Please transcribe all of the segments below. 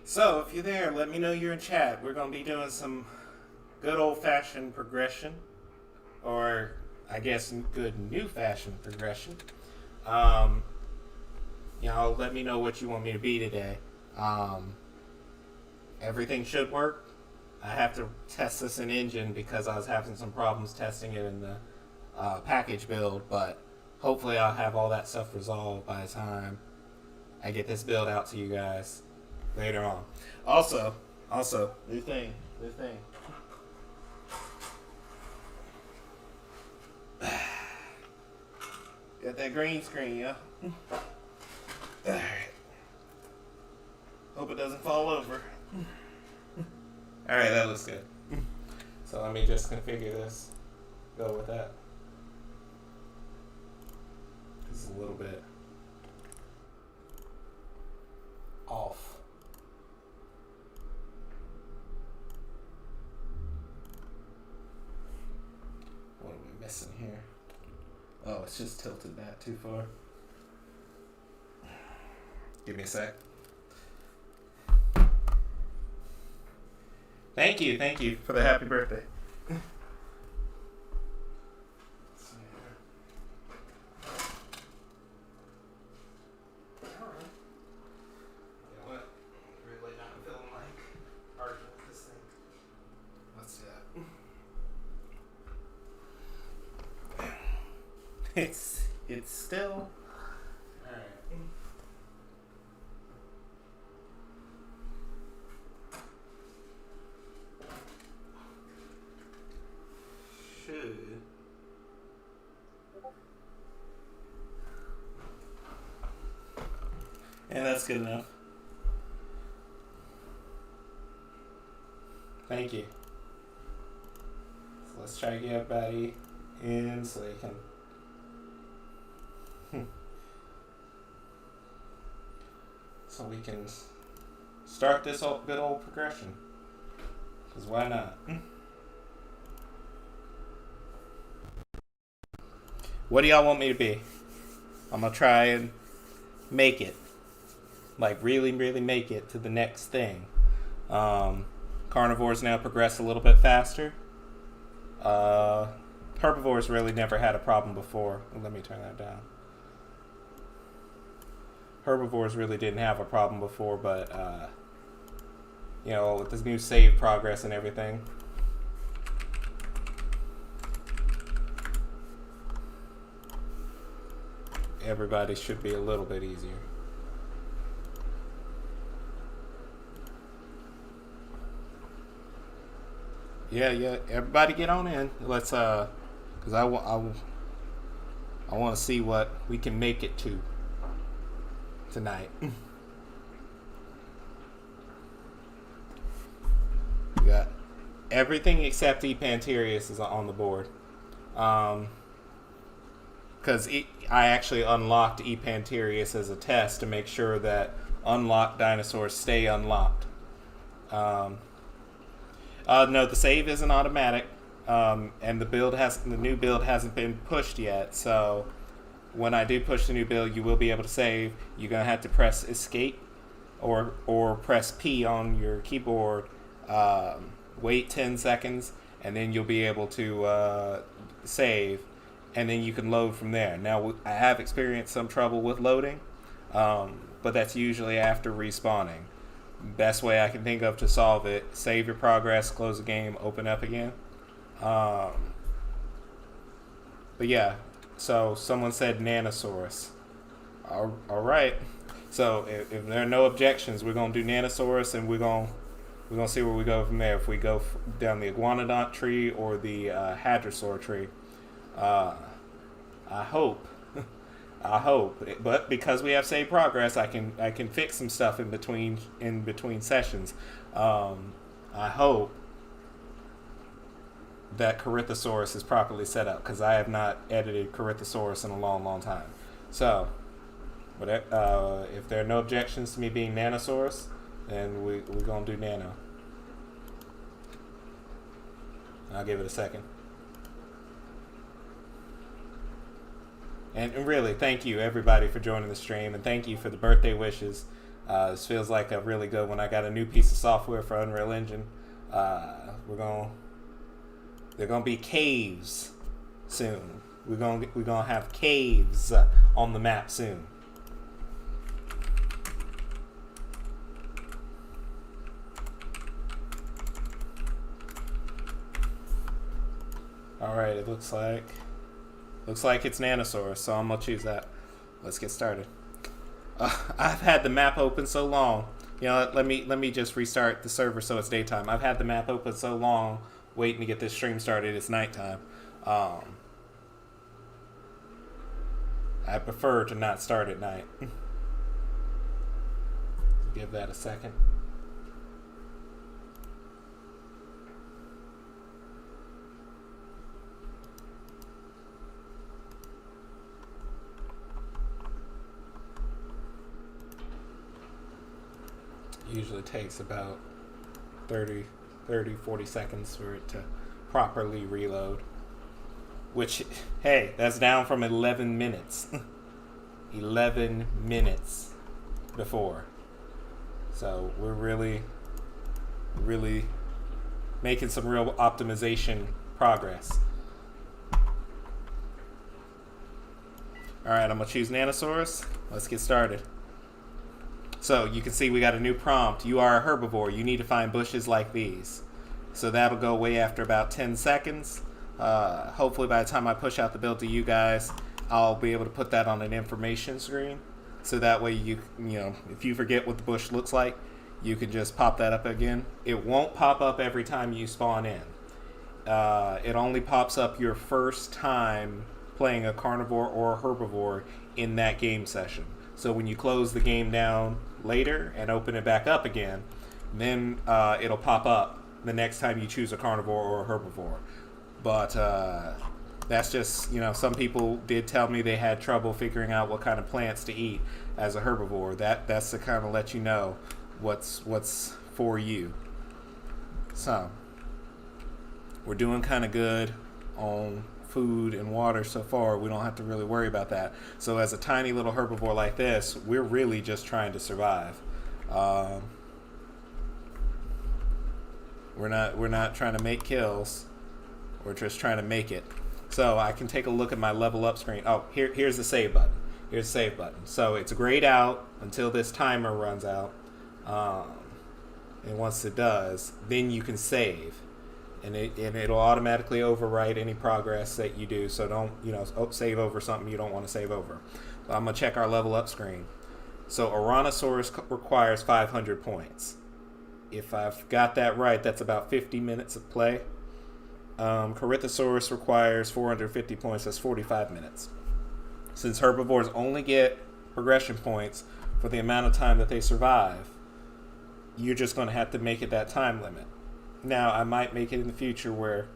So, if you're there, let me know you're in chat. We're going to be doing some good old-fashioned progression, or I guess good new-fashioned progression. Let me know what you want me to be today. Everything should work. I have to test this in Engine because I was having some problems testing it in the package build, but hopefully I'll have all that stuff resolved by the time I get this build out to you guys later on. Also, new thing. Got that green screen, yeah? Alright. Hope it doesn't fall over. Alright, that looks good. So let me just configure this. Go with that. It's a little bit off. What are we missing here? Oh, it's just tilted that too far. Give me a sec. Thank you for the happy birthday. It's still alright. Should and that's good enough. Thank you. So let's try to get everybody in so they can so we can start this good old progression. Because why not? What do y'all want me to be? I'm going to try and make it. Like, really, really make it to the next thing. Carnivores now progress a little bit faster. Herbivores really never had a problem before. Let me turn that down. Herbivores really didn't have a problem before, but with this new save progress and everything, everybody should be a little bit easier. Yeah, everybody get on in. Let's because I want to see what we can make it to tonight. We got everything except Epanterius is on the board. Because I actually unlocked Epanterius as a test to make sure that unlocked dinosaurs stay unlocked. No, the save isn't automatic, and the new build hasn't been pushed yet. So when I do push the new build, you will be able to save. You're gonna have to press Escape or press P on your keyboard. Wait 10 seconds, and then you'll be able to save, and then you can load from there. Now, I have experienced some trouble with loading, but that's usually after respawning. Best way I can think of to solve it: save your progress, close the game, open up again. But yeah, so someone said Nanosaurus. All right. So if there are no objections, we're gonna do Nanosaurus, and we're gonna see where we go from there. If we go down the Iguanodont tree or the Hadrosaur tree, I hope. But because we have saved progress, I can fix some stuff in between sessions. I hope that Corythosaurus is properly set up, because I have not edited Corythosaurus in a long time. So, if there are no objections to me being Nanosaurus, then we're gonna do Nano. I'll give it a second. And really, thank you everybody for joining the stream, and thank you for the birthday wishes. This feels like a really good one. I got a new piece of software for Unreal Engine. They're gonna be caves soon. We're gonna have caves on the map soon. All right, it looks like it's Nanosaurus, so I'm gonna choose that. Let's get started. I've had the map open so long. You know, let me just restart the server so it's daytime. I've had the map open so long, waiting to get this stream started. It's nighttime. I prefer to not start at night. Give that a second. Usually takes about 30, 40 seconds for it to properly reload. Which, hey, that's down from 11 minutes. 11 minutes before. So we're really making some real optimization progress. Alright, I'm going to choose Nanosaurus. Let's get started. So you can see we got a new prompt. You are a herbivore. You need to find bushes like these. So that'll go away after about 10 seconds. Hopefully by the time I push out the build to you guys, I'll be able to put that on an information screen. So that way you know, if you forget what the bush looks like, you can just pop that up again. It won't pop up every time you spawn in. It only pops up your first time playing a carnivore or a herbivore in that game session. So when you close the game down later and open it back up again, then it'll pop up the next time you choose a carnivore or a herbivore. But that's just, you know, some people did tell me they had trouble figuring out what kind of plants to eat as a herbivore. That's to kind of let you know what's for you. So we're doing kind of good on food and water so far. We don't have to really worry about that. So as a tiny little herbivore like this, we're really just trying to survive. We're not trying to make kills. We're just trying to make it. So I can take a look at my level up screen. Oh, here's the save button. Here's the save button. So it's grayed out until this timer runs out. And once it does, then you can save. And it'll automatically overwrite any progress that you do. So don't, you know, save over something you don't want to save over. But I'm going to check our level up screen. So Ouranosaurus requires 500 points. If I've got that right, that's about 50 minutes of play. Corythosaurus requires 450 points. That's 45 minutes. Since herbivores only get progression points for the amount of time that they survive, you're just going to have to make it that time limit. Now, I might make it in the future where,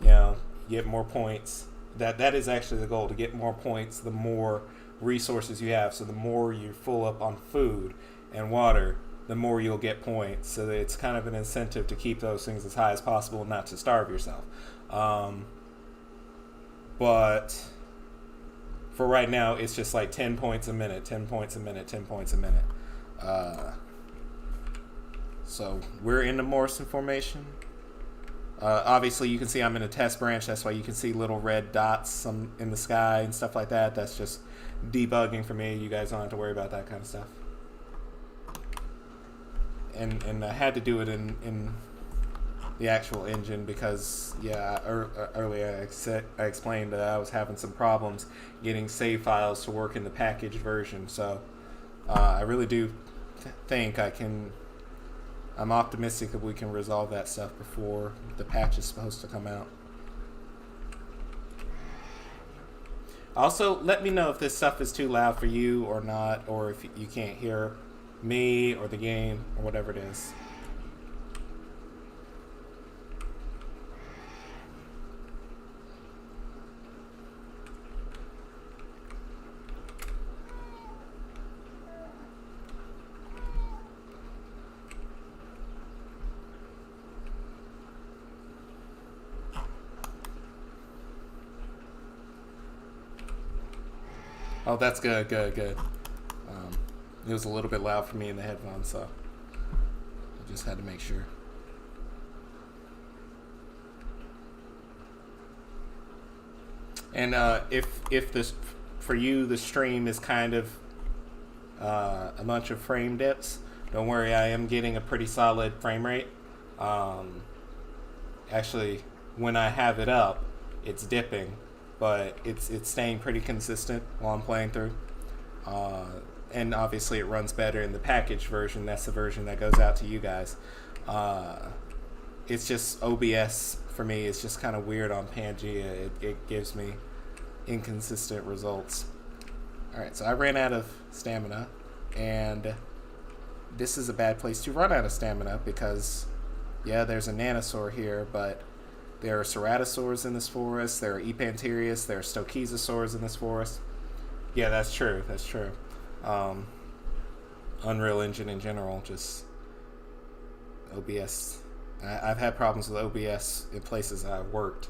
you know, you get more points. That is actually the goal, to get more points the more resources you have. So the more you're full up on food and water, the more you'll get points. So that it's kind of an incentive to keep those things as high as possible and not to starve yourself. But for right now, it's just like 10 points a minute, 10 points a minute, 10 points a minute. So we're in the Morrison formation. Obviously, you can see I'm in a test branch. That's why you can see little red dots in the sky and stuff like that. That's just debugging for me. You guys don't have to worry about that kind of stuff. And I had to do it in the actual engine because, yeah, earlier I explained that I was having some problems getting save files to work in the packaged version. So I really do think I'm optimistic that we can resolve that stuff before the patch is supposed to come out. Also, let me know if this stuff is too loud for you or not, or if you can't hear me or the game or whatever it is. Oh, that's good. It was a little bit loud for me in the headphones, so I just had to make sure. And if this for you the stream is kind of a bunch of frame dips, don't worry, I am getting a pretty solid frame rate. Actually, when I have it up, it's dipping, but it's staying pretty consistent while I'm playing through. And obviously, it runs better in the packaged version. That's the version that goes out to you guys. It's just OBS for me. It's just kind of weird on Pangea. It gives me inconsistent results. Alright, so I ran out of stamina, and this is a bad place to run out of stamina because, yeah, there's a Nanosaur here, but there are Ceratosaurs in this forest, there are Epanterius, there are Stochizosaurs in this forest. Yeah, that's true, that's true. Unreal Engine in general, just OBS. I've had problems with OBS in places I've worked,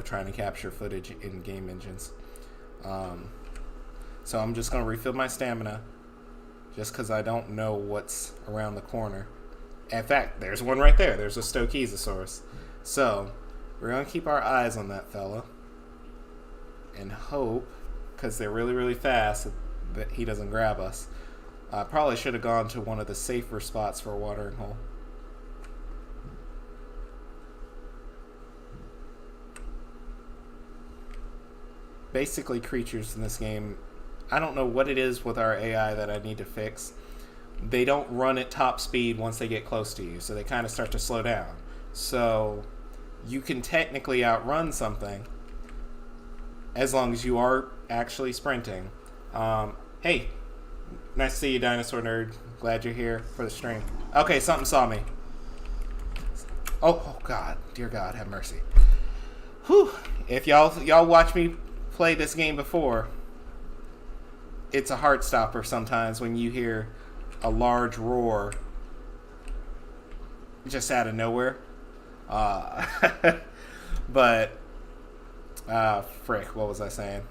trying to capture footage in game engines. So I'm just going to refill my stamina just because I don't know what's around the corner. In fact, there's one right there. There's a Stochizosaurus. So we're going to keep our eyes on that fella and hope, because they're really, really fast, that he doesn't grab us. I probably should have gone to one of the safer spots for a watering hole. Basically, creatures in this game, I don't know what it is with our AI that I need to fix. They don't run at top speed once they get close to you, so they kind of start to slow down. So you can technically outrun something as long as you are actually sprinting. Hey, nice to see you, Dinosaur Nerd. Glad you're here for the stream. Okay, something saw me. Oh God, dear God, have mercy. Whew. If y'all watch me play this game before, it's a heart stopper sometimes when you hear a large roar just out of nowhere. But frick, what was I saying?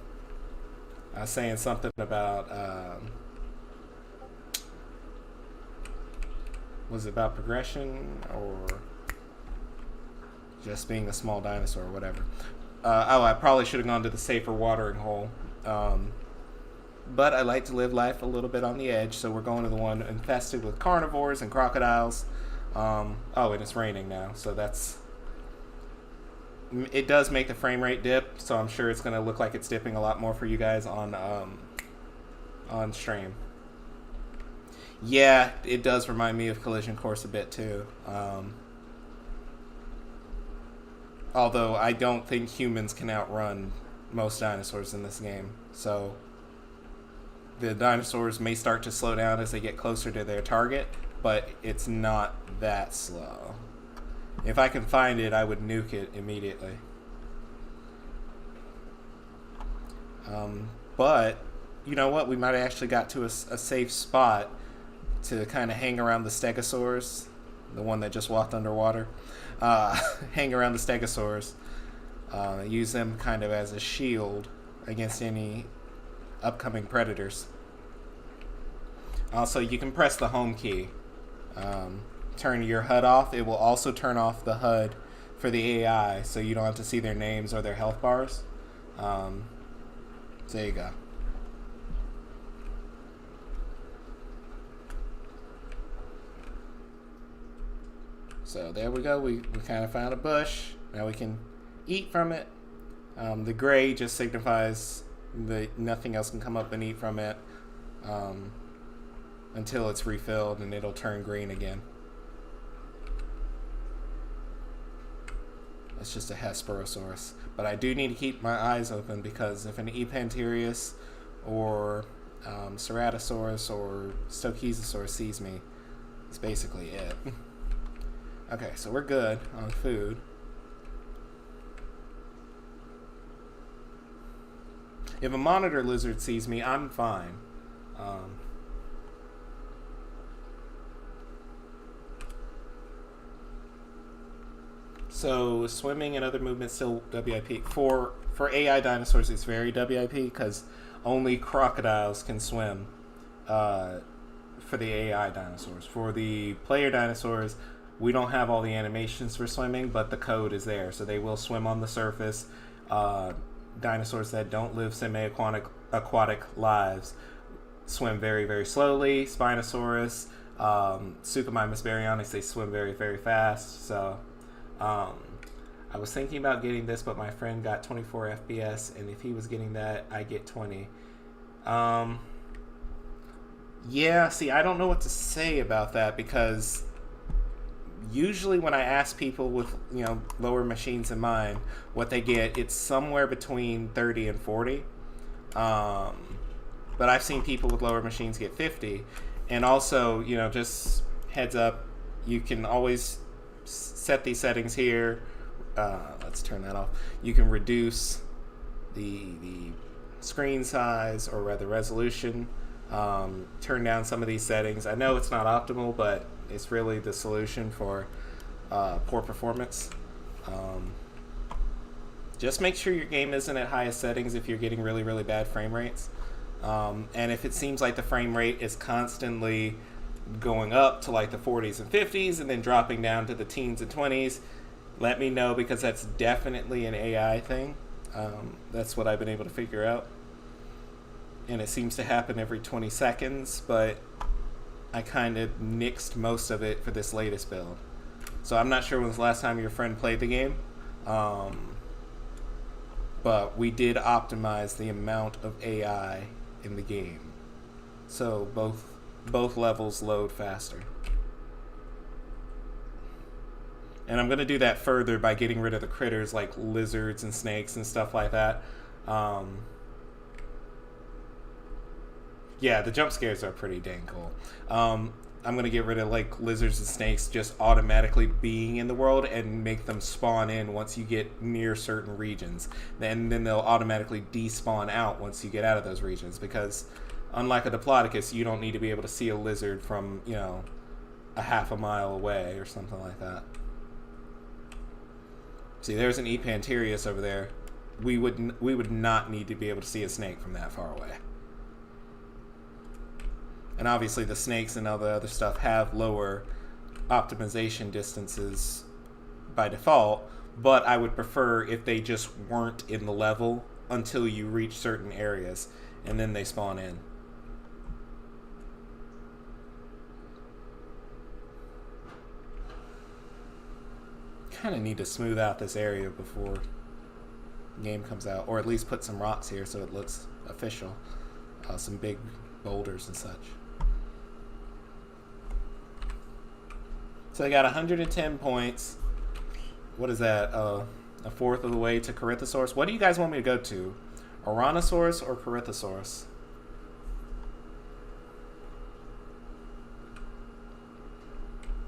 I was saying something about was it about progression or just being a small dinosaur or whatever? I probably should have gone to the safer watering hole. But I like to live life a little bit on the edge, so we're going to the one infested with carnivores and crocodiles. And it's raining now, so it does make the frame rate dip, so I'm sure it's going to look like it's dipping a lot more for you guys on stream. Yeah, it does remind me of Collision Course a bit too. Although I don't think humans can outrun most dinosaurs in this game, so the dinosaurs may start to slow down as they get closer to their target, but it's not that slow. If I can find it, I would nuke it immediately. But, you know what? We might have actually got to a safe spot to kind of hang around the Stegosaurs, the one that just walked underwater. Hang around the Stegosaurs. Use them kind of as a shield against any upcoming predators. Also, you can press the home key. Turn your HUD off. It will also turn off the HUD for the AI, so you don't have to see their names or their health bars. So there you go. So there we go. We kind of found a bush. Now we can eat from it. The gray just signifies that nothing else can come up and eat from it until it's refilled, and it'll turn green again. It's just a Hesperosaurus. But I do need to keep my eyes open, because if an Epanterius or Ceratosaurus or Stochizosaurus sees me, it's basically it. Okay, so we're good on food. If a monitor lizard sees me, I'm fine. So swimming and other movements still WIP. For AI dinosaurs, it's very WIP because only crocodiles can swim. for the AI dinosaurs. For the player dinosaurs, we don't have all the animations for swimming, but the code is there, so they will swim on the surface. Dinosaurs that don't live semi-aquatic lives swim very, very slowly. Spinosaurus, Suchomimus baryonyx, they swim very, very fast. So I was thinking about getting this, but my friend got 24 FPS, and if he was getting that, I get 20. Yeah, see, I don't know what to say about that, because usually when I ask people with, lower machines than mine what they get, it's somewhere between 30 and 40. But I've seen people with lower machines get 50. And also, just heads up, you can always set these settings here. Let's turn that off. You can reduce the screen size, or rather resolution. Turn down some of these settings. I know it's not optimal, but it's really the solution for poor performance. Just make sure your game isn't at highest settings if you're getting really, really bad frame rates. And if it seems like the frame rate is constantly going up to like the 40s and 50s and then dropping down to the teens and 20s, let me know, because that's definitely an AI thing. That's what I've been able to figure out. And it seems to happen every 20 seconds, but I kind of nixed most of it for this latest build. So I'm not sure when was the last time your friend played the game. But we did optimize the amount of AI in the game. So both levels load faster. And I'm going to do that further by getting rid of the critters like lizards and snakes and stuff like that. Yeah, the jump scares are pretty dang cool. I'm going to get rid of like lizards and snakes just automatically being in the world, and make them spawn in once you get near certain regions. And then they'll automatically despawn out once you get out of those regions, because unlike a Diplodocus, you don't need to be able to see a lizard from, a half a mile away or something like that. See, there's an Epanterius over there. We would not need to be able to see a snake from that far away. And obviously the snakes and all the other stuff have lower optimization distances by default, but I would prefer if they just weren't in the level until you reach certain areas, and then they spawn in. Kind of need to smooth out this area before the game comes out, or at least put some rocks here so it looks official. Some big boulders and such. So I got 110 points. What is that? A fourth of the way to Corythosaurus. What do you guys want me to go to? Ouranosaurus or Corythosaurus?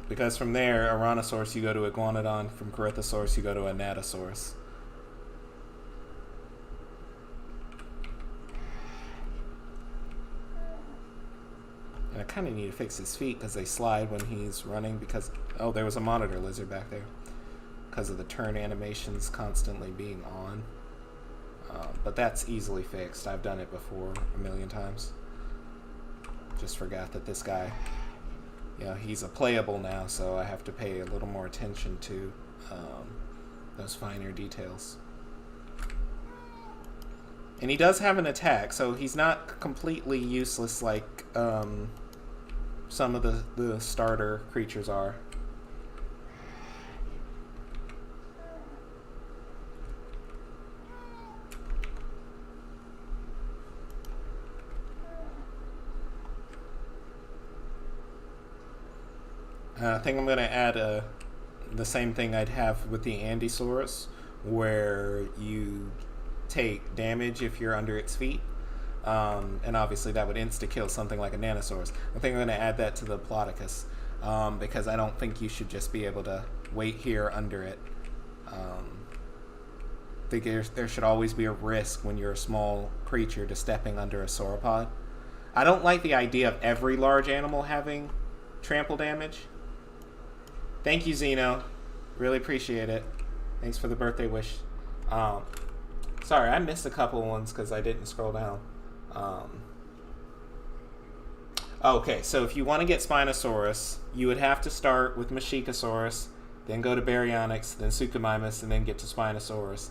Because from there, Ouranosaurus, you go to Iguanodon. From Corythosaurus, you go to Anatosaurus. And I kind of need to fix his feet because they slide when he's running, because, oh, there was a monitor lizard back there. Because of the turn animations constantly being on. But that's easily fixed. I've done it before a million times. Just forgot that this guy, he's a playable now, so I have to pay a little more attention to those finer details. And he does have an attack, so he's not completely useless like some of the starter creatures are. I think I'm going to add the same thing I'd have with the Andysaurus, where you take damage if you're under its feet. And obviously that would insta-kill something like a Nanosaurus. I think I'm going to add that to the Diplodocus, because I don't think you should just be able to wait here under it. I think there should always be a risk when you're a small creature to stepping under a sauropod. I don't like the idea of every large animal having trample damage. Thank you, Zeno. Really appreciate it. Thanks for the birthday wish. Sorry, I missed a couple ones because I didn't scroll down. Okay, so if you want to get Spinosaurus, you would have to start with Machikosaurus, then go to Baryonyx, then Suchomimus, and then get to Spinosaurus.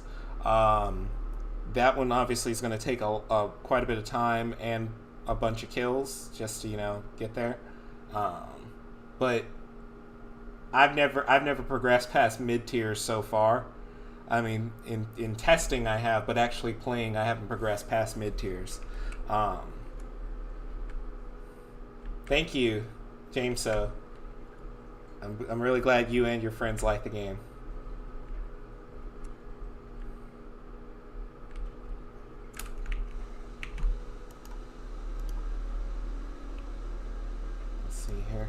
That one obviously is going to take quite a bit of time and a bunch of kills just to get there. But I've never progressed past mid tiers so far. I mean, in testing I have, but actually playing I haven't progressed past mid tiers. Thank you, James. So I'm really glad you and your friends like the game. Let's see here.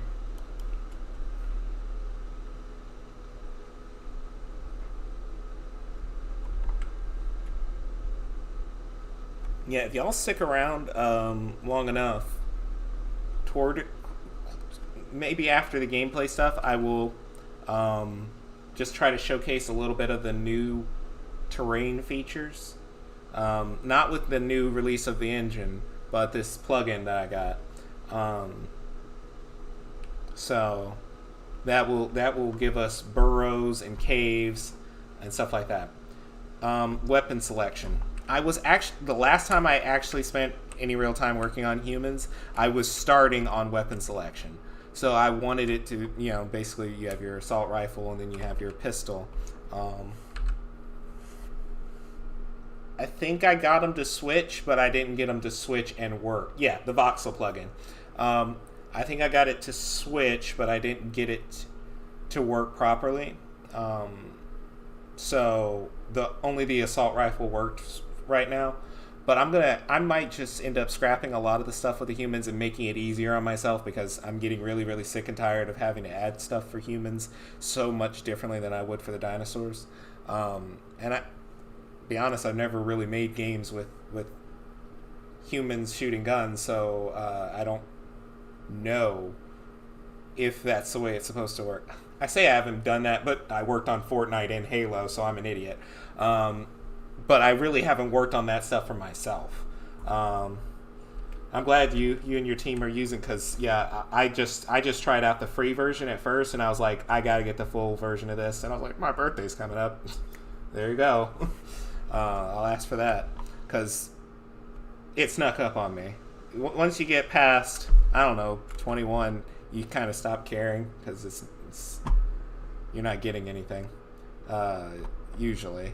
Yeah, if y'all stick around long enough, toward maybe after the gameplay stuff, I will just try to showcase a little bit of the new terrain features. Not with the new release of the engine, but this plugin that I got. So that will give us burrows and caves and stuff like that. Weapon selection. I was actually the last time I actually spent any real time working on humans, I was starting on weapon selection. So I wanted it to, basically you have your assault rifle and then you have your pistol. I think I got them to switch, but I didn't get them to switch and work. Yeah, the voxel plugin. I think I got it to switch, but I didn't get it to work properly. So only the assault rifle works right now. But I might just end up scrapping a lot of the stuff with the humans and making it easier on myself, because I'm getting really, really sick and tired of having to add stuff for humans so much differently than I would for the dinosaurs. And I be honest, I've never really made games with humans shooting guns, so I don't know if that's the way it's supposed to work. I say I haven't done that, but I worked on Fortnite and Halo, so I'm an idiot. But I really haven't worked on that stuff for myself. I'm glad you and your team are using, because I just tried out the free version at first, and I was like, I gotta get the full version of this, and I was like, my birthday's coming up. There you go. I'll ask for that, because it snuck up on me. Once you get past, 21, you kind of stop caring, because it's you're not getting anything usually.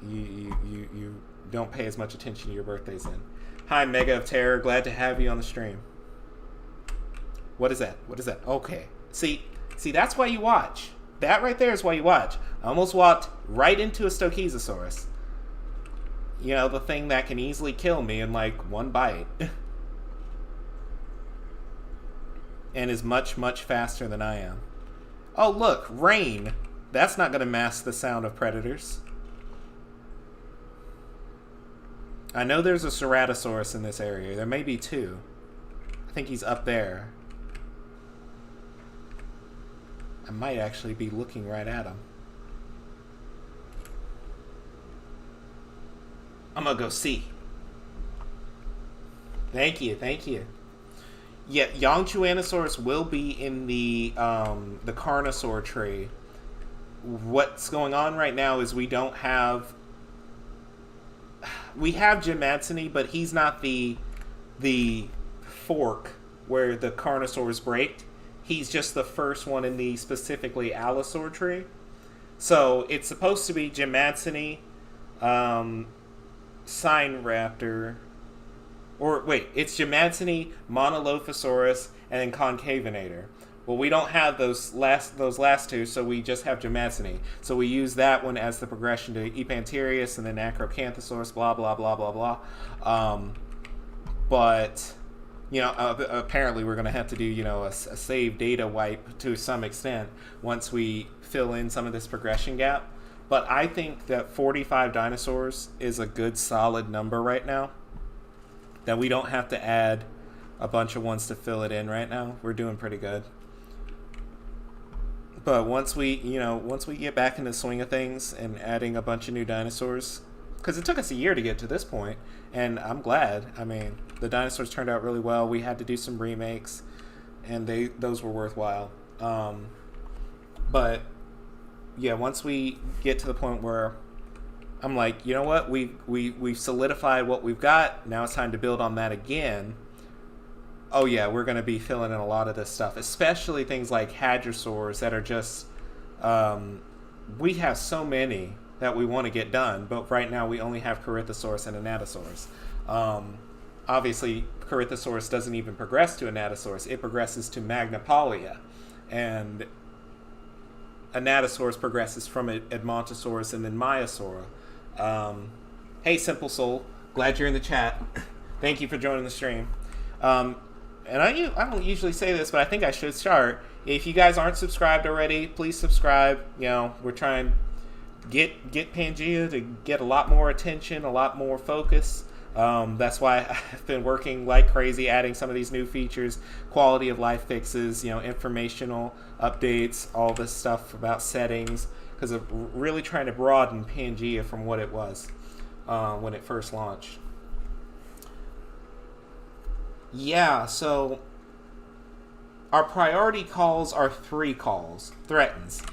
You don't pay as much attention to your birthdays then. Hi, Mega of Terror. Glad to have you on the stream. What is that? Okay. See, that's why you watch. That right there is why you watch. I almost walked right into a Stochizosaurus. The thing that can easily kill me in like one bite. And is much, much faster than I am. Oh, look, rain. That's not going to mask the sound of predators. I know there's a Ceratosaurus in this area. There may be two. I think he's up there. I might actually be looking right at him. I'm gonna go see. Thank you. Yeah, Yongchuanosaurus will be in the Carnosaur tree. What's going on right now is we have Jimatsini, but he's not the fork where the Carnosaurs break. He's just the first one in the specifically Allosaur tree. So it's supposed to be Jimatsini, Signraptor, or wait, it's Jimatsini, Monolophosaurus, and then Concavinator. Well, we don't have those last two, so we just have Jimatsini. So we use that one as the progression to Epanterius and then Acrocanthosaurus, blah, blah, blah, blah, blah. But, apparently we're going to have to do, a save data wipe to some extent once we fill in some of this progression gap. But I think that 45 dinosaurs is a good solid number right now. That we don't have to add a bunch of ones to fill it in right now. We're doing pretty good. But once we get back in the swing of things and adding a bunch of new dinosaurs, because it took us a year to get to this point, and I'm glad. I mean, the dinosaurs turned out really well. We had to do some remakes, and those were worthwhile. But yeah, once we get to the point where I'm like, you know what, we've solidified what we've got. Now it's time to build on that again. Oh yeah, we're going to be filling in a lot of this stuff, especially things like hadrosaurs that are just. We have so many that we want to get done, but right now we only have Corythosaurus and Anatosaurus. Obviously, Corythosaurus doesn't even progress to Anatosaurus; it progresses to Magnapolia, and Anatosaurus progresses from Edmontosaurus and then Maiasaura. Hey, Simple Soul, glad you're in the chat. Thank you for joining the stream. And I don't usually say this, but I think I should start. If you guys aren't subscribed already, please subscribe. You know, we're trying to get Pangea to get a lot more attention, a lot more focus. That's why I've been working like crazy, adding some of these new features, quality of life fixes, you know, informational updates, all this stuff about settings, because I'm really trying to broaden Pangea from what it was when it first launched. Yeah, so our priority calls are 3 calls, threatens.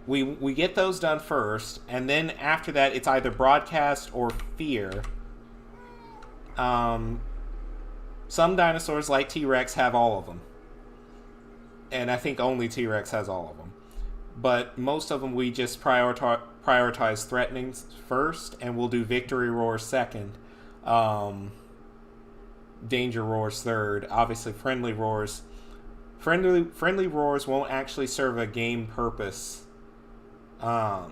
We get those done first, and then after that, it's either broadcast or fear. Some dinosaurs, like T-Rex, have all of them. And I think only T-Rex has all of them. But most of them, we just prioritize threatenings first, and we'll do victory roars second. Danger roars third. Obviously, friendly roars. Friendly roars won't actually serve a game purpose that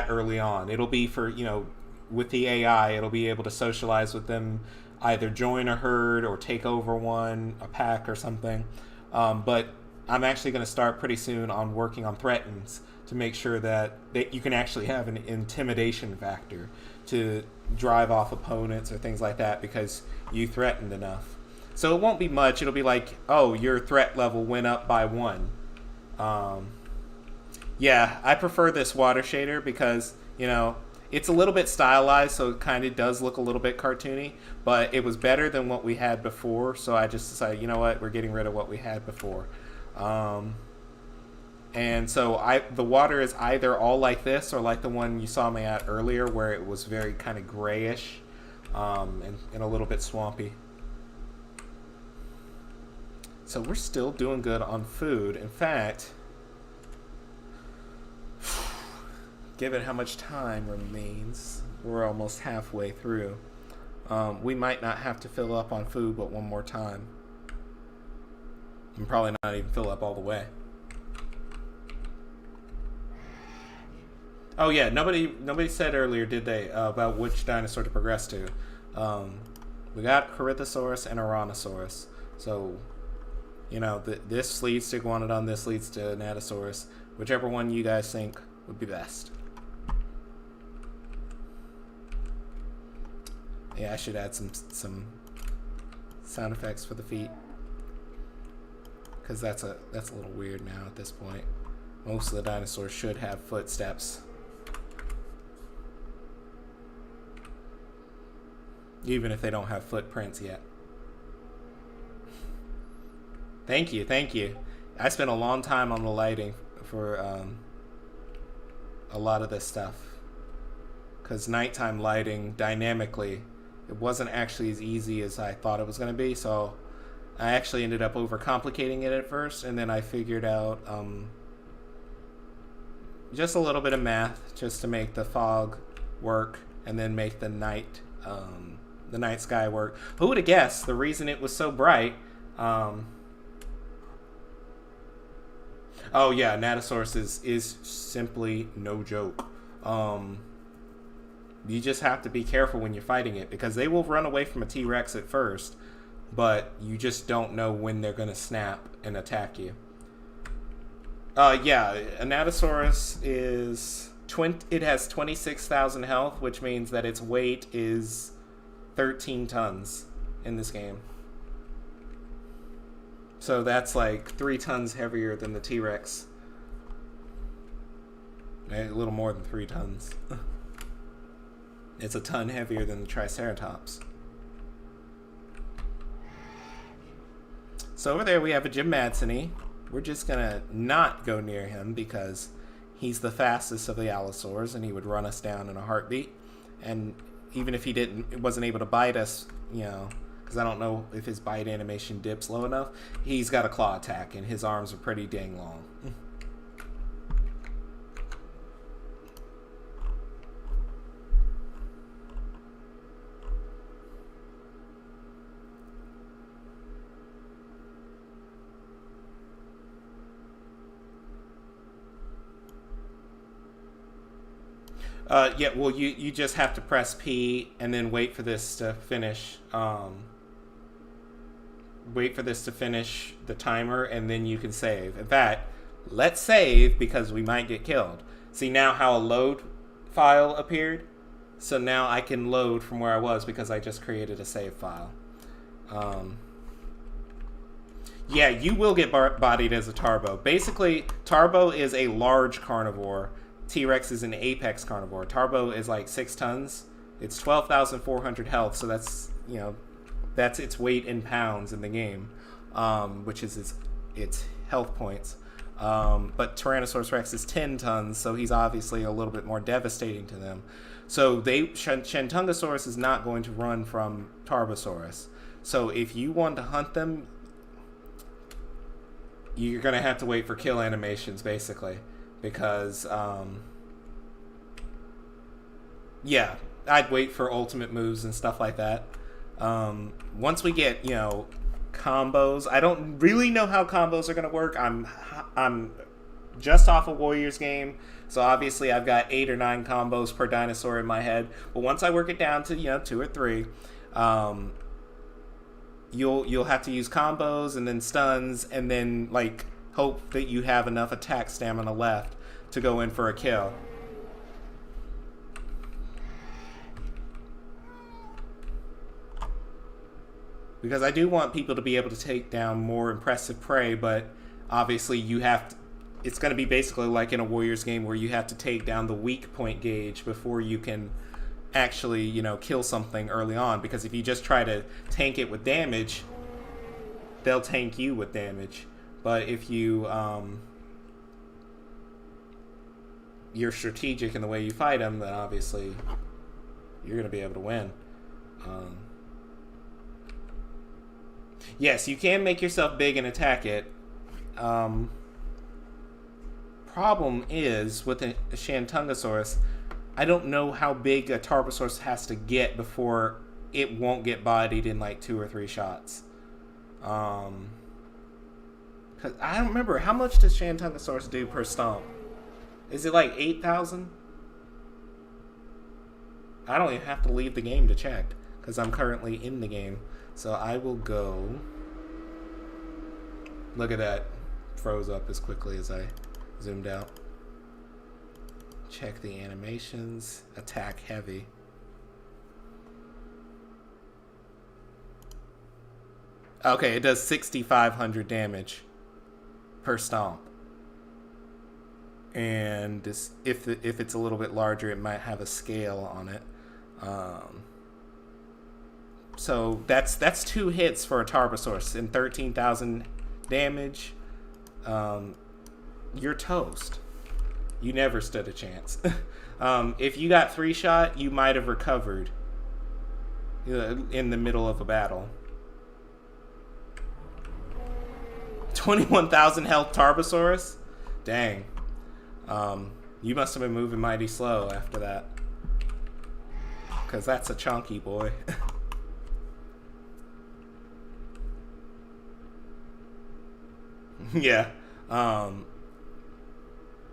early on. It'll be for, you know, with the AI, it'll be able to socialize with them, either join a herd or take over one, a pack or something. But I'm actually going to start pretty soon on working on threatens to make sure that you can actually have an intimidation factor to drive off opponents or things like that because you threatened enough. So it won't be much. It'll be like, oh, your threat level went up by 1. Yeah, I prefer this water shader because, you know, it's a little bit stylized, so it kind of does look a little bit cartoony, but it was better than what we had before, so I just decided, you know what, we're getting rid of what we had before. And so the water is either all like this or like the one you saw me at earlier where it was very kind of grayish and a little bit swampy. So we're still doing good on food. In fact, given how much time remains, we're almost halfway through. We might not have to fill up on food but one more time. And probably not even fill up all the way. Oh yeah, nobody said earlier, did they, about which dinosaur to progress to. We got Corythosaurus and Ouranosaurus. So, you know, this leads to Iguanodon, this leads to Anatosaurus. Whichever one you guys think would be best. Yeah, I should add some sound effects for the feet. Because that's a little weird now at this point. Most of the dinosaurs should have footsteps. Even if they don't have footprints yet. Thank you. I spent a long time on the lighting for a lot of this stuff. Because nighttime lighting, dynamically, it wasn't actually as easy as I thought it was going to be. So I actually ended up overcomplicating it at first. And then I figured out just a little bit of math just to make the fog work. And then make the night sky work. Who would have guessed the reason it was so bright? Oh yeah, Anatosaurus is simply no joke. You just have to be careful when you're fighting it because they will run away from a T-Rex at first, but you just don't know when they're going to snap and attack you. Yeah, Anatosaurus is it has 26,000 health, which means that its weight is 13 tons in this game. So that's like 3 tons heavier than the T-Rex. A little more than 3 tons. It's a ton heavier than the Triceratops. So over there we have a Jim Madsony. We're just gonna not go near him because he's the fastest of the Allosaurs and he would run us down in a heartbeat. And even if he wasn't able to bite us, you know, because I don't know if his bite animation dips low enough, he's got a claw attack and his arms are pretty dang long. Yeah, well, you just have to press P and then wait for this to finish. Wait for this to finish the timer, and then you can save. In fact, let's save because we might get killed. See now how a load file appeared? So now I can load from where I was because I just created a save file. Yeah, you will get bodied as a Tarbo. Basically, Tarbo is a large carnivore. T-Rex is an apex carnivore. Tarbo is like 6 tons. It's 12,400 health, so that's, you know, that's its weight in pounds in the game, which is its health points. But Tyrannosaurus Rex is 10 tons, so he's obviously a little bit more devastating to them. So Shantungosaurus is not going to run from Tarbosaurus. So if you want to hunt them, you're going to have to wait for kill animations, basically. Because, yeah, I'd wait for ultimate moves and stuff like that. Once we get, you know, combos, I don't really know how combos are going to work. I'm just off a Warriors game, so obviously I've got 8 or 9 combos per dinosaur in my head. But once I work it down to, you know, 2 or 3, you'll have to use combos and then stuns and then, like, hope that you have enough attack stamina left to go in for a kill. Because I do want people to be able to take down more impressive prey, but obviously you have to, it's going to be basically like in a Warriors game where you have to take down the weak point gauge before you can actually, you know, kill something early on. Because if you just try to tank it with damage, they'll tank you with damage. But if you're strategic in the way you fight them, then obviously you're going to be able to win. Yes, you can make yourself big and attack it. Problem is, with a Shantungosaurus, I don't know how big a Tarbosaurus has to get before it won't get bodied in like 2 or 3 shots. Cause I don't remember, how much does Shantungosaurus do per stomp? Is it like 8,000? I don't even have to leave the game to check, because I'm currently in the game. So I will go... Look at that. Froze up as quickly as I zoomed out. Check the animations. Attack heavy. Okay, it does 6,500 damage per stomp. And this, if it's a little bit larger, it might have a scale on it. So that's 2 hits for a Tarbosaurus and 13,000 damage. You're toast. You never stood a chance. If you got 3-shot, you might have recovered in the middle of a battle. 21,000 health Tarbosaurus? Dang. You must have been moving mighty slow after that. Because that's a chunky boy. Yeah.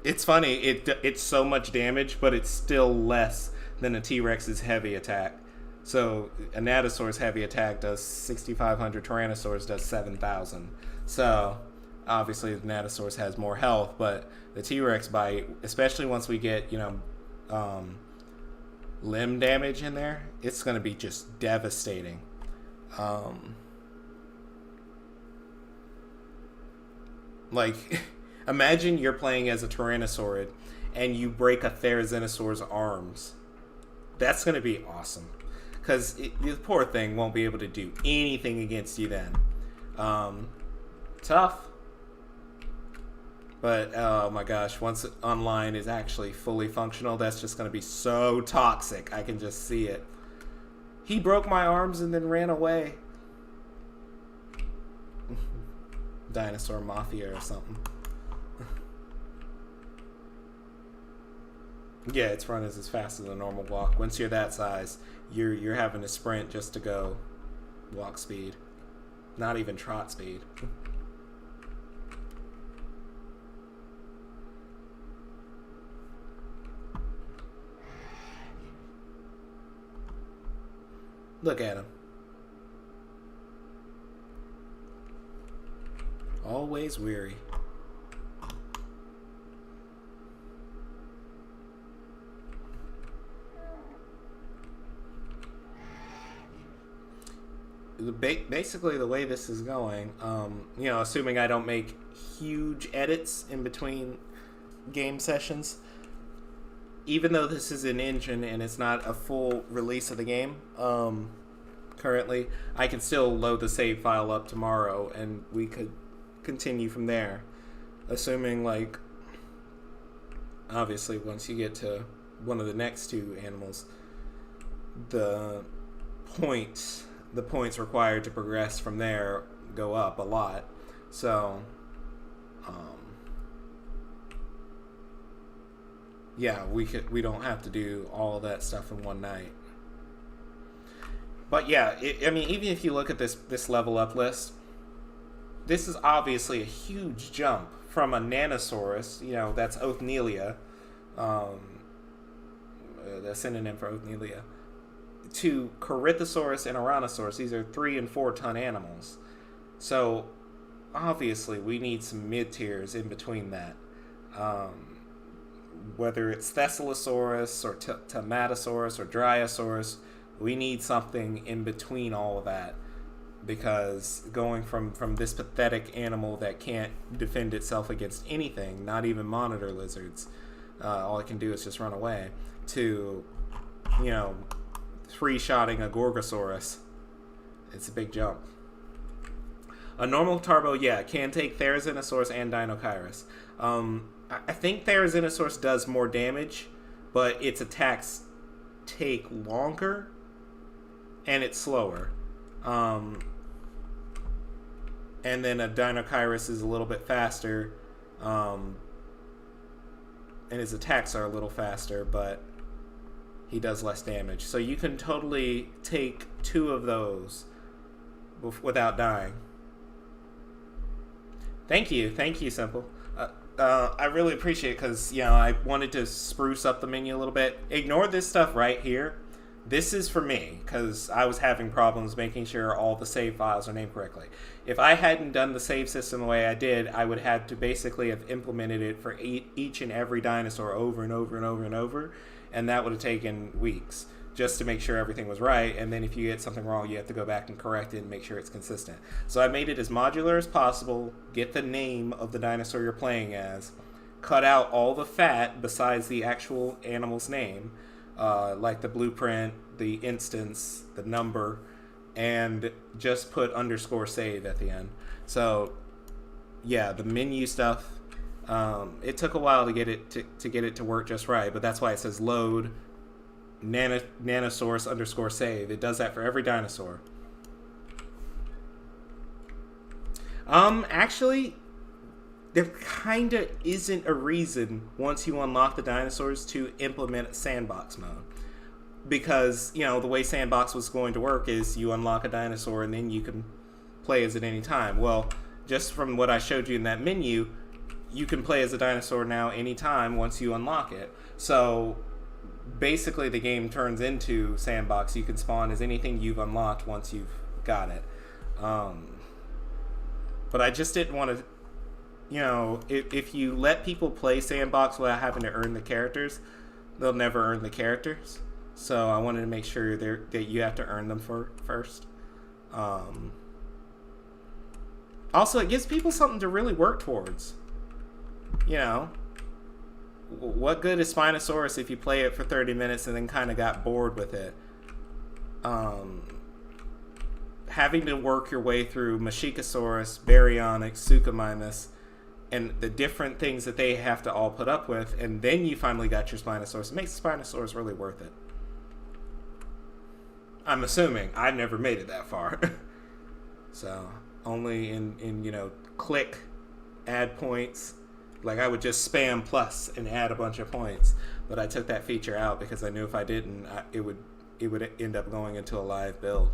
It's funny. It's so much damage, but it's still less than a T-Rex's heavy attack. So a Natosaur's heavy attack does 6,500. Tyrannosaurus does 7,000. So obviously the Natosaurus has more health, but the T-Rex bite, especially once we get, you know, limb damage in there, it's going to be just devastating. Like, imagine you're playing as a Tyrannosaurid and you break a Therizinosaur's arms. That's going to be awesome. Because the poor thing won't be able to do anything against you then. Tough. But, oh my gosh, once online is actually fully functional, that's just going to be so toxic. I can just see it. He broke my arms and then ran away. Dinosaur Mafia or something. Yeah, its run is as fast as a normal walk. Once you're that size, you're having to sprint just to go walk speed. Not even trot speed. Look at him. Always weary. Basically, the way this is going, you know, assuming I don't make huge edits in between game sessions, even though this is an engine and it's not a full release of the game, currently, I can still load the save file up tomorrow and we could continue from there. Assuming, like, obviously, once you get to one of the next two animals, the points required to progress from there go up a lot. So, yeah, we don't have to do all that stuff in one night. But yeah, I mean, even if you look at this level up list, this is obviously a huge jump from a Nanosaurus, you know, that's Othnielia, the synonym for Othnielia, to Corythosaurus and Ouranosaurus. These are 3 and 4 ton animals. So, obviously, we need some mid-tiers in between that. Whether it's Thescelosaurus or Tomatosaurus or Dryosaurus, we need something in between all of that. Because going from this pathetic animal that can't defend itself against anything, not even monitor lizards, all it can do is just run away, to, you know, 3-shotting a Gorgosaurus. It's a big jump. A normal Tarbo, yeah, can take Therizinosaurus and Deinocheirus. I think Therizinosaurus does more damage, but its attacks take longer, and it's slower. And then a Deinocheirus is a little bit faster, and his attacks are a little faster, but he does less damage. So you can totally take 2 of those without dying. Thank you, Simple. I really appreciate it because, you know, I wanted to spruce up the menu a little bit. Ignore this stuff right here. This is for me because I was having problems making sure all the save files are named correctly. If I hadn't done the save system the way I did, I would have to basically have implemented it for each and every dinosaur over and over and over and over, and that would have taken weeks just to make sure everything was right. And then if you get something wrong, you have to go back and correct it and make sure it's consistent. So I made it as modular as possible. Get the name of the dinosaur you're playing as. Cut out all the fat besides the actual animal's name, like the blueprint, the instance, the number, and just put _save at the end. So yeah, the menu stuff, it took a while to get it to get it to work just right, but that's why it says load Nanosaurus _save. It does that for every dinosaur. Actually, there kinda isn't a reason once you unlock the dinosaurs to implement sandbox mode. Because, you know, the way sandbox was going to work is you unlock a dinosaur and then you can play as it any time. Well, just from what I showed you in that menu, you can play as a dinosaur now anytime once you unlock it. So basically the game turns into sandbox. You can spawn as anything you've unlocked once you've got it. But I just didn't want to, you know, if you let people play sandbox without having to earn the characters, they'll never earn the characters. So I wanted to make sure that you have to earn them first. Also, it gives people something to really work towards. You know, what good is Spinosaurus if you play it for 30 minutes and then kind of got bored with it? Having to work your way through Machikosaurus, Baryonyx, Suchomimus, and the different things that they have to all put up with, and then you finally got your Spinosaurus. It makes Spinosaurus really worth it. I'm assuming. I've never made it that far. So, only in click, add points. Like, I would just spam plus and add a bunch of points. But I took that feature out because I knew if I didn't, it would end up going into a live build.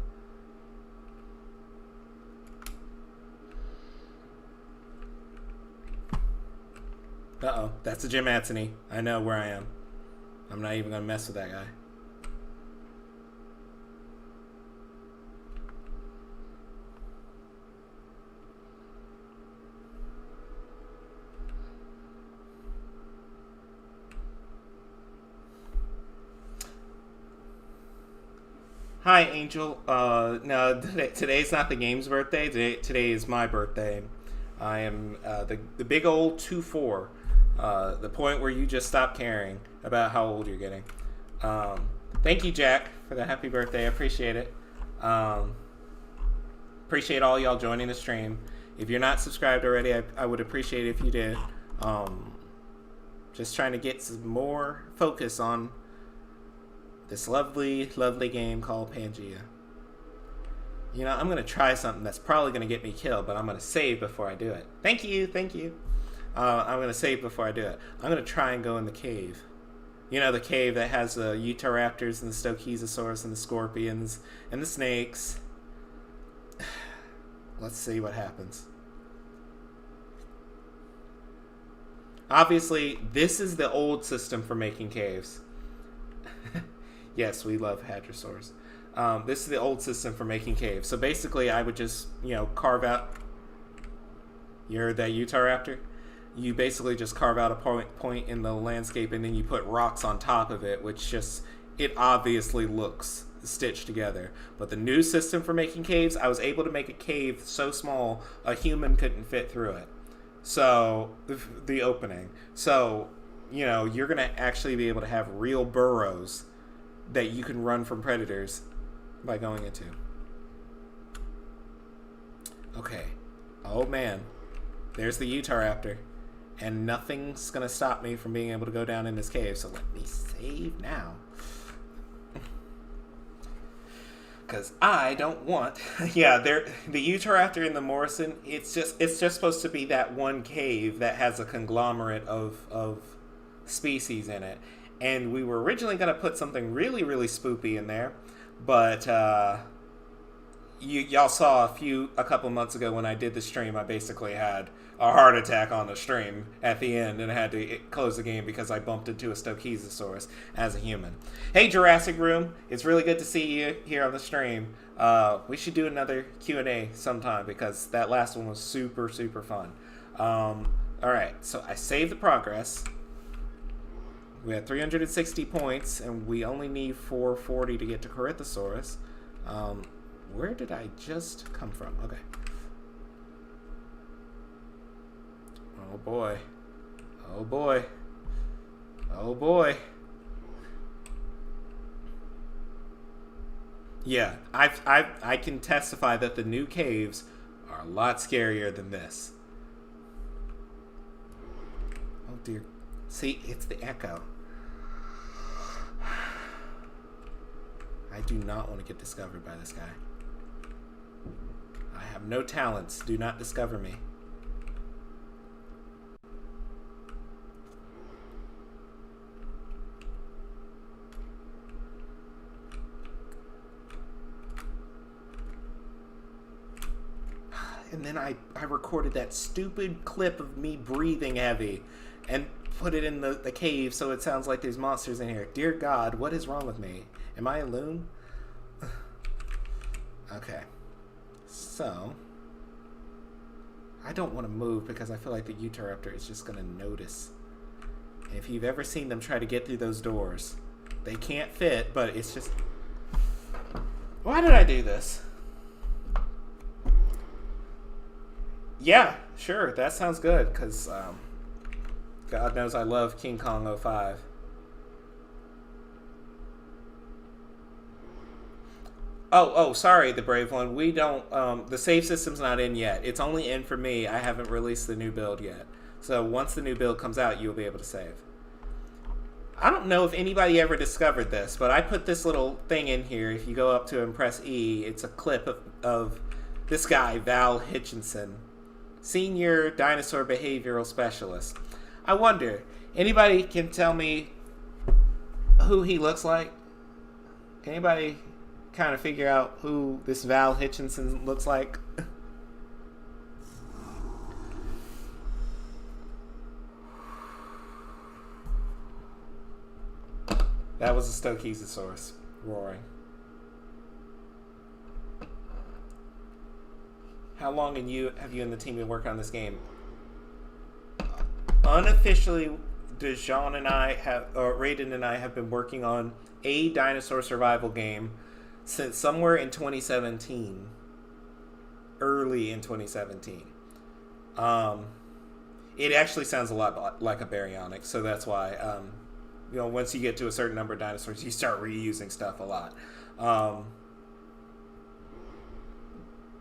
Uh-oh, that's a Jim Anthony. I know where I am. I'm not even going to mess with that guy. Hi, Angel. No, today's not the game's birthday. Today is my birthday. I am the big old 2-4. The point where you just stop caring about how old you're getting. Thank you, Jack, for the happy birthday. I appreciate it. Appreciate all y'all joining the stream. If you're not subscribed already, I would appreciate it if you did. Just trying to get some more focus on this lovely, lovely game called Pangea. You know, I'm going to try something that's probably going to get me killed, but I'm going to save before I do it. Thank you. I'm going to save before I do it. I'm going to try and go in the cave. You know, the cave that has the Utahraptors and the Stochizosaurus and the scorpions and the snakes. Let's see what happens. Obviously, this is the old system for making caves. Yes, we love hadrosaurs. This is the old system for making caves. So basically, I would just, carve out... You heard that Utahraptor? You basically just carve out a point in the landscape, and then you put rocks on top of it, which just... It obviously looks stitched together. But the new system for making caves, I was able to make a cave so small, a human couldn't fit through it. So, the opening. So, you're going to actually be able to have real burrows that you can run from predators by going into. Okay. Oh man. There's the Utahraptor. And nothing's going to stop me from being able to go down in this cave. So let me save now. Because I don't want... Yeah, the Utahraptor and the Morrison, it's just supposed to be that one cave that has a conglomerate of species in it. And we were originally going to put something really, really spoopy in there. But y'all saw a couple months ago when I did the stream, I basically had a heart attack on the stream at the end and I had to close the game because I bumped into a Stochizosaurus as a human. Hey, Jurassic Room. It's really good to see you here on the stream. We should do another Q&A sometime because that last one was super, super fun. All right, so I saved the progress. We had 360 points, and we only need 440 to get to Corythosaurus. Where did I just come from? Okay. Oh boy. Oh boy. Oh boy. Yeah, I can testify that the new caves are a lot scarier than this. Oh dear. See, it's the echo. I do not want to get discovered by this guy. I have no talents. Do not discover me. And then I recorded that stupid clip of me breathing heavy and put it in the cave so it sounds like there's monsters in here. Dear God, what is wrong with me? Am I a loon? Okay. So, I don't want to move because I feel like the Utahraptor is just going to notice. And if you've ever seen them try to get through those doors, they can't fit, but it's just... Why did I do this? Yeah, sure, that sounds good, because God knows I love King Kong '05. Oh, sorry, the brave one. We don't. The save system's not in yet. It's only in for me. I haven't released the new build yet. So once the new build comes out, you'll be able to save. I don't know if anybody ever discovered this, but I put this little thing in here. If you go up to and press E, it's a clip of this guy, Val Hitchinson, Senior Dinosaur Behavioral Specialist. I wonder, anybody can tell me who he looks like? Can anybody kind of figure out who this Val Hitchinson looks like? That was a Stokezosaurus roaring. How long have you and the team been working on this game? Unofficially, Dejan and I Raiden and I have been working on a dinosaur survival game since somewhere in 2017. Early in 2017. It actually sounds a lot like a baryonyx, so that's why, once you get to a certain number of dinosaurs, you start reusing stuff a lot.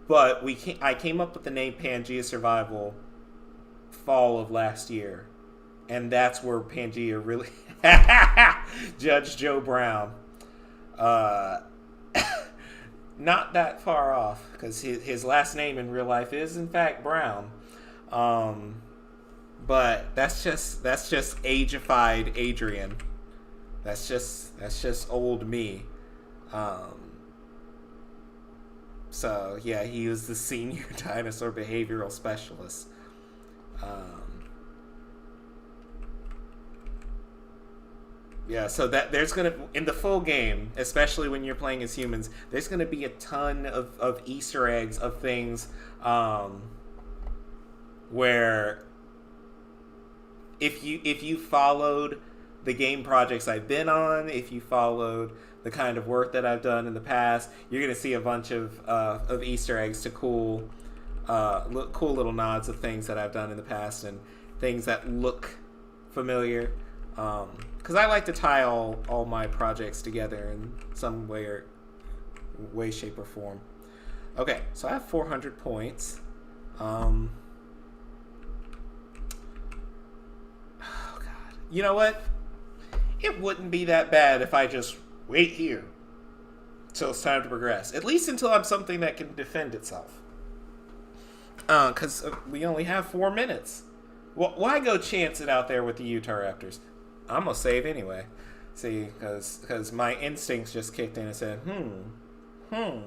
But I came up with the name Pangea Survival fall of last year. And that's where Pangea really... Judge Joe Brown. Not that far off, because his last name in real life is, in fact, Brown. But that's just ageified Adrian. That's just old me. So yeah, he was the Senior Dinosaur Behavioral Specialist. Yeah, so that there's gonna, in the full game, especially when you're playing as humans, there's gonna be a ton of Easter eggs of things where if you followed the game projects I've been on, if you followed the kind of work that I've done in the past, you're gonna see a bunch of Easter eggs to cool little nods of things that I've done in the past and things that look familiar. Because I like to tie all my projects together in some way, shape, or form. Okay, so I have 400 points. Oh God, you know what? It wouldn't be that bad if I just wait here till it's time to progress. At least until I'm something that can defend itself. Because we only have 4 minutes. Well, why go chance it out there with the Utahraptors? I'm gonna save anyway. See, because my instincts just kicked in and said, No,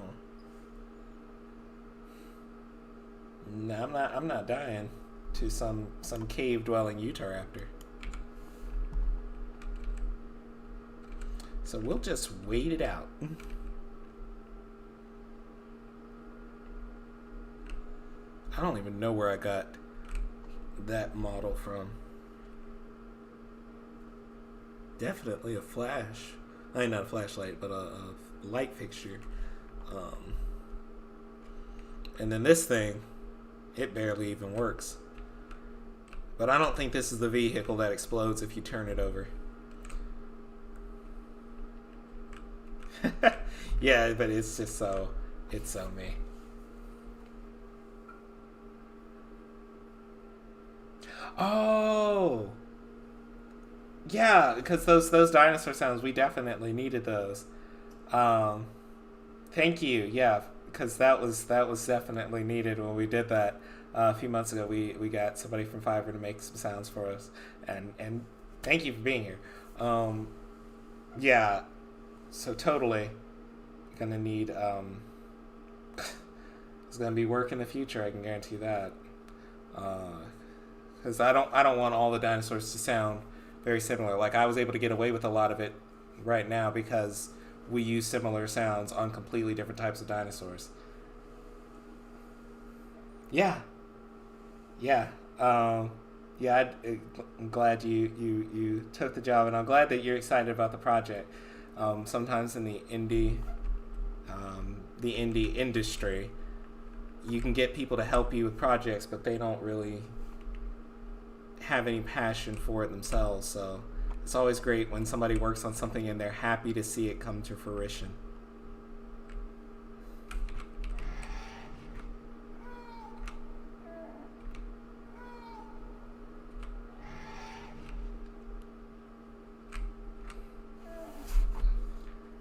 I'm not dying to some cave dwelling Utahraptor. So we'll just wait it out. I don't even know where I got that model from. Definitely a flash. I mean, not a flashlight, but a light fixture. And then this thing, it barely even works. But I don't think this is the vehicle that explodes if you turn it over. Yeah, but it's just so me. Oh, yeah, because those dinosaur sounds, we definitely needed those. Thank you. Yeah, because that was definitely needed when we did that a few months ago. We got somebody from Fiverr to make some sounds for us, and thank you for being here. Yeah, so totally gonna need it's gonna be work in the future. I can guarantee that. Because I don't want all the dinosaurs to sound very similar. Like, I was able to get away with a lot of it right now because we use similar sounds on completely different types of dinosaurs. Yeah. I'm glad you took the job, and I'm glad that you're excited about the project. Sometimes in the indie industry, you can get people to help you with projects, but they don't really have any passion for it themselves. So it's always great when somebody works on something and they're happy to see it come to fruition.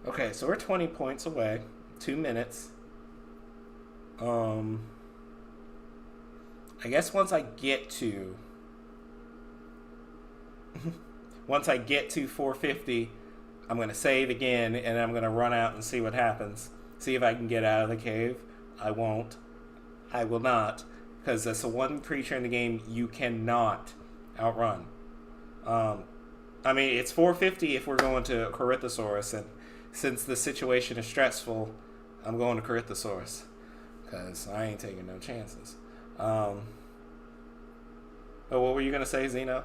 Okay, so we're 20 points away. 2 minutes. I guess once I get to 450, I'm going to save again, and I'm going to run out and see what happens. See if I can get out of the cave. I won't. I will not. Because that's the one creature in the game you cannot outrun. I mean, it's 450 if we're going to Gorgosaurus, and since the situation is stressful, I'm going to Gorgosaurus. Because I ain't taking no chances. Oh, what were you going to say, Zeno?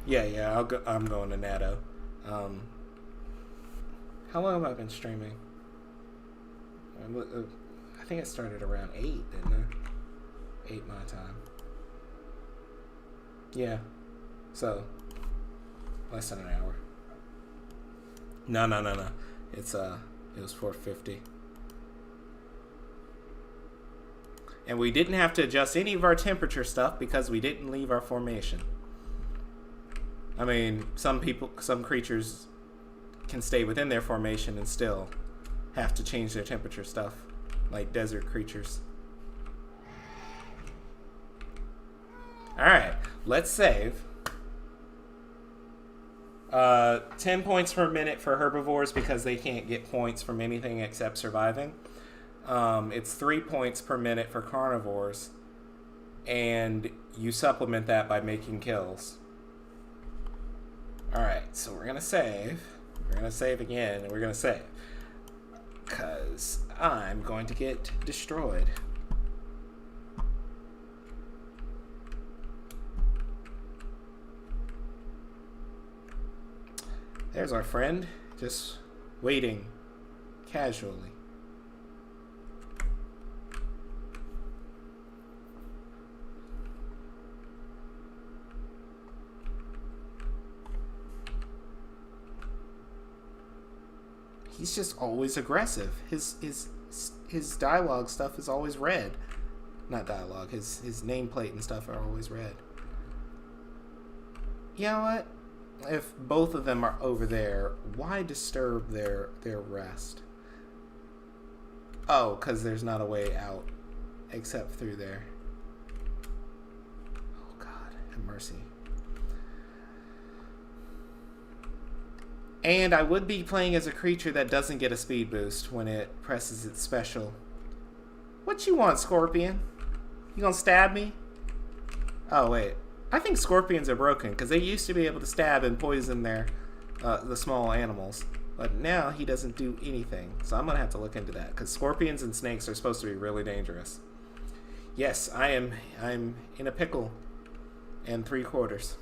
Yeah, I'm going to Natto. How long have I been streaming? I think it started around 8, didn't it? 8 my time. Yeah. So, less than an hour. No. It was 450. And we didn't have to adjust any of our temperature stuff because we didn't leave our formation. I mean, some creatures can stay within their formation and still have to change their temperature stuff, like desert creatures. Alright, let's save. 10 points per minute for herbivores because they can't get points from anything except surviving. It's 3 points per minute for carnivores, and you supplement that by making kills. Alright, so we're going to save. We're going to save again, and we're going to save. Because I'm going to get destroyed. There's our friend, just waiting casually. He's just always aggressive. His dialogue stuff is always red. Not dialogue. His nameplate and stuff are always red. You know what? If both of them are over there, why disturb their rest? Oh, because there's not a way out except through there. Oh God, have mercy. And I would be playing as a creature that doesn't get a speed boost when it presses its special. What you want, Scorpion? You gonna stab me? Oh, wait. I think scorpions are broken, because they used to be able to stab and poison the small animals. But now he doesn't do anything. So I'm going to have to look into that, because scorpions and snakes are supposed to be really dangerous. Yes, I'm in a pickle and 3/4.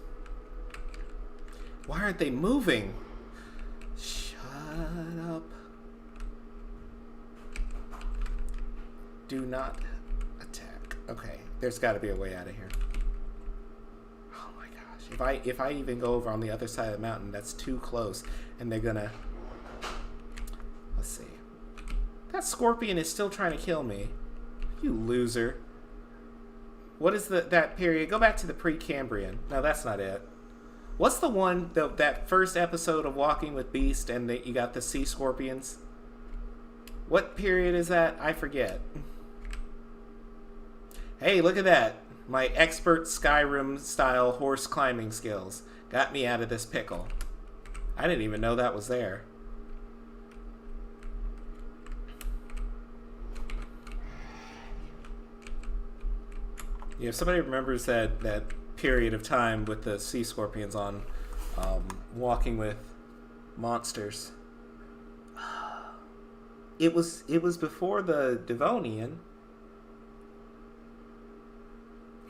Why aren't they moving? Shut up. Do not attack. Okay, there's got to be a way out of here. Oh my gosh. If I even go over on the other side of the mountain, that's too close. And they're gonna... Let's see. That scorpion is still trying to kill me. You loser. What is that period? Go back to the Precambrian. No, that's not it. What's the one, that first episode of Walking with Beast and you got the sea scorpions? What period is that? I forget. Hey, look at that. My expert Skyrim-style horse climbing skills got me out of this pickle. I didn't even know that was there. Yeah, if somebody remembers that period of time with the sea scorpions on Walking with Monsters. It was before the Devonian.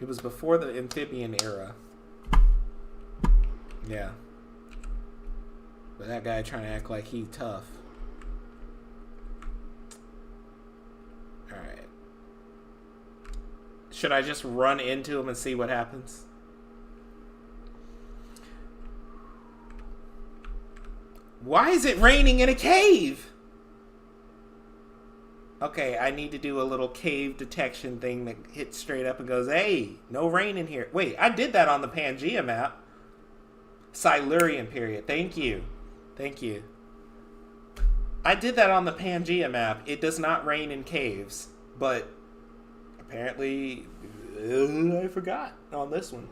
It was before the amphibian era. Yeah. But that guy trying to act like he's tough. Should I just run into him and see what happens? Why is it raining in a cave? Okay, I need to do a little cave detection thing that hits straight up and goes, hey, no rain in here. Wait, I did that on the Pangea map. Silurian period. Thank you. Thank you. I did that on the Pangea map. It does not rain in caves, but apparently I forgot on this one.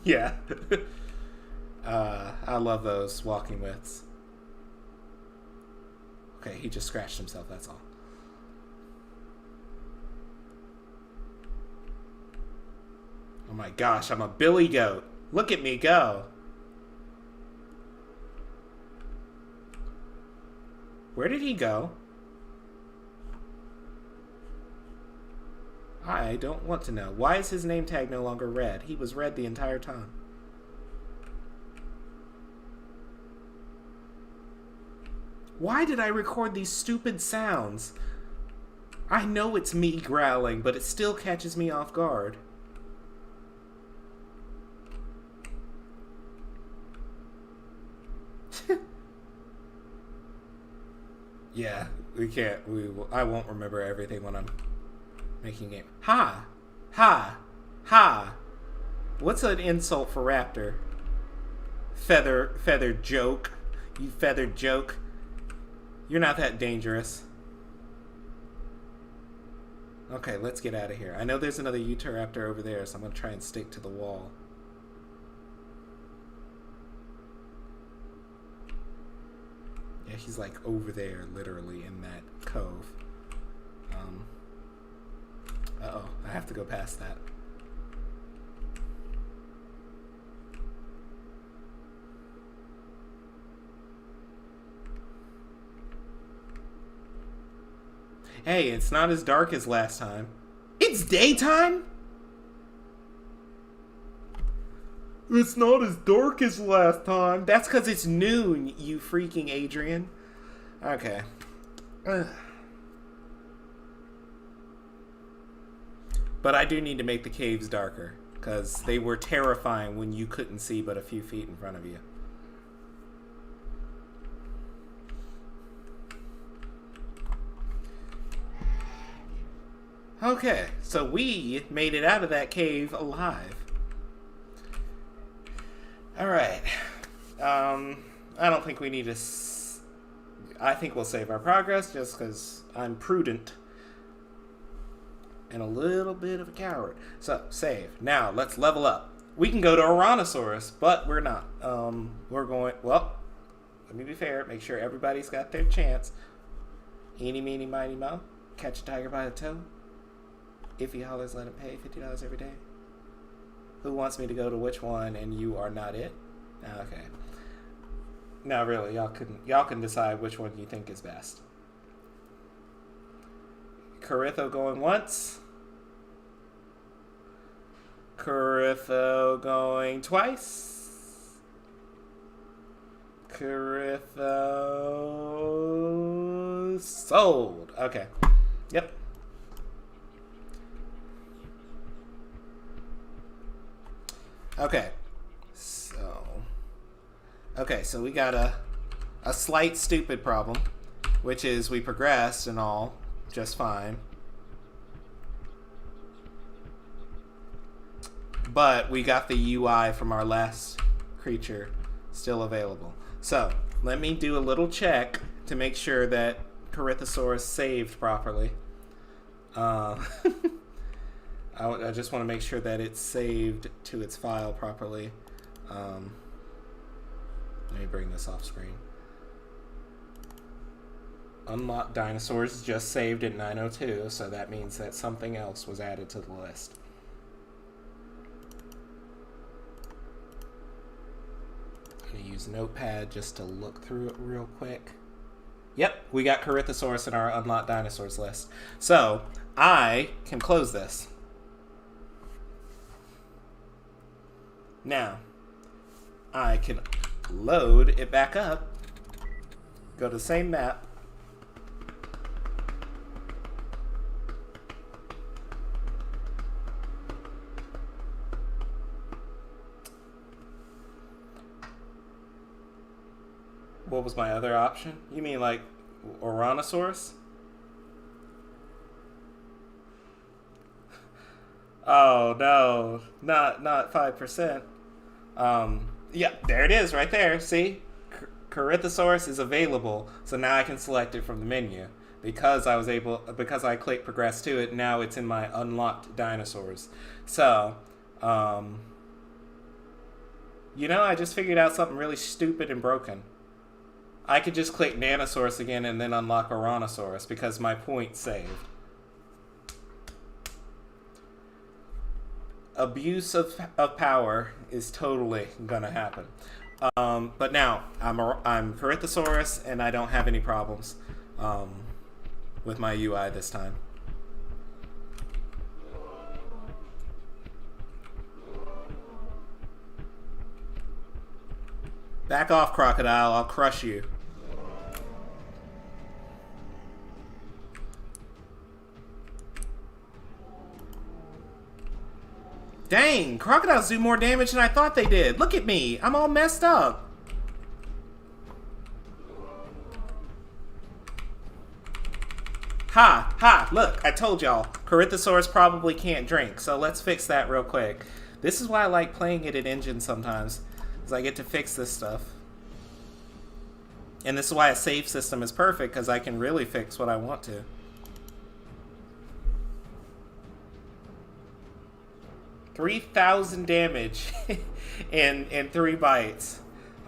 Yeah. I love those walking withs. Okay, he just scratched himself, that's all. Oh my gosh, I'm a billy goat. Look at me go. Where did he go? I don't want to know. Why is his name tag no longer red? He was red the entire time. Why did I record these stupid sounds? I know it's me growling, but it still catches me off guard. Yeah, we can't. I won't remember everything when I'm making game. Ha! Ha! Ha! What's an insult for raptor? Feather joke. You feathered joke. You're not that dangerous. Okay, let's get out of here. I know there's another Utahraptor over there, so I'm going to try and stick to the wall. Yeah, he's like over there, literally, in that cove. Uh-oh, I have to go past that. Hey, it's not as dark as last time. It's daytime? It's not as dark as last time. That's because it's noon, you freaking Adrian. Okay. Ugh. But I do need to make the caves darker, because they were terrifying when you couldn't see but a few feet in front of you. Okay, so we made it out of that cave alive. Alright. I don't think we need to... I think we'll save our progress just because I'm prudent. And a little bit of a coward. So, save. Now, let's level up. We can go to Ouranosaurus, but we're not. We're going... Well, let me be fair. Make sure everybody's got their chance. Eeny, meeny, miny, mo. Catch a tiger by the toe. If he hollers, let him pay $50 every day. Who wants me to go to which one and you are not it? Okay. No, really, y'all can decide which one you think is best. Coritho going once. Coritho going twice. Coritho sold. Okay. Yep. Okay, so we got a slight stupid problem, which is we progressed and all just fine. But we got the UI from our last creature still available. So, let me do a little check to make sure that Corythosaurus saved properly. I just want to make sure that it's saved to its file properly. Let me bring this off screen. Unlocked dinosaurs just saved at 902, so that means that something else was added to the list. I'm going to use Notepad just to look through it real quick. Yep, we got Corythosaurus in our unlocked dinosaurs list. So, I can close this. Now, I can load it back up, go to the same map, What was my other option? You mean like Oranosaurus? Oh no, not 5%. Yeah, there it is, right there. See, Corythosaurus is available, so now I can select it from the menu because I clicked progress to it. Now it's in my unlocked dinosaurs. So, I just figured out something really stupid and broken. I could just click Nanosaurus again and then unlock Oranosaurus because my point saved. Abuse of power is totally gonna happen. But now I'm Corythosaurus and I don't have any problems with my UI this time. Back off, crocodile. I'll crush you. Dang, crocodiles do more damage than I thought they did. Look at me. I'm all messed up. Ha, look, I told y'all. Corythosaurus probably can't drink, so let's fix that real quick. This is why I like playing it in engine sometimes, because I get to fix this stuff. And this is why a save system is perfect, because I can really fix what I want to. $3,000 damage in 3 bites.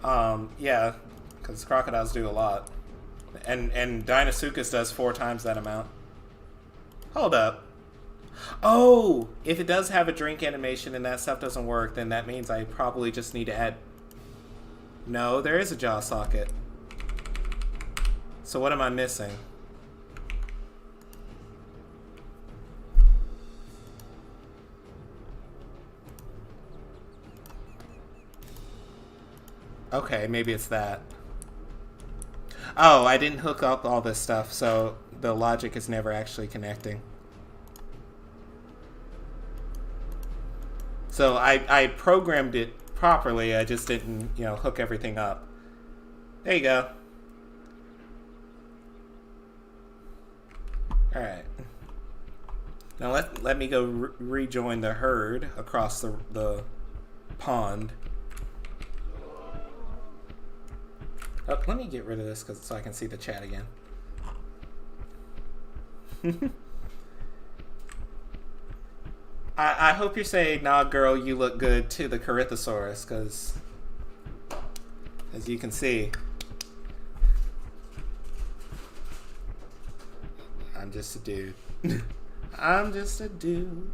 Yeah, because crocodiles do a lot. And Deinosuchus does 4 times that amount. Hold up. Oh, if it does have a drink animation and that stuff doesn't work, then that means I probably just need to add... No, there is a jaw socket. So what am I missing? Okay, maybe it's that. Oh, I didn't hook up all this stuff, so the logic is never actually connecting. So I programmed it properly, I just didn't, hook everything up. There you go. Alright. Now let me go rejoin the herd across the pond. Oh, let me get rid of this so I can see the chat again. I hope you're saying, nah, girl, you look good to the Corythosaurus, because as you can see, I'm just a dude. I'm just a dude.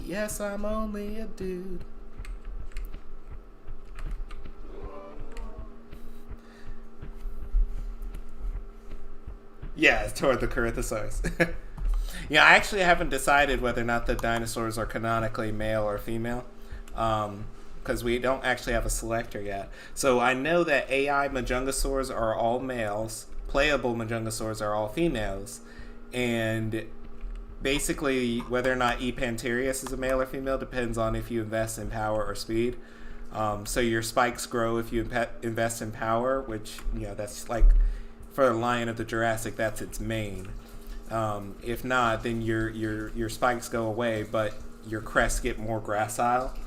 Yes, I'm only a dude. Yeah, toward the Corythosaurus. Yeah, I actually haven't decided whether or not the dinosaurs are canonically male or female, because we don't actually have a selector yet. So I know that AI Majungasaurs are all males, playable Majungasaurs are all females, and basically whether or not Epanterius is a male or female depends on if you invest in power or speed. So your spikes grow if you invest in power, which, that's like... For the Lion of the Jurassic, that's its main. If not, then your spikes go away, but your crests get more gracile.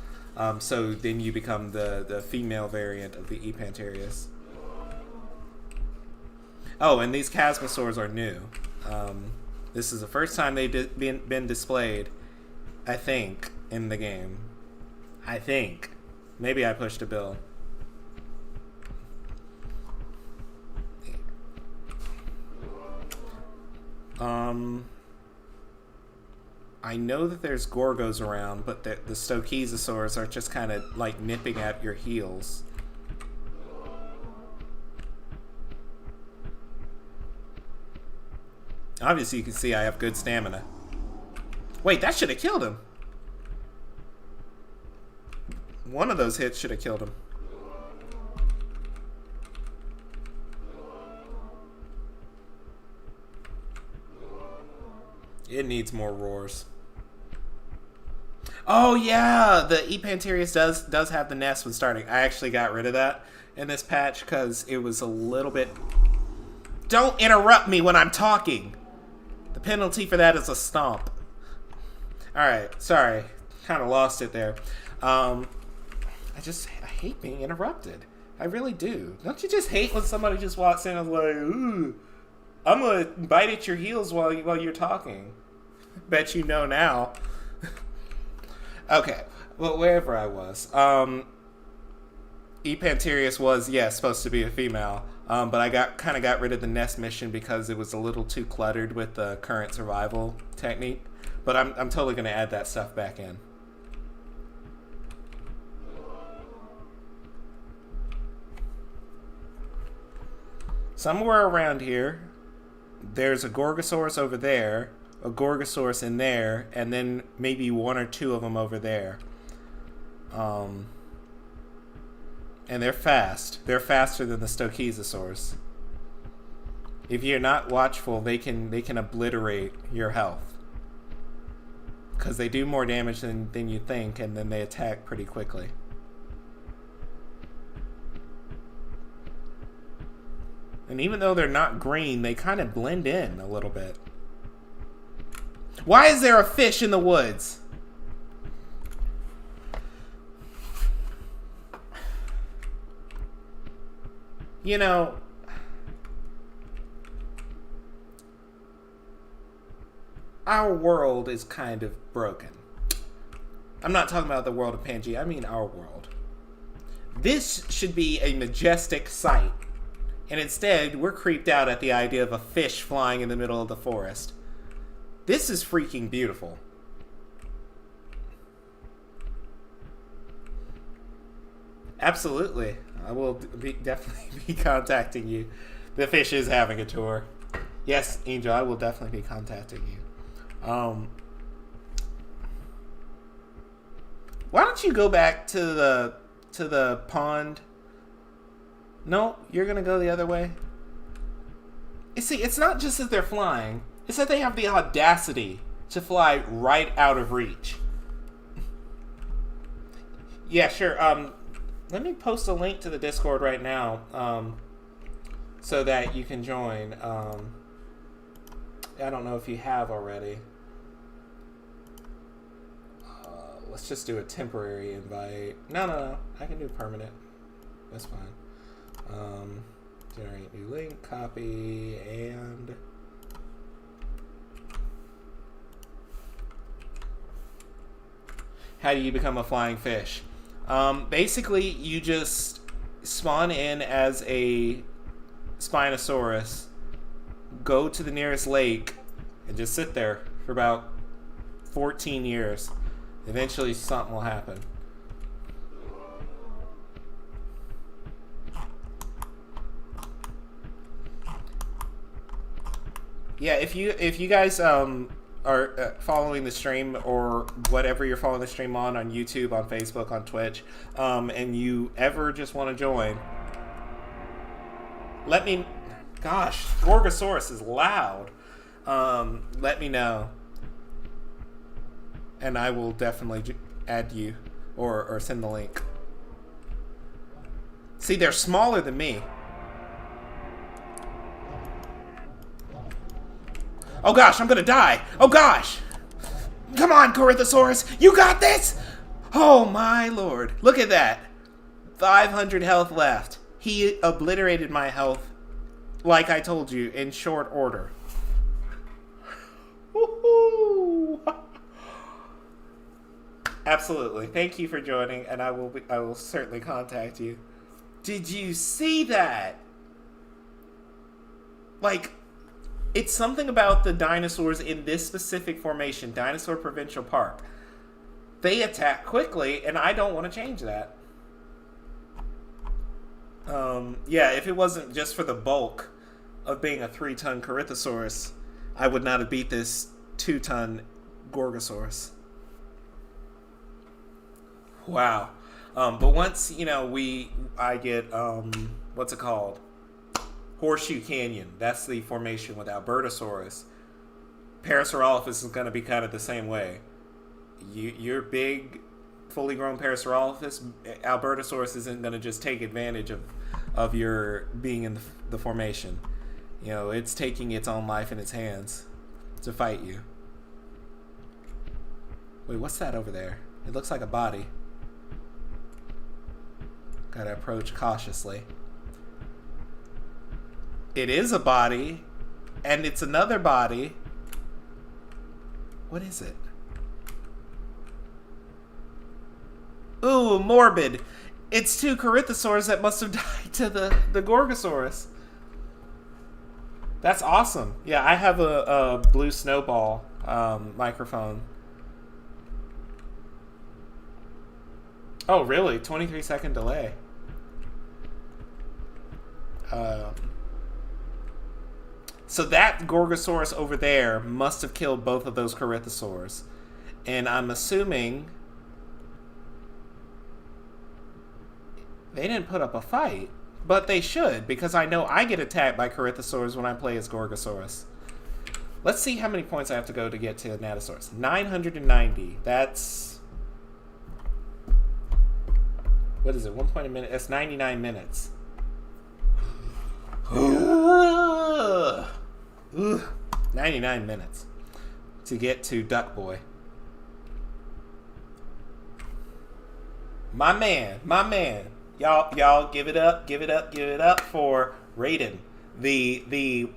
So then you become the female variant of the Epanterius. Oh, and these Chasmosaurs are new. This is the first time they've been displayed, I think, in the game. I think. Maybe I pushed a bill. I know that there's Gorgos around, but the Stochizosaurs are just kind of like nipping at your heels. Obviously, you can see I have good stamina. Wait, that should have killed him. One of those hits should have killed him. It needs more roars. Oh yeah, the Epanterius does have the nest when starting. I actually got rid of that in this patch because it was a little bit. Don't interrupt me when I'm talking. The penalty for that is a stomp. All right, sorry, kind of lost it there. I hate being interrupted. I really do. Don't you just hate when somebody just walks in and is like, ooh, I'm gonna bite at your heels while you're talking. Bet you know now. Okay, well, wherever I was, Epanterius was supposed to be a female, but I got rid of the nest mission because it was a little too cluttered with the current survival technique. But I'm totally gonna add that stuff back in. Somewhere around here, there's a Gorgosaurus over there, a Gorgosaurus in there, and then maybe one or two of them over there. And they're fast. They're faster than the Stochizosaurus. If you're not watchful, they can obliterate your health. Because they do more damage than you think, and then they attack pretty quickly. And even though they're not green, they kind of blend in a little bit. Why is there a fish in the woods? You know, our world is kind of broken. I'm not talking about the world of Pangea, I mean our world. This should be a majestic sight. And instead, we're creeped out at the idea of a fish flying in the middle of the forest. This is freaking beautiful. Absolutely. I will definitely be contacting you. The fish is having a tour. Yes, Angel, I will definitely be contacting you. Why don't you go back to the pond? No, you're gonna go the other way. You see, it's not just that they're flying, it's that they have the audacity to fly right out of reach. Yeah, sure. Let me post a link to the Discord right now, so that you can join. I don't know if you have already. Let's just do a temporary invite. No. I can do permanent. That's fine. Generate new link, copy, and how do you become a flying fish? Basically, you just spawn in as a Spinosaurus, go to the nearest lake, and just sit there for about 14 years. Eventually, something will happen. Yeah, if you guys are following the stream or whatever you're following the stream on YouTube, on Facebook, on Twitch, and you ever just want to join, let me. Gosh, Gorgosaurus is loud. Let me know, and I will definitely add you or send the link. See, they're smaller than me. Oh gosh, I'm gonna die. Oh gosh. Come on, Gorgosaurus. You got this. Oh my lord. Look at that. 500 health left. He obliterated my health, like I told you, in short order. Woohoo! Absolutely. Thank you for joining, and I will certainly contact you. Did you see that? Like, it's something about the dinosaurs in this specific formation, Dinosaur Provincial Park. They attack quickly, and I don't want to change that. Yeah, if it wasn't just for the bulk of being a 3-ton Corythosaurus, I would not have beat this 2-ton Gorgosaurus. Wow. But once, I get, what's it called? Horseshoe Canyon. That's the formation with Albertosaurus. Parasaurolophus is going to be kind of the same way. Your big, fully grown Parasaurolophus, Albertosaurus isn't going to just take advantage of your being in the formation. You know, it's taking its own life in its hands to fight you. Wait, what's that over there? It looks like a body. Gotta approach cautiously. It is a body, and it's another body. What is it? Ooh, morbid. It's two Corythosaurs that must have died to the Gorgosaurus. That's awesome. Yeah, I have a blue snowball microphone. Oh, really? 23-second delay. So that Gorgosaurus over there must have killed both of those Corythosaurs. And I'm assuming they didn't put up a fight. But they should, because I know I get attacked by Corythosaurs when I play as Gorgosaurus. Let's see how many points I have to go to get to Anatosaurus. 990. That's... What is it? 1 point a minute? That's 99 minutes. 99 minutes to get to Duck Boy. My man. Y'all give it up for Raiden, the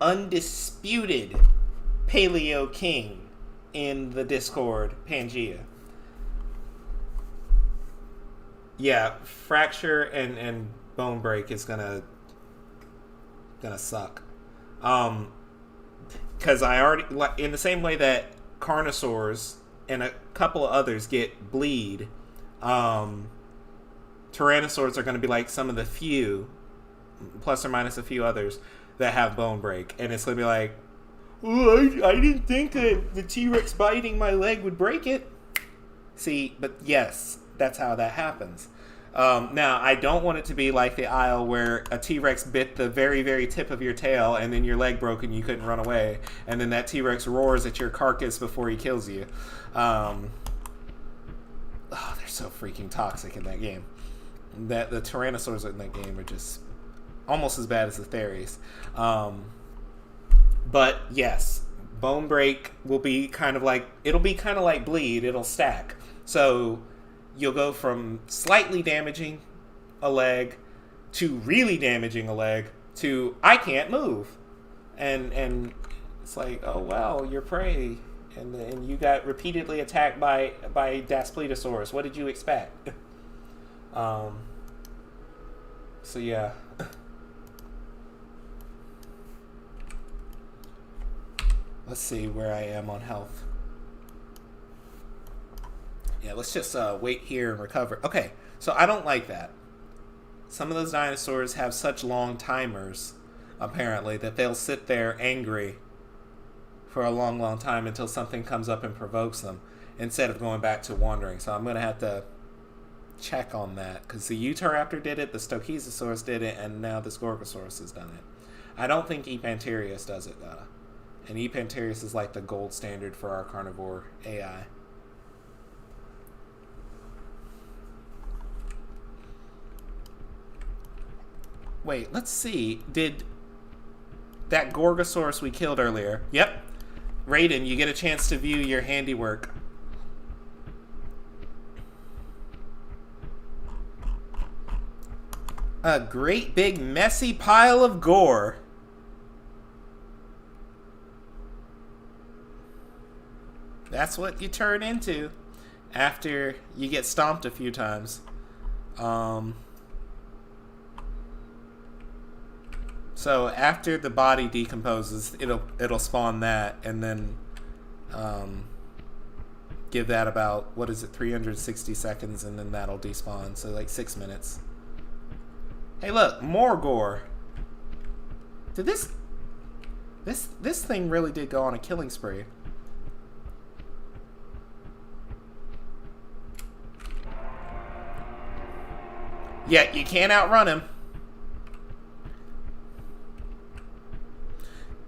undisputed Paleo King in the Discord, Pangea. Yeah, fracture and bone break is gonna suck. Because I already, in the same way that Carnosaurs and a couple of others get bleed, Tyrannosaurs are going to be like some of the few, plus or minus a few others, that have bone break. And it's going to be like, oh, I didn't think that the T-Rex biting my leg would break it. See, but yes, that's how that happens. Now, I don't want it to be like the Isle where a T-Rex bit the very, very tip of your tail and then your leg broke and you couldn't run away. And then that T-Rex roars at your carcass before he kills you. They're so freaking toxic in that game. That the Tyrannosaurs in that game are just almost as bad as the Theres. But yes, bone break will be kind of like, it'll be kind of like bleed. It'll stack. So you'll go from slightly damaging a leg to really damaging a leg to I can't move. And it's like, oh wow, you're prey. And you got repeatedly attacked by Daspletosaurus. What did you expect? So yeah. Let's see where I am on health. Yeah, let's just wait here and recover. Okay, so I don't like that. Some of those dinosaurs have such long timers, apparently, that they'll sit there angry for a long, long time until something comes up and provokes them, instead of going back to wandering. So I'm going to have to check on that, because the Utahraptor did it, the Stochizosaurus did it, and now this Gorgosaurus has done it. I don't think Epanterius does it, though. And Epanterius is like the gold standard for our carnivore AI. Wait, let's see. Did that Gorgosaurus we killed earlier... Yep. Raiden, you get a chance to view your handiwork. A great big messy pile of gore. That's what you turn into after you get stomped a few times. So after the body decomposes, it'll spawn that, and then give that about, 360 seconds, and then that'll despawn. So like 6 minutes. Hey, look, more gore. Did this thing really did go on a killing spree? Yeah, you can't outrun him.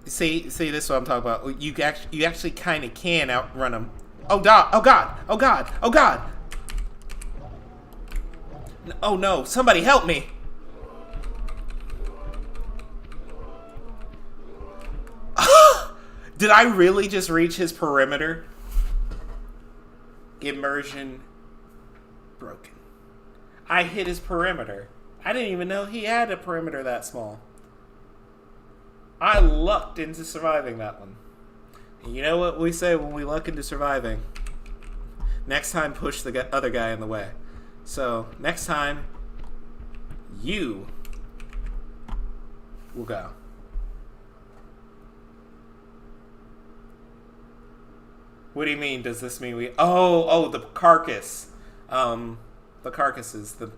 See, this is what I'm talking about. You actually kind of can outrun him Oh, God. Oh, God. Oh, God. Oh, God. Oh, no. Somebody help me. Did I really just reach his perimeter? Immersion broken. I hit his perimeter. I didn't even know he had a perimeter that small. I lucked into surviving that one. And you know what we say when we luck into surviving? Next time, push the other guy in the way. So, next time, you will go. What do you mean? Does this mean we... Oh, the carcass. The carcass is the...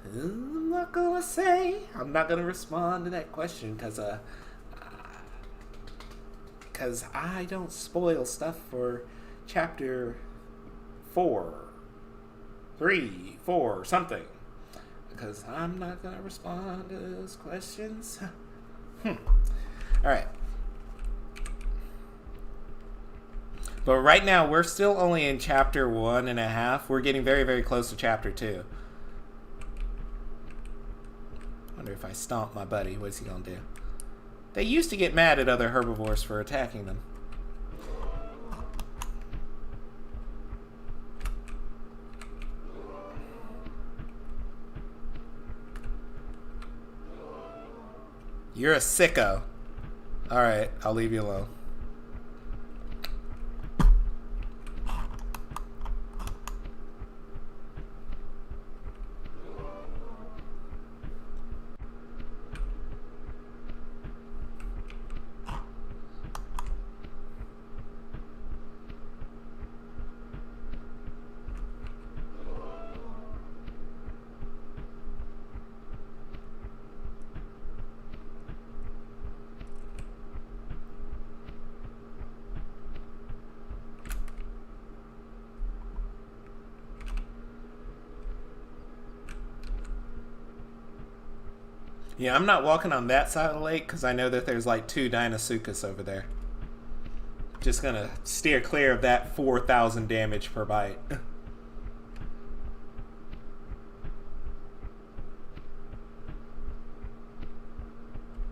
I'm not gonna say. I'm not gonna respond to that question because I don't spoil stuff for chapter 3, 4, something. Because I'm not gonna respond to those questions. All right. But right now, we're still only in chapter 1.5. We're getting very, very close to chapter 2. Wonder if I stomp my buddy, what's he gonna do? They used to get mad at other herbivores for attacking them. You're a sicko. Alright, I'll leave you alone. Yeah, I'm not walking on that side of the lake because I know that there's like 2 Deinosuchus over there. Just gonna steer clear of that 4,000 damage per bite.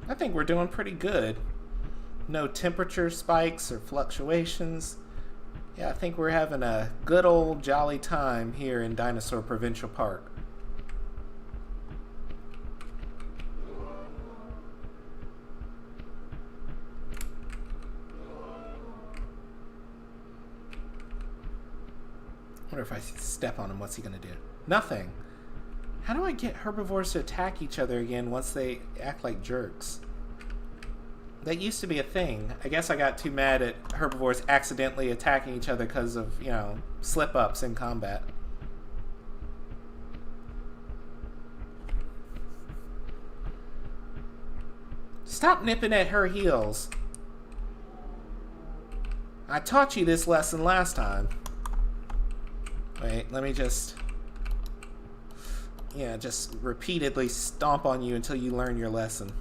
I think we're doing pretty good. No temperature spikes or fluctuations. Yeah, I think we're having a good old jolly time here in Dinosaur Provincial Park. I wonder if I step on him, what's he gonna do? Nothing. How do I get herbivores to attack each other again once they act like jerks? That used to be a thing. I guess I got too mad at herbivores accidentally attacking each other because of, you know, slip-ups in combat. Stop nipping at her heels. I taught you this lesson last time. Wait, let me just... Yeah, just repeatedly stomp on you until you learn your lesson.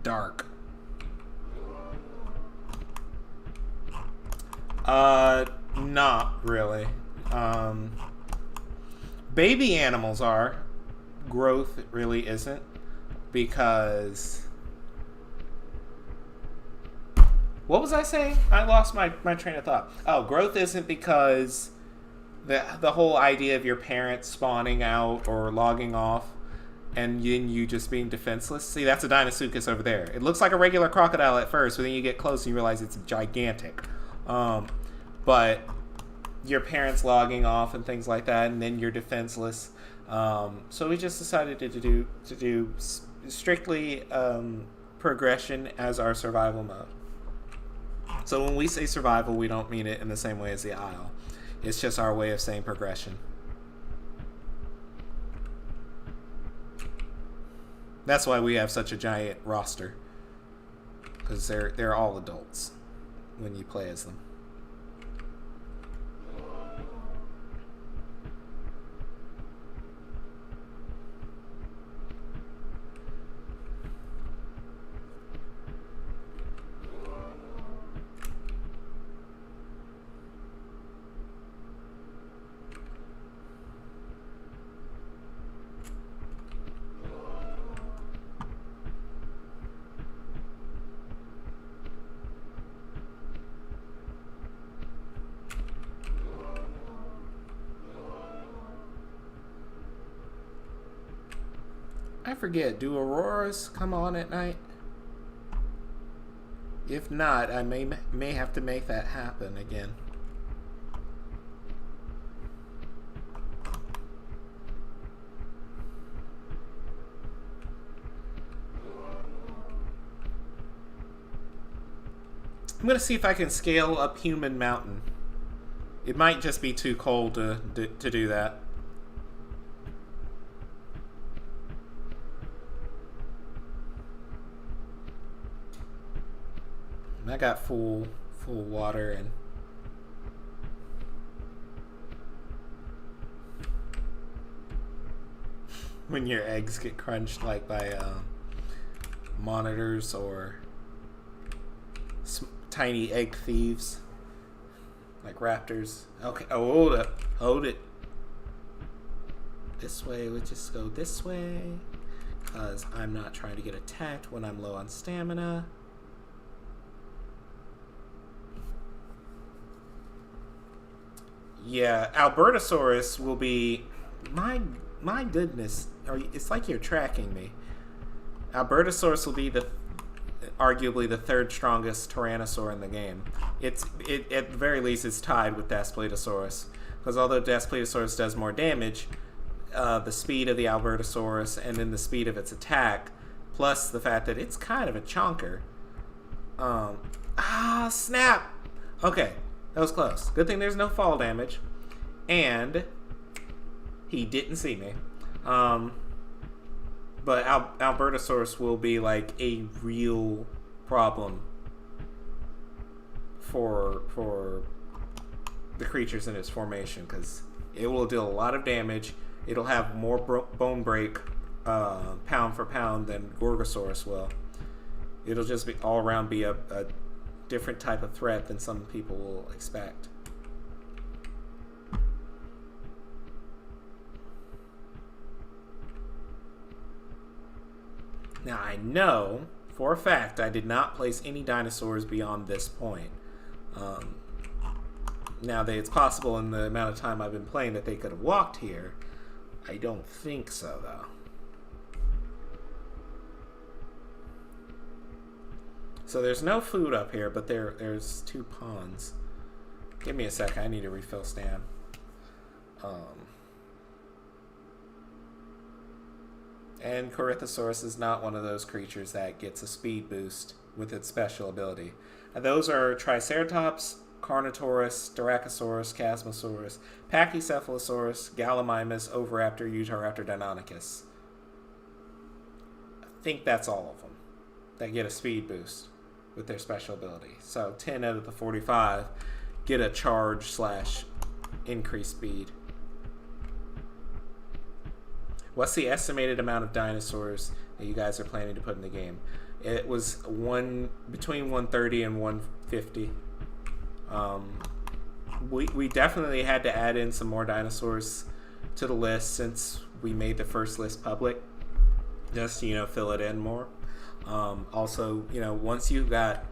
Dark. Not really. Baby animals are. Growth really isn't. Because... What was I saying? I lost my train of thought. Oh, growth isn't because the whole idea of your parents spawning out or logging off and then you just being defenseless. See, that's a Deinosuchus over there. It looks like a regular crocodile at first, but then you get close and you realize it's gigantic. But your parents logging off and things like that, and then you're defenseless. So we just decided to do strictly progression as our survival mode. So when we say survival, we don't mean it in the same way as the Isle. It's just our way of saying progression. That's why we have such a giant roster. Because they're all adults when you play as them. I forget, do auroras come on at night? If not, I may have to make that happen again. I'm gonna see if I can scale up Human Mountain. It might just be too cold to do that. And I got full water and when your eggs get crunched like by monitors or tiny egg thieves like raptors. Okay, oh, hold it. This way, we just go this way because I'm not trying to get attacked when I'm low on stamina. Yeah, Albertosaurus will be my goodness. It's like you're tracking me. Albertosaurus will be arguably the third strongest Tyrannosaur in the game. It at the very least is tied with Daspletosaurus, because although Daspletosaurus does more damage, the speed of the Albertosaurus and then the speed of its attack, plus the fact that it's kind of a chonker. Snap! Okay, that was close. Good thing there's no fall damage, and he didn't see me. But Albertosaurus will be like a real problem for the creatures in its formation, because it will deal a lot of damage. It'll have more bone break pound for pound than Gorgosaurus will. It'll just be all around be a different type of threat than some people will expect. Now, I know for a fact I did not place any dinosaurs beyond this point. Now, it's possible in the amount of time I've been playing that they could have walked here. I don't think so, though. So there's no food up here, but there's 2 ponds. Give me a sec. I need to refill Stan. And Corythosaurus is not one of those creatures that gets a speed boost with its special ability. And those are Triceratops, Carnotaurus, Styracosaurus, Chasmosaurus, Pachycephalosaurus, Gallimimus, Oviraptor, Utahraptor, Deinonychus. I think that's all of them that get a speed boost with their special ability. So 10 out of the 45 get a charge / increased speed. What's the estimated amount of dinosaurs that you guys are planning to put in the game? It was between 130 and 150. We definitely had to add in some more dinosaurs to the list since we made the first list public, just to, fill it in more. Also, once you've got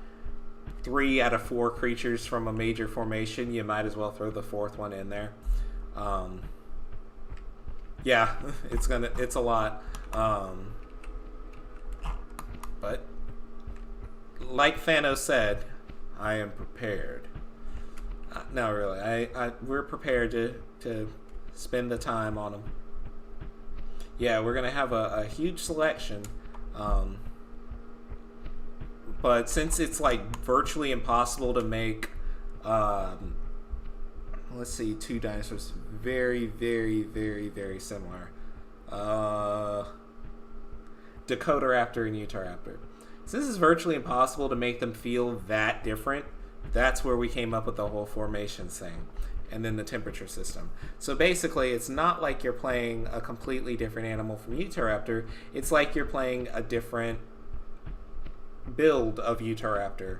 3 out of 4 creatures from a major formation, you might as well throw the 4th one in there. Yeah, it's a lot. But like Thanos said, I am prepared. No, really, we're prepared to spend the time on them. Yeah, we're gonna have a huge selection. But since it's like virtually impossible to make, let's see, 2 dinosaurs very, very, very, very similar. Dakotaraptor and Utahraptor. Since it's virtually impossible to make them feel that different, that's where we came up with the whole formations thing. And then the temperature system. So basically, it's not like you're playing a completely different animal from Utahraptor. It's like you're playing a different build of Utahraptor.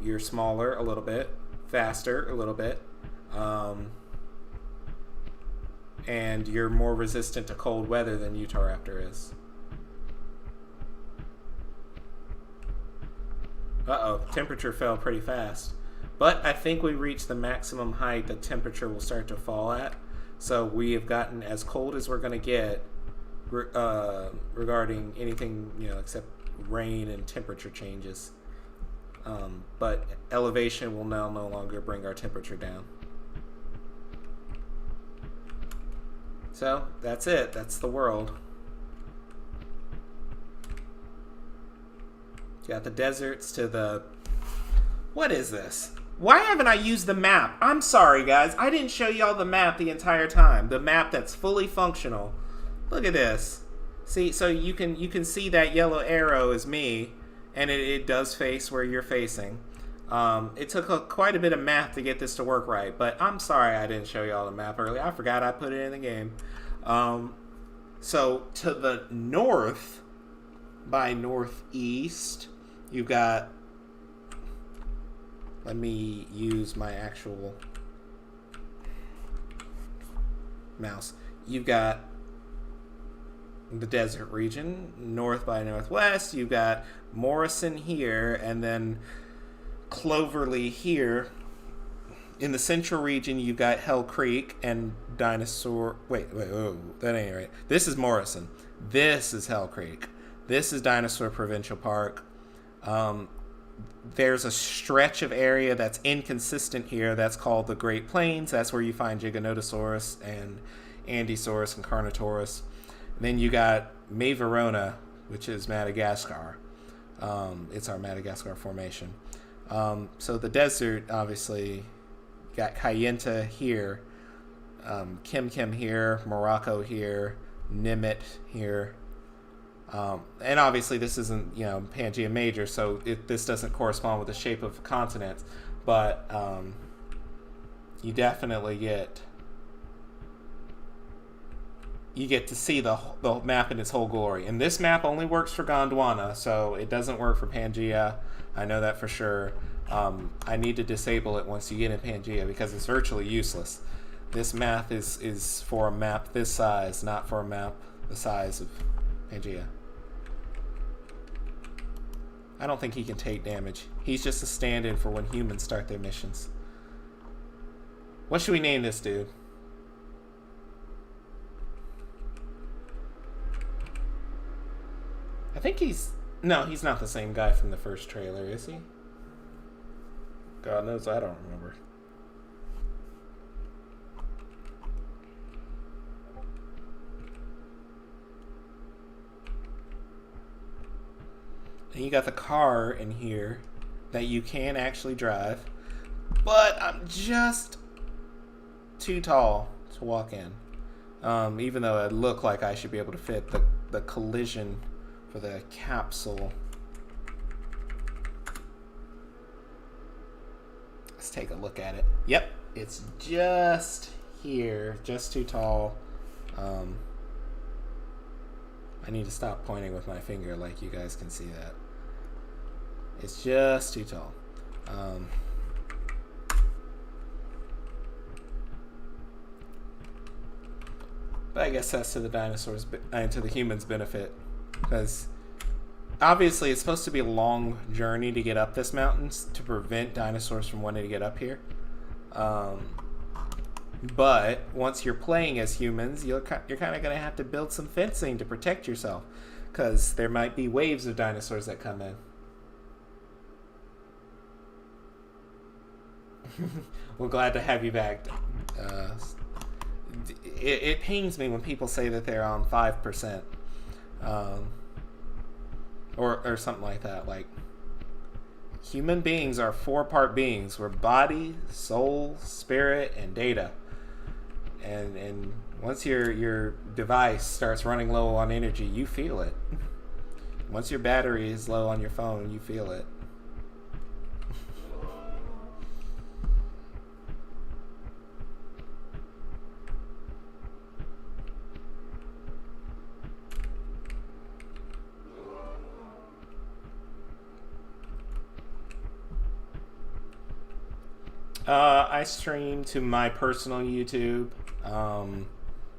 You're smaller a little bit, faster a little bit, and you're more resistant to cold weather than Utahraptor is. Uh-oh, temperature fell pretty fast. But I think we reached the maximum height that temperature will start to fall at. So we have gotten as cold as we're going to get regarding anything, except rain and temperature changes. But elevation will now no longer bring our temperature down. So that's it. That's the world. You got the deserts to the... What is this? Why haven't I used the map? I'm sorry, guys. I didn't show y'all the map the entire time. The map that's fully functional. Look at this. See, so you can see that yellow arrow is me, and it does face where you're facing. It took quite a bit of math to get this to work right, but I'm sorry I didn't show y'all the map earlier. I forgot I put it in the game. So to the north, by northeast, you've got... Let me use my actual mouse. You've got the desert region, north by northwest. You've got Morrison here, and then Cloverly here. In the central region, you've got Hell Creek and Dinosaur... Wait, that ain't right. This is Morrison. This is Hell Creek. This is Dinosaur Provincial Park. There's a stretch of area that's inconsistent here that's called the Great Plains. That's where you find Giganotosaurus and Andysaurus and Carnotaurus. And then you got Maverona, which is Madagascar. It's our Madagascar formation. So the desert, obviously, got Kayenta here, Kim here, Morocco here, Nimit here. And obviously this isn't, Pangea Major, so this doesn't correspond with the shape of continents, but you definitely get to see the map in its whole glory. And this map only works for Gondwana, so it doesn't work for Pangea. I know that for sure. I need to disable it once you get in Pangea because it's virtually useless. This map is for a map this size, not for a map the size of Pangea. I don't think he can take damage. He's just a stand-in for when humans start their missions. What should we name this dude? I think he's... No, he's not the same guy from the first trailer, is he? God knows I don't remember. And you got the car in here that you can actually drive, but I'm just too tall to walk in. Even though it looked like I should be able to fit the collision for the capsule. Let's take a look at it. Yep, it's just here, just too tall. I need to stop pointing with my finger like you guys can see that. It's just too tall. But I guess that's to the dinosaurs and to the humans' benefit, because obviously it's supposed to be a long journey to get up this mountain to prevent dinosaurs from wanting to get up here. But once you're playing as humans, you're kind of going to have to build some fencing to protect yourself, because there might be waves of dinosaurs that come in. We're glad to have you back. It pains me when people say that they're on 5%, or something like that. Like, human beings are 4-part beings. We're body, soul, spirit, and data. And once your device starts running low on energy, you feel it. Once your battery is low on your phone, you feel it. I stream to my personal YouTube,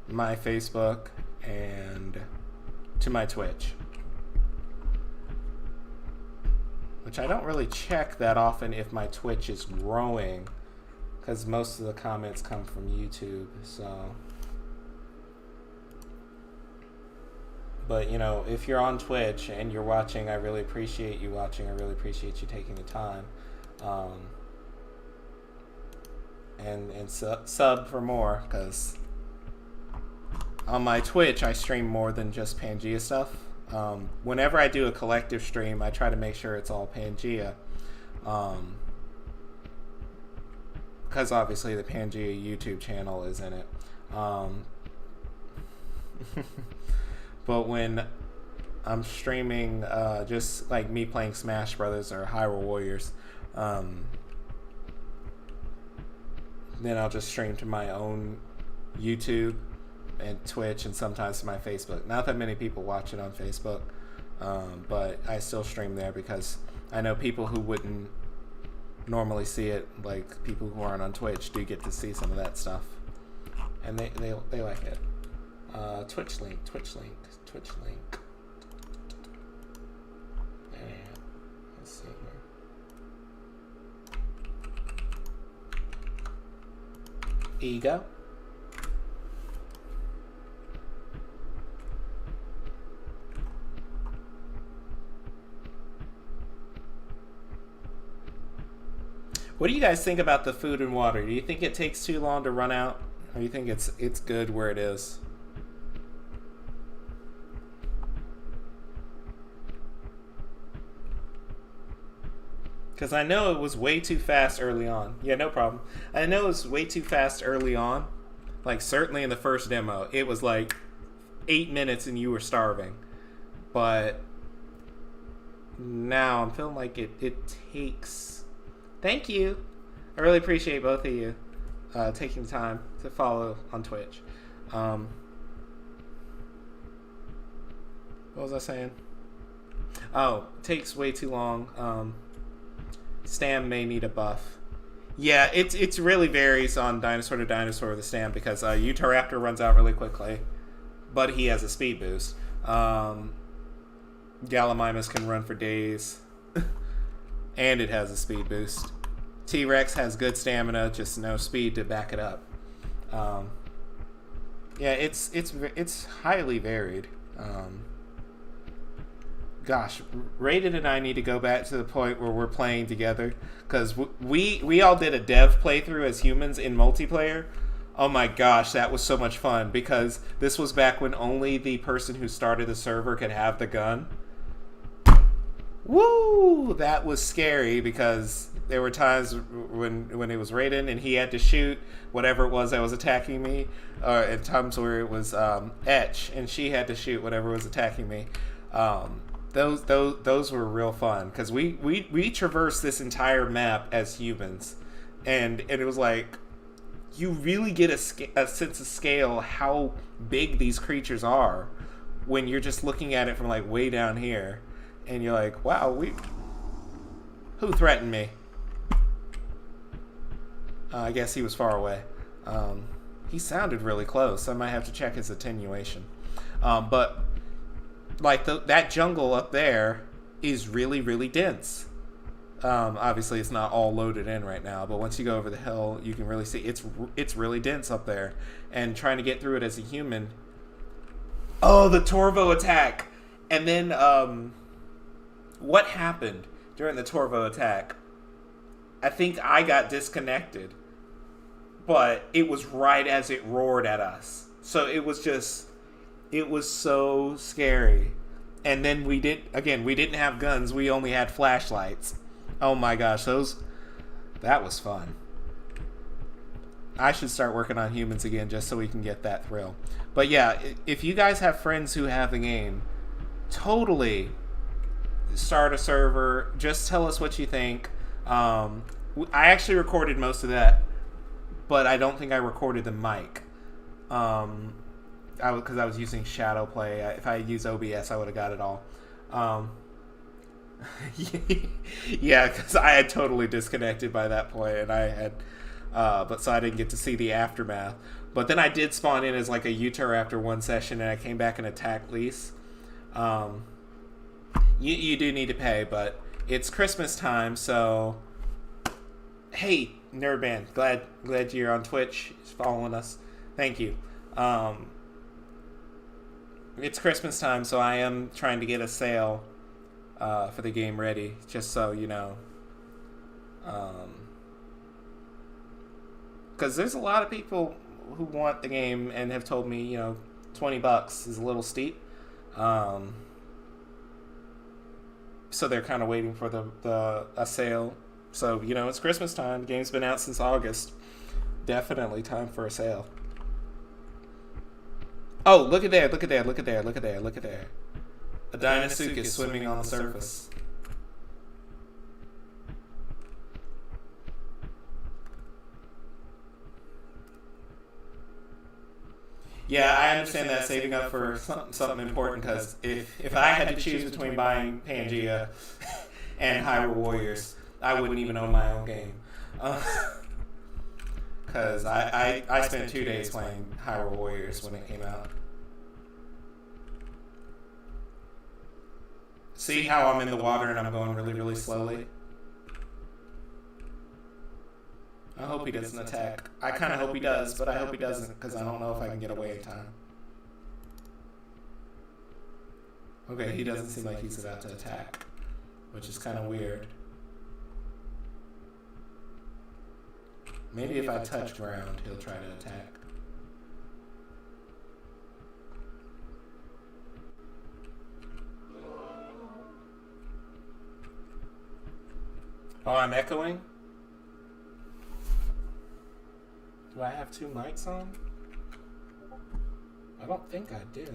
my Facebook, and to my Twitch. Which I don't really check that often if my Twitch is growing, because most of the comments come from YouTube, so... But, you know, if you're on Twitch and you're watching, I really appreciate you watching. I really appreciate you taking the time. And sub for more, because on my Twitch, I stream more than just Pangea stuff. Whenever I do a collective stream, I try to make sure it's all Pangea. Because obviously the Pangea YouTube channel is in it. But when I'm streaming just like me playing Smash Brothers or Hyrule Warriors, then I'll just stream to my own YouTube and Twitch and sometimes to my Facebook. Not that many people watch it on Facebook, but I still stream there because I know people who wouldn't normally see it, like people who aren't on Twitch, do get to see some of that stuff, and they like it. Twitch link. Yeah. Let's see here. Ego. What do you guys think about the food and water? Do you think it takes too long to run out, or do you think it's good where it is? Because I know it was way too fast early on. Yeah, no problem. I know it was way too fast early on. Like, certainly in the first demo, it was like 8 minutes and you were starving. But now I'm feeling like it takes... Thank you. I really appreciate both of you taking the time to follow on Twitch. What was I saying? Oh, it takes way too long. Stam may need a buff. Yeah, it's really varies on dinosaur to dinosaur with the Stam, because Utahraptor runs out really quickly, but he has a speed boost. Gallimimus can run for days, and it has a speed boost. T-Rex has good stamina, just no speed to back it up. Yeah, it's highly varied. Gosh, Raiden and I need to go back to the point where we're playing together, because we all did a dev playthrough as humans in multiplayer. Oh my gosh, that was so much fun, because this was back when only the person who started the server could have the gun. Woo! That was scary, because there were times when it was Raiden and he had to shoot whatever it was that was attacking me, or at times where it was Etch and she had to shoot whatever was attacking me. Those were real fun, because we traversed this entire map as humans, and it was like, you really get a sense of scale how big these creatures are when you're just looking at it from like way down here, and you're like, wow, who threatened me? I guess he was far away. He sounded really close. I might have to check his attenuation. But like that jungle up there is really, really dense. Obviously, it's not all loaded in right now, but once you go over the hill, you can really see it's really dense up there. And trying to get through it as a human. Oh, the Torvo attack! And then what happened during the Torvo attack? I think I got disconnected, but it was right as it roared at us. So it was so scary. And then we didn't have guns. We only had flashlights. Oh my gosh, that was fun. I should start working on humans again just so we can get that thrill. But yeah, if you guys have friends who have the game, totally start a server. Just tell us what you think. I actually recorded most of that, but I don't think I recorded the mic. Because I was using Shadow Play. If I used OBS, I would have got it all. Yeah, because I had totally disconnected by that point, and I had, so I didn't get to see the aftermath. But then I did spawn in as like a Utahraptor one session, and I came back and attacked Lise. You do need to pay, but it's Christmas time, so hey, Nerdman, glad you're on Twitch, following us. Thank you. It's Christmas time, so I am trying to get a sale for the game ready, just so you know. Because there's a lot of people who want the game and have told me, $20 is a little steep. So they're kind of waiting for a sale. So, it's Christmas time. The game's been out since August. Definitely time for a sale. Oh, look at there, look at there, look at there, look at there, look at there. A Dinosuchus swimming on the surface. Yeah, I understand that, saving up for something important, because if I had to choose between buying Pangea and Hyrule Warriors, I wouldn't even own my own game. Because I spent 2 days playing Hyrule Warriors when it came out. See how I'm in the water and I'm going really, really slowly? I hope he doesn't attack. I kind of hope he does, but I hope he doesn't, because I don't know if I can get away in time. Okay, he doesn't seem like he's about to attack, which is kind of weird. Maybe if I touch ground, he'll try to attack. Oh, I'm echoing? Do I have 2 mics on? I don't think I do.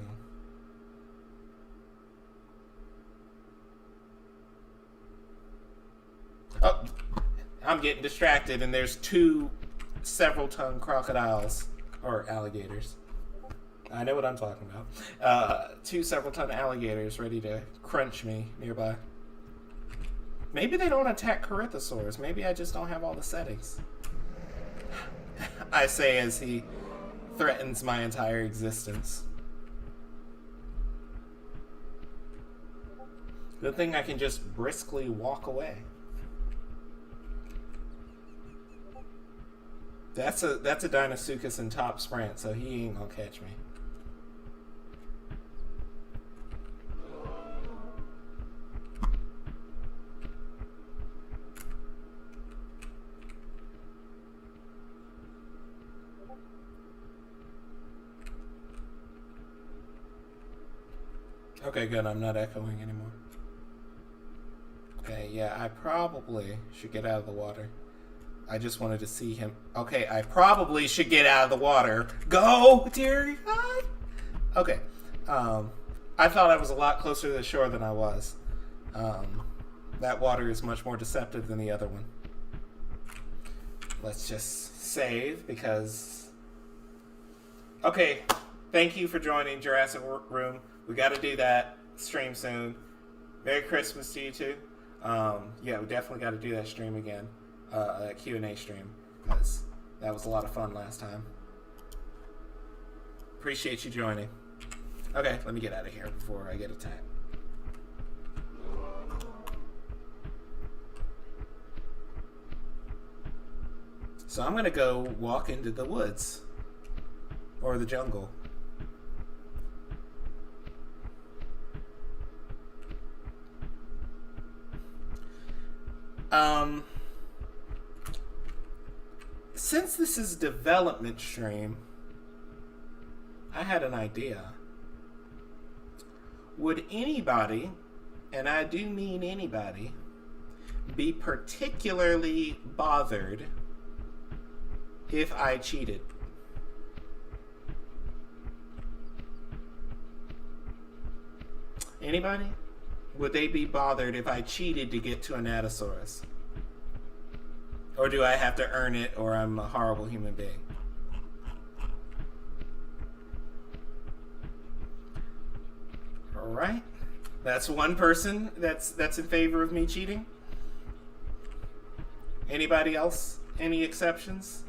Oh, I'm getting distracted, and there's 2 several-ton crocodiles, or alligators. I know what I'm talking about. 2 several-ton alligators ready to crunch me nearby. Maybe they don't attack Corythosaurs. Maybe I just don't have all the settings. I say as he threatens my entire existence. Good thing I can just briskly walk away. That's a Dinosuchus in top sprint, so he ain't gonna catch me. Okay, good. I'm not echoing anymore. Okay, yeah, I probably should get out of the water. I just wanted to see him. Okay, I probably should get out of the water. Go, dear God! Okay. I thought I was a lot closer to the shore than I was. That water is much more deceptive than the other one. Let's just save, because... Okay, thank you for joining Jurassic Room. We got to do that stream soon. Merry Christmas to you too. Yeah, we definitely got to do that stream again. That Q&A stream, because that was a lot of fun last time. Appreciate you joining. Okay, let me get out of here before I get attacked. So I'm going to go walk into the woods. Or the jungle. Since this is a development stream, I had an idea. Would anybody, and I do mean anybody, be particularly bothered if I cheated? Anybody? Would they be bothered if I cheated to get to an Atosaurus? Or do I have to earn it, or I'm a horrible human being? Alright. That's one person that's in favor of me cheating. Anybody else? Any exceptions?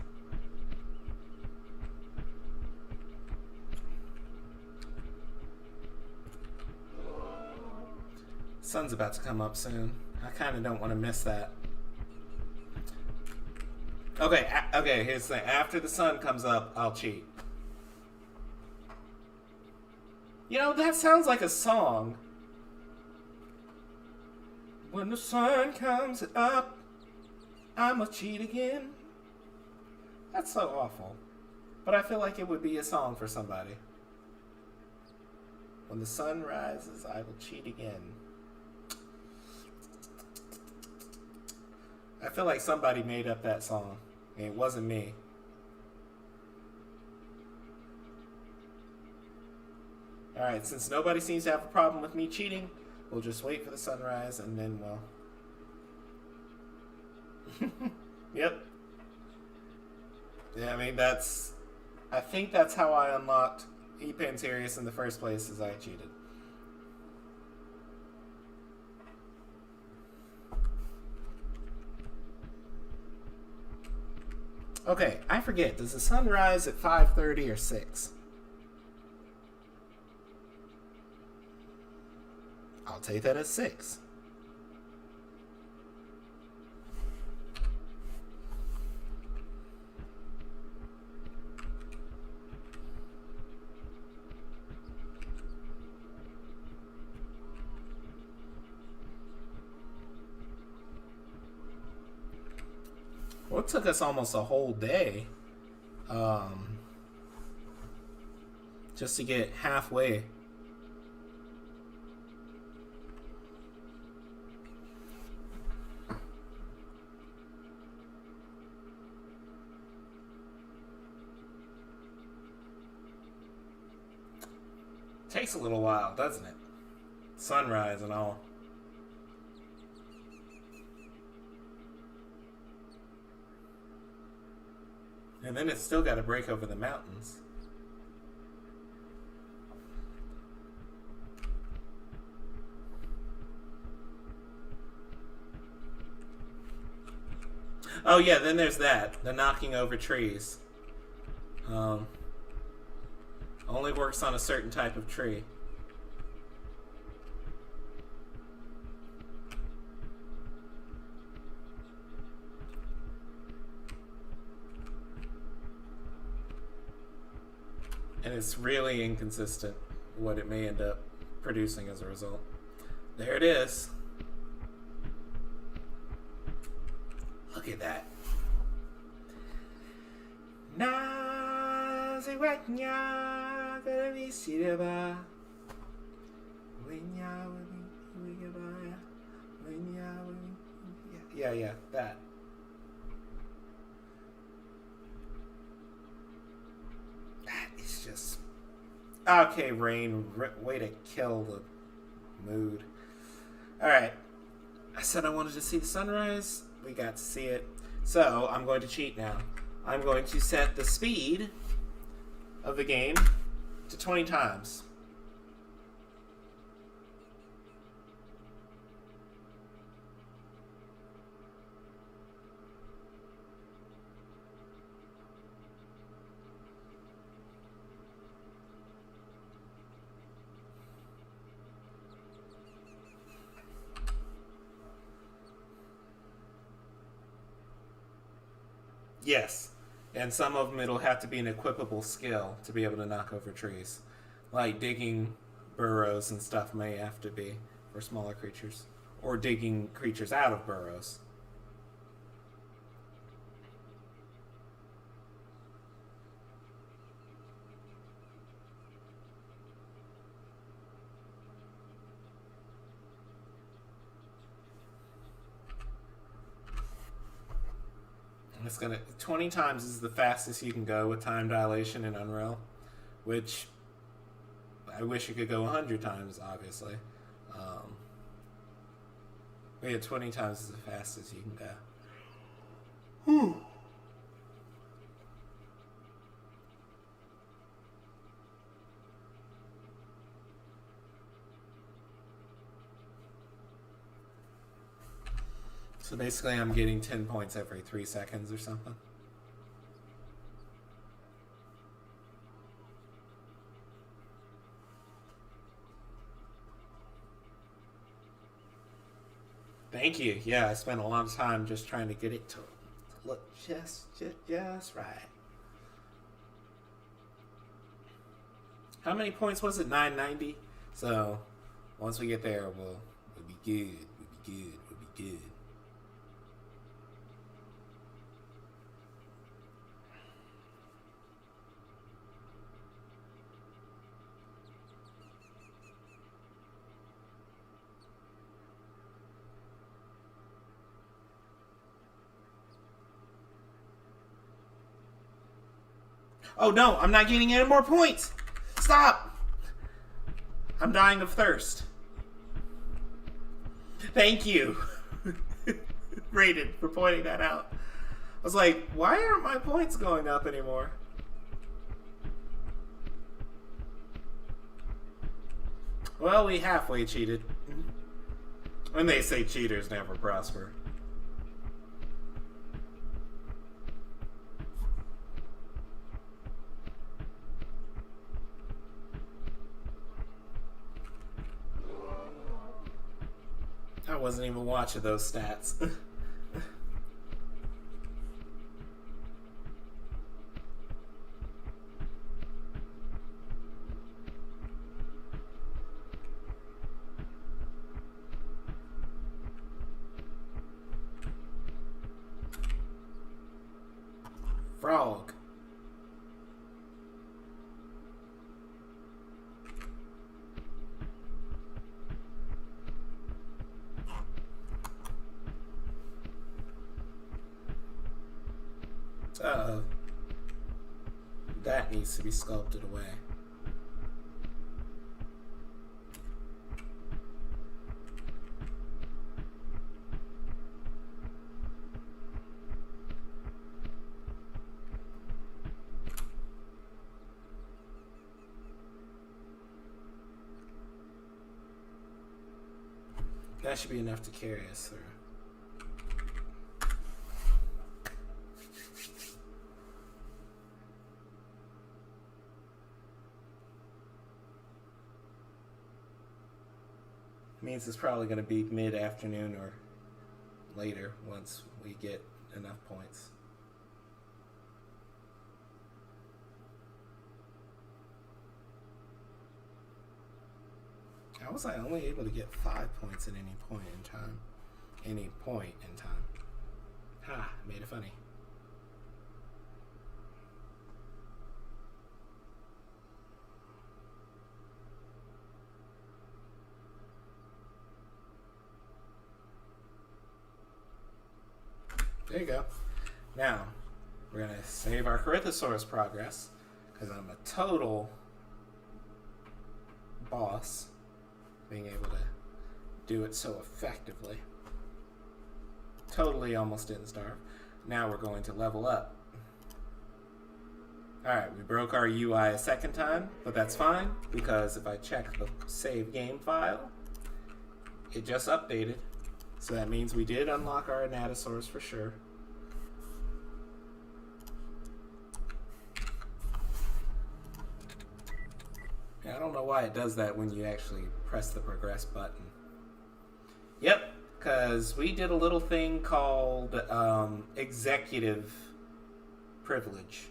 Sun's about to come up soon. I kind of don't want to miss that. Okay, here's the thing. After the sun comes up, I'll cheat. You know, that sounds like a song. When the sun comes up, I'ma cheat again. That's so awful. But I feel like it would be a song for somebody. When the sun rises, I will cheat again. I feel like somebody made up that song. And it wasn't me. Alright, since nobody seems to have a problem with me cheating, we'll just wait for the sunrise and then we'll... Yep. Yeah, I mean, I think that's how I unlocked Pangea in the first place, is I cheated. Okay, I forget. Does the sun rise at 5:30 or 6? I'll take that as 6. Well, it took us almost a whole day just to get halfway. Takes a little while, doesn't it? Sunrise and all. And then it's still got to break over the mountains. Oh yeah, then there's that. The knocking over trees. Only works on a certain type of tree. And it's really inconsistent what it may end up producing as a result. There it is. Look at that. Yeah, that. That is just... Okay, Rain, way to kill the mood. Alright. I said I wanted to see the sunrise. We got to see it. So, I'm going to cheat now. I'm going to set the speed of the game to 20 times. Yes. And some of them it'll have to be an equipable skill to be able to knock over trees. Like digging burrows and stuff may have to be for smaller creatures. Or digging creatures out of burrows. It's gonna 20 times is the fastest you can go with time dilation in Unreal, which I wish you could go 100 times, obviously. But yeah, 20 times is the fastest you can go. Whew. So basically I'm getting 10 points every 3 seconds or something. Thank you. Yeah, I spent a lot of time just trying to get it to look just right. How many points was it? 990. So once we get there, we'll be good. We'll be good. Oh no, I'm not getting any more points. Stop. I'm dying of thirst. Thank you, Raiden, for pointing that out. I was like, why aren't my points going up anymore? Well, we halfway cheated. When they say cheaters never prosper. I wasn't even watching those stats. Frog. That needs to be sculpted away. That should be enough to carry us through. Means it's probably going to be mid-afternoon or later once we get enough points. How was I only able to get 5 points at any point in time? Any point in time. Ha, made it funny. There you go. Now, we're going to save our Gorgosaurus progress, because I'm a total boss, being able to do it so effectively. Totally almost didn't starve. Now we're going to level up. Alright, we broke our UI a second time, but that's fine, because if I check the save game file, it just updated. So that means we did unlock our Anatosaurus for sure. I don't know why it does that when you actually press the progress button. Yep, because we did a little thing called executive privilege.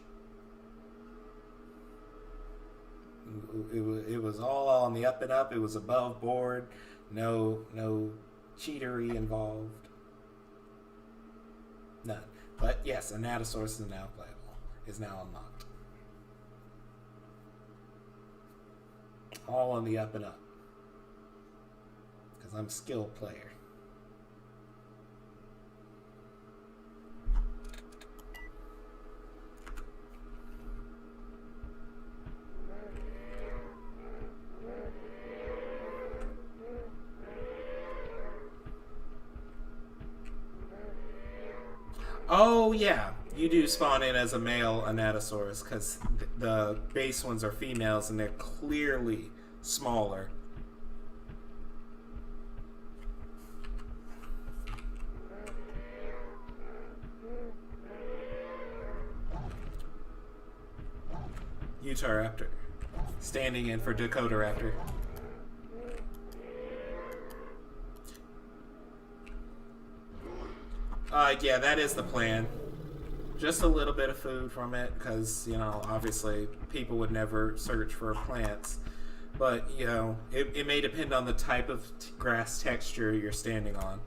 It was all on the up and up. It was above board. No cheatery involved. None. But yes, Anatosaurus is now playable. Is now unlocked. All on the up and up. Because I'm a skilled player. Oh yeah, you do spawn in as a male Anatosaurus because the base ones are females and they're clearly smaller. Utahraptor, standing in for Dakotaraptor. Yeah, that is the plan. just a little bit of food from it, because, you know, obviously people would never search for plants. But, you know, it may depend on the type of grass texture you're standing on.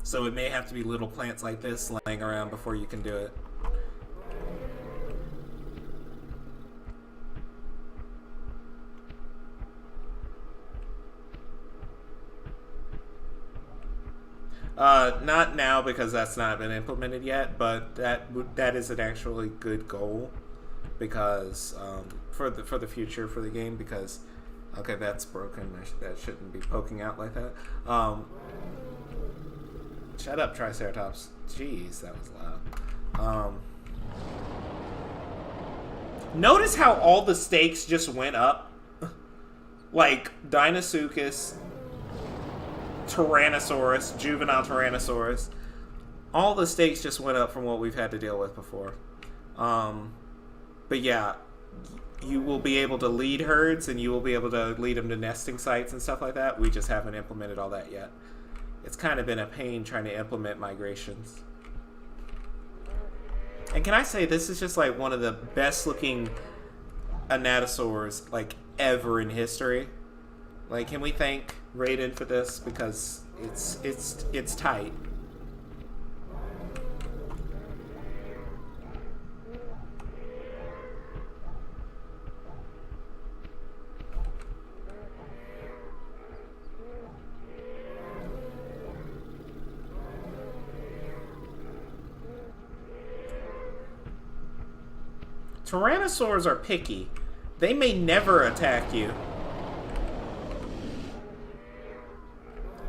So it may have to be little plants like this laying around before you can do it. Not now, because that's not been implemented yet, but that is an actually good goal, because for the future for the game, because okay, that's broken. That shouldn't be poking out like that. Shut up, Triceratops. Jeez, that was loud. Notice how all the stakes just went up. Like Deinosuchus, Tyrannosaurus, juvenile Tyrannosaurus. All the stakes just went up from what we've had to deal with before. But yeah, you will be able to lead herds, and you will be able to lead them to nesting sites and stuff like that. We just haven't implemented all that yet. It's kind of been a pain trying to implement migrations. And can I say, this is just like one of the best looking anatosaurs like ever in history. Like, can we thank Raiden for this, because it's tight. Tyrannosaurs are picky. They may never attack you.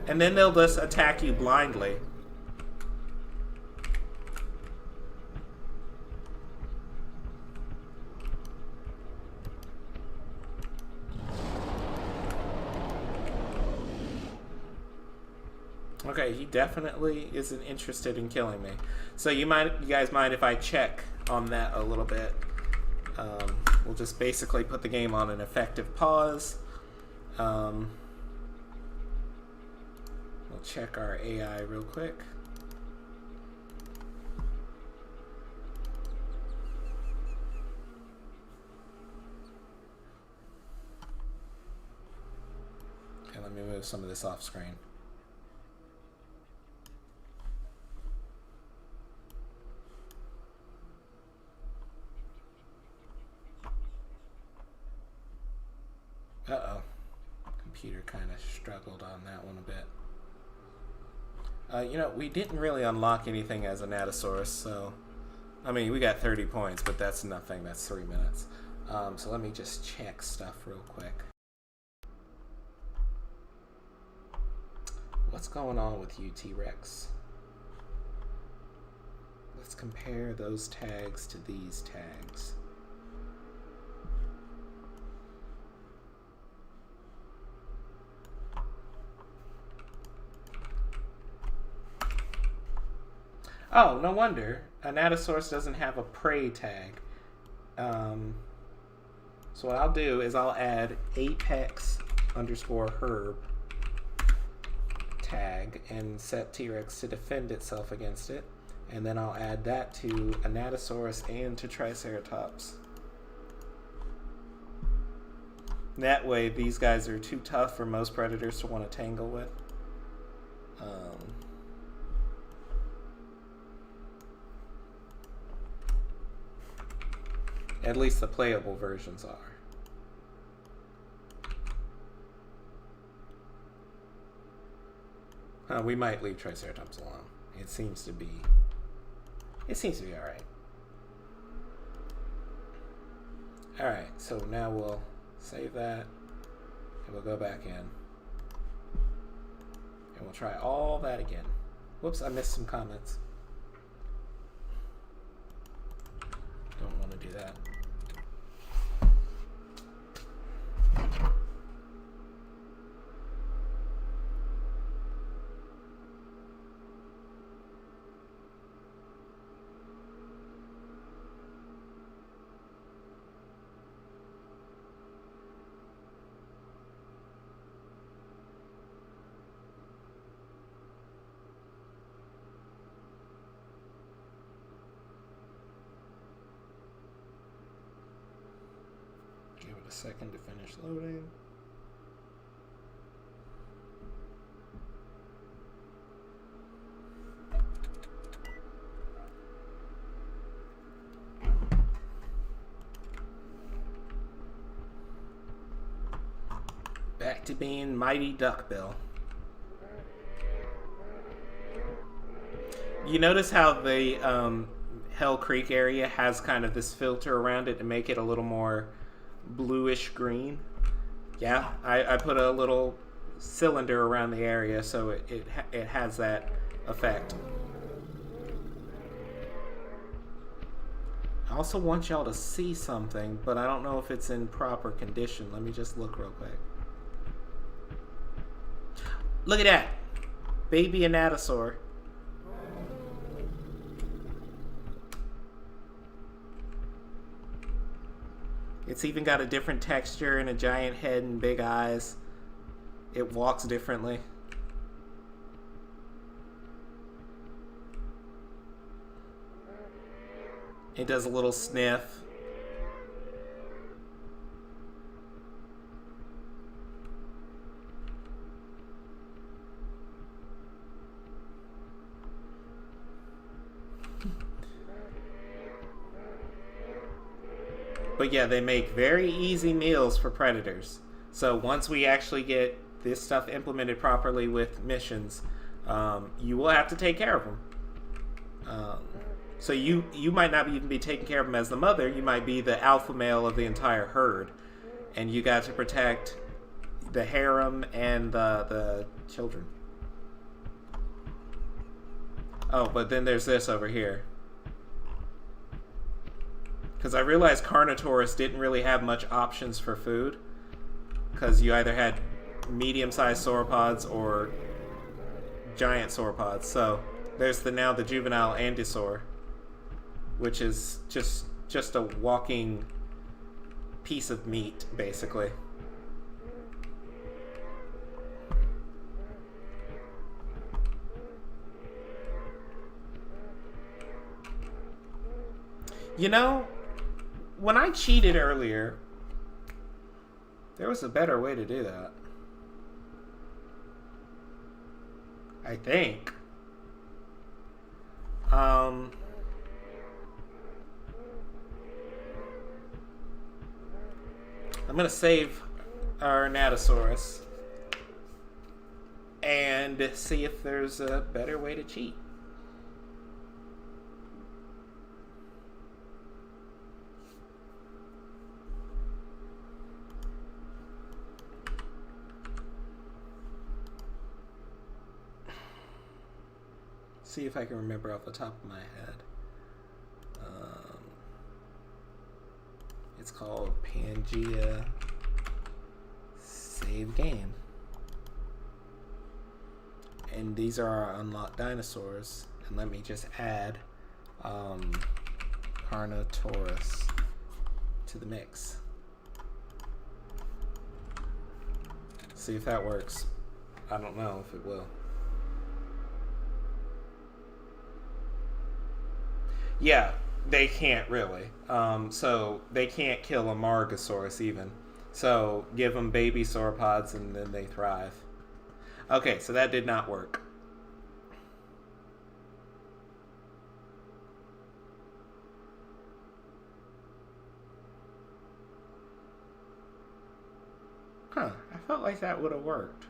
And then they'll just attack you blindly. Okay, he definitely isn't interested in killing me. So you guys mind if I check on that a little bit? We'll just basically put the game on an effective pause. We'll check our AI real quick. Okay, let me move some of this off screen. Uh-oh. Computer kind of struggled on that one a bit. You know, we didn't really unlock anything as Anatosaurus, so... I mean, we got 30 points, but that's nothing. That's 3 minutes. So let me just check stuff real quick. What's going on with you, T-Rex? Let's compare those tags to these tags. Oh, no wonder. Anatosaurus doesn't have a prey tag. So what I'll do is I'll add apex_herb tag and set T-Rex to defend itself against it. And then I'll add that to Anatosaurus and to Triceratops. That way, these guys are too tough for most predators to want to tangle with. At least the playable versions are. We might leave Triceratops alone. It seems to be alright. Alright, so now we'll save that, and we'll go back in. And we'll try all that again. Whoops, I missed some comments. Don't want to do that. second to finish loading. Back to being Mighty Duckbill. You notice how the Hell Creek area has kind of this filter around it to make it a little more bluish green? Yeah, I put a little cylinder around the area so it has that effect. I also want y'all to see something, but I don't know if it's in proper condition. Let me just look real quick. Look at that! Baby anatosaur. It's even got a different texture and a giant head and big eyes. It walks differently. It does a little sniff. But yeah, they make very easy meals for predators. So once we actually get this stuff implemented properly with missions, you will have to take care of them. So you might not even be taking care of them as the mother. You might be the alpha male of the entire herd. And you got to protect the harem and the children. Oh, but then there's this over here. Because I realized Carnotaurus didn't really have much options for food. Because you either had medium-sized sauropods or giant sauropods. So there's now the juvenile Andysaur, which is just a walking piece of meat, basically. You know, when I cheated earlier, there was a better way to do that. I think. I'm gonna save our Natosaurus and see if there's a better way to cheat. See if I can remember off the top of my head. It's called Pangea Save Game. And these are our unlocked dinosaurs. And let me just add Carnotaurus to the mix. See if that works. I don't know if it will. Yeah, they can't really. So they can't kill a Gorgosaurus even. So give them baby sauropods and then they thrive. Okay, so that did not work. Huh, I felt like that would have worked.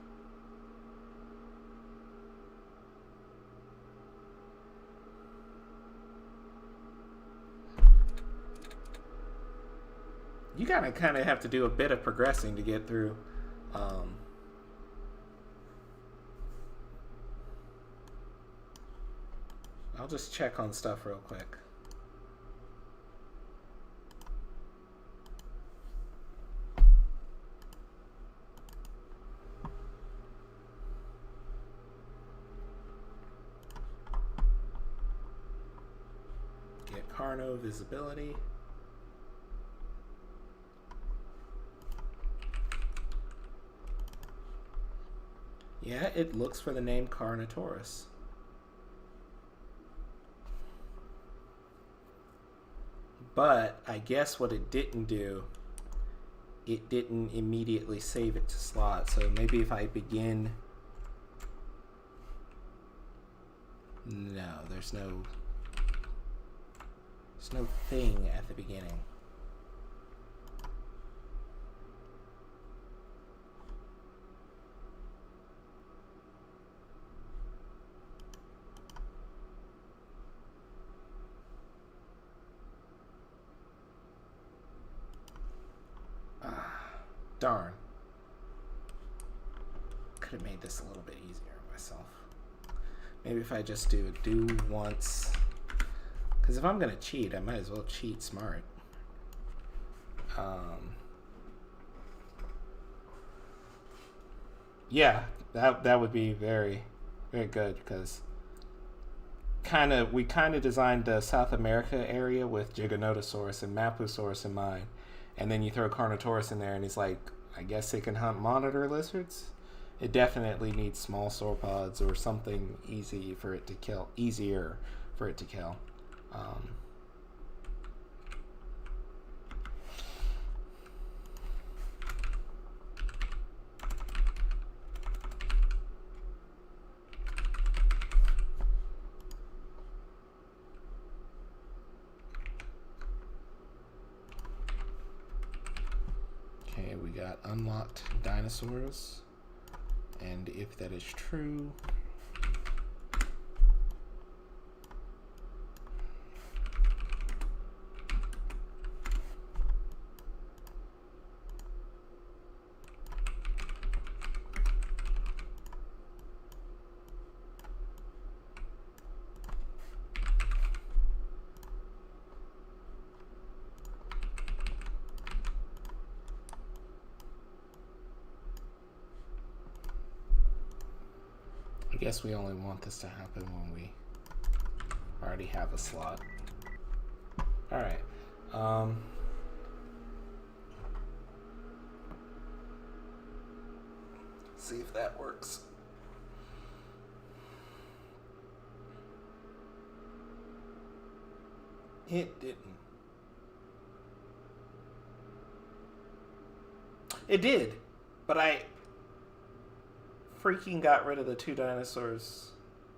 You gotta kind of have to do a bit of progressing to get through. I'll just check on stuff real quick. Get Carno visibility. Yeah, it looks for the name Carnotaurus. But I guess what it didn't do it didn't immediately save it to slot. So maybe if I begin... No, there's no thing at the beginning. Darn. Could have made this a little bit easier on myself. Maybe if I just do once. Because if I'm going to cheat, I might as well cheat smart. Yeah, that would be very, very good, because we kind of designed the South America area with Giganotosaurus and Mapusaurus in mind. And then you throw Carnotaurus in there, and he's like, I guess it can hunt monitor lizards? It definitely needs small sauropods or something easier for it to kill. Okay, we got unlocked dinosaurs. And if that is true, I guess we only want this to happen when we already have a slot. Alright. See if that works. It didn't. It did, but I freaking got rid of the 2 dinosaurs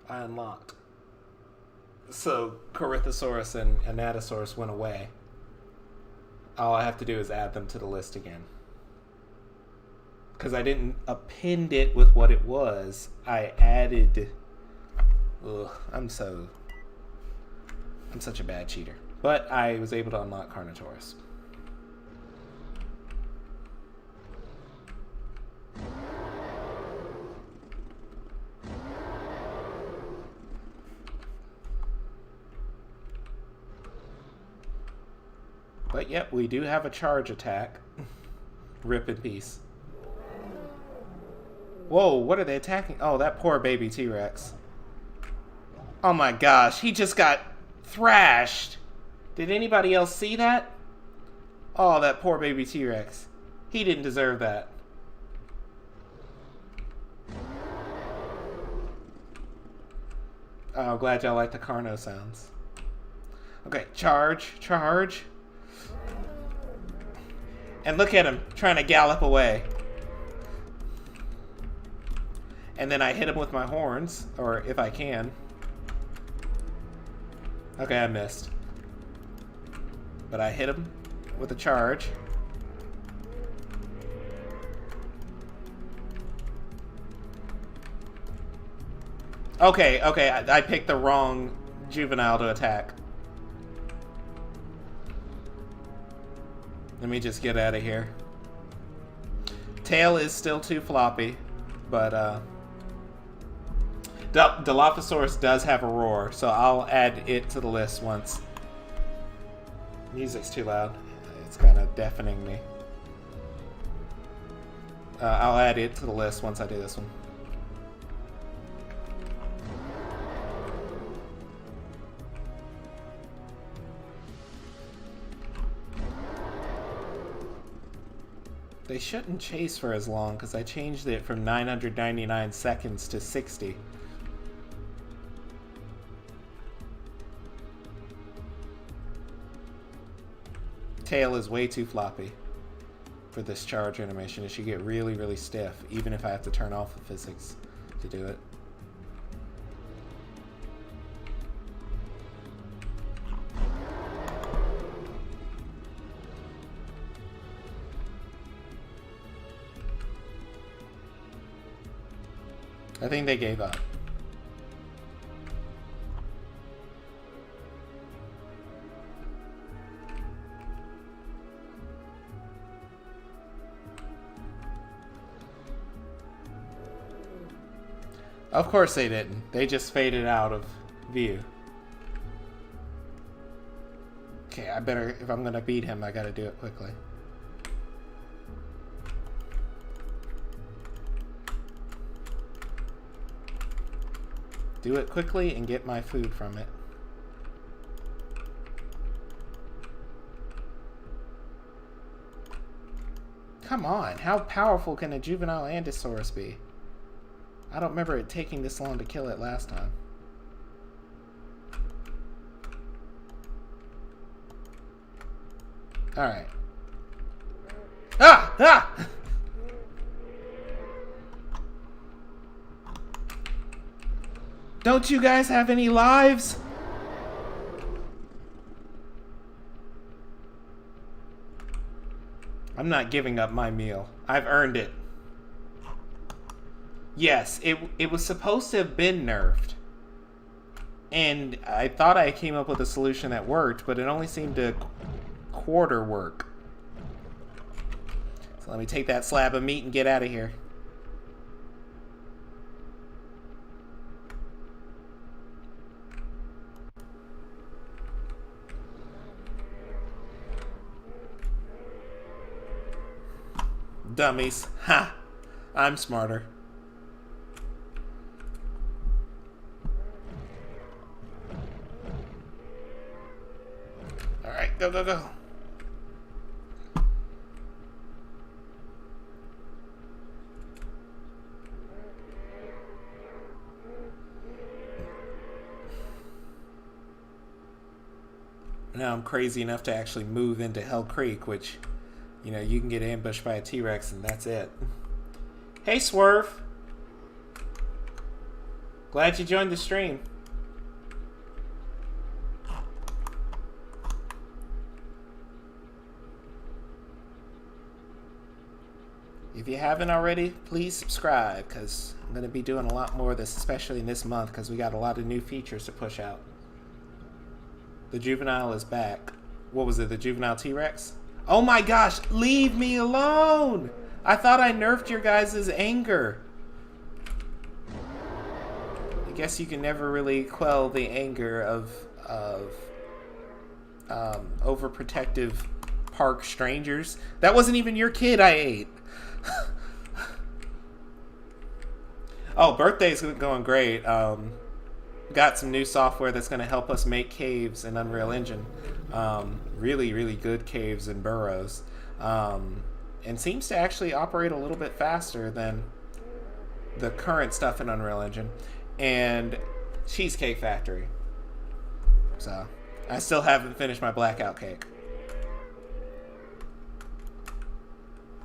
I unlocked. So Corythosaurus and Anatosaurus went away. All I have to do is add them to the list again. Because I didn't append it with what it was. I added... Ugh, I'm such a bad cheater. But I was able to unlock Carnotaurus. But yep, we do have a charge attack. Rip in peace. Whoa, what are they attacking? Oh, that poor baby T-Rex. Oh my gosh, he just got thrashed. Did anybody else see that? Oh, that poor baby T-Rex. He didn't deserve that. Oh, glad y'all like the Carno sounds. Okay, charge. And look at him, trying to gallop away. And then I hit him with my horns, or if I can. Okay, I missed. But I hit him with a charge. Okay, I picked the wrong juvenile to attack. Let me just get out of here. Tail is still too floppy, but Dilophosaurus does have a roar, so I'll add it to the list once. Music's too loud. It's kind of deafening me. I'll add it to the list once I do this one. They shouldn't chase for as long, because I changed it from 999 seconds to 60. Tail is way too floppy. for this charge animation. It should get really, really stiff, even if I have to turn off the physics to do it. I think they gave up. Of course they didn't. They just faded out of view. Okay, I better, if I'm gonna beat him, I gotta do it quickly. Do it quickly and get my food from it. Come on, how powerful can a juvenile Ankylosaurus be? I don't remember it taking this long to kill it last time. Alright. Ah! Ah! Don't you guys have any lives? I'm not giving up my meal. I've earned it. Yes, it was supposed to have been nerfed. And I thought I came up with a solution that worked, but it only seemed to quarter work. So let me take that slab of meat and get out of here. Dummies. Ha! I'm smarter. Alright, go, go, go. Now I'm crazy enough to actually move into Hell Creek, which, you know, you can get ambushed by a T-Rex and that's it. Hey, Swerve. Glad you joined the stream. If you haven't already, please subscribe, because I'm going to be doing a lot more of this, especially in this month, because we got a lot of new features to push out. The juvenile is back. What was it, the juvenile T-Rex? Oh my gosh, leave me alone! I thought I nerfed your guys' anger. I guess you can never really quell the anger of overprotective park strangers. That wasn't even your kid I ate. Oh, birthday's going great. Got some new software that's going to help us make caves in Unreal Engine. Really, really good caves and burrows. And seems to actually operate a little bit faster than the current stuff in Unreal Engine. And Cheesecake Factory. So, I still haven't finished my blackout cake.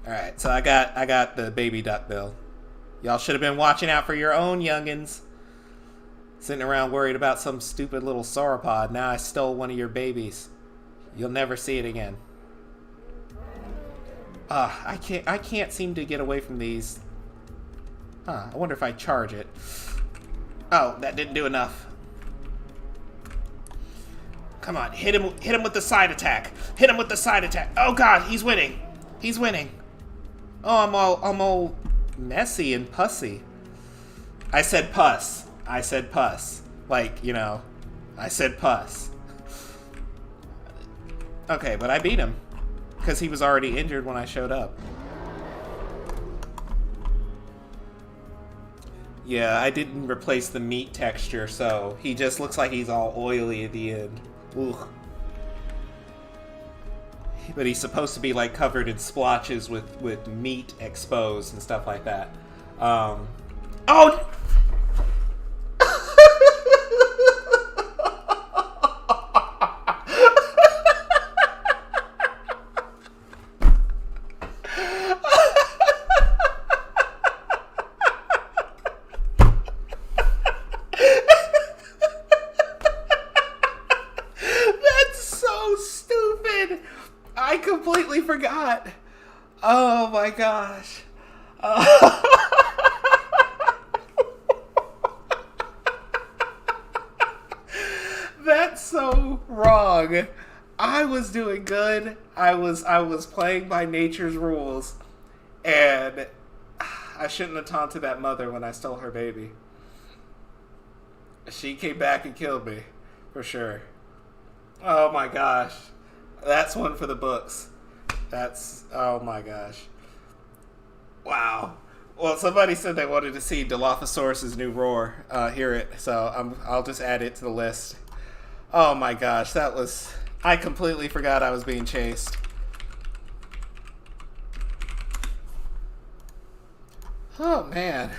Alright, so I got the baby duckbill. Y'all should have been watching out for your own youngins. Sitting around worried about some stupid little sauropod. Now I stole one of your babies. You'll never see it again. I can't seem to get away from these. Huh, I wonder if I charge it. Oh, that didn't do enough. Come on, hit him with the side attack. Hit him with the side attack. Oh god, he's winning. He's winning. Oh, I'm all messy and pussy. I said pus. I said pus. Like, you know, I said pus. Okay, but I beat him. Because he was already injured when I showed up. Yeah, I didn't replace the meat texture, so he just looks like he's all oily at the end. Ugh. But he's supposed to be like covered in splotches with meat exposed and stuff like that. Oh! my gosh. That's so wrong. I was doing good. I was playing by nature's rules, and I shouldn't have taunted that mother when I stole her baby. She came back and killed me, for sure. Oh my gosh. That's one for the books. Oh my gosh. Wow. Well, somebody said they wanted to see Dilophosaurus' new roar. Hear it. So I'll just add it to the list. Oh my gosh, I completely forgot I was being chased. Oh man.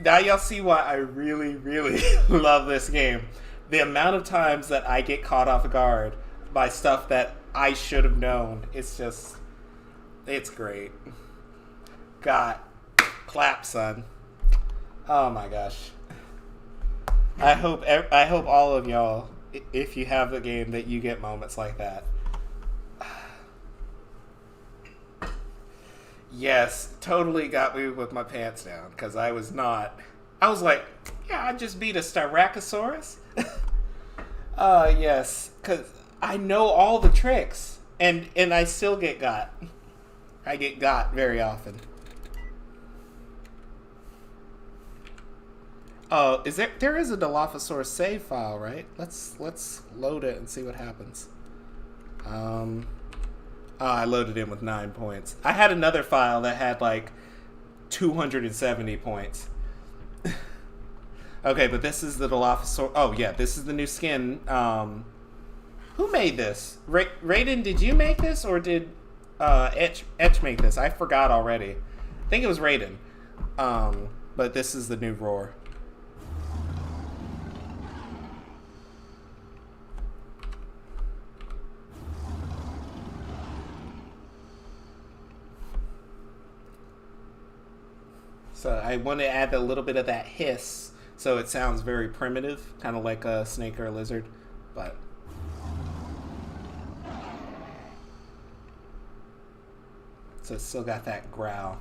Now y'all see why I really, really love this game. The amount of times that I get caught off guard by stuff that I should have known. It's great. God, clap, son. Oh my gosh. I hope all of y'all, if you have the game, that you get moments like that. Yes, totally got me with my pants down, because I was like, yeah, I just beat a Styracosaurus. Yes, because I know all the tricks, and I still get got. I get got very often. Oh, there is a Dilophosaurus save file, right? Let's load it and see what happens. I loaded in with 9 points. I had another file that had like 270 points. Okay, but this is the Dilophosaurus. Oh yeah, this is the new skin. Who made this? Raiden, did you make this, or did Etch make this? I forgot already. I think it was Raiden. But this is the new roar. So I want to add a little bit of that hiss, so it sounds very primitive, kind of like a snake or a lizard, but... So it's still got that growl.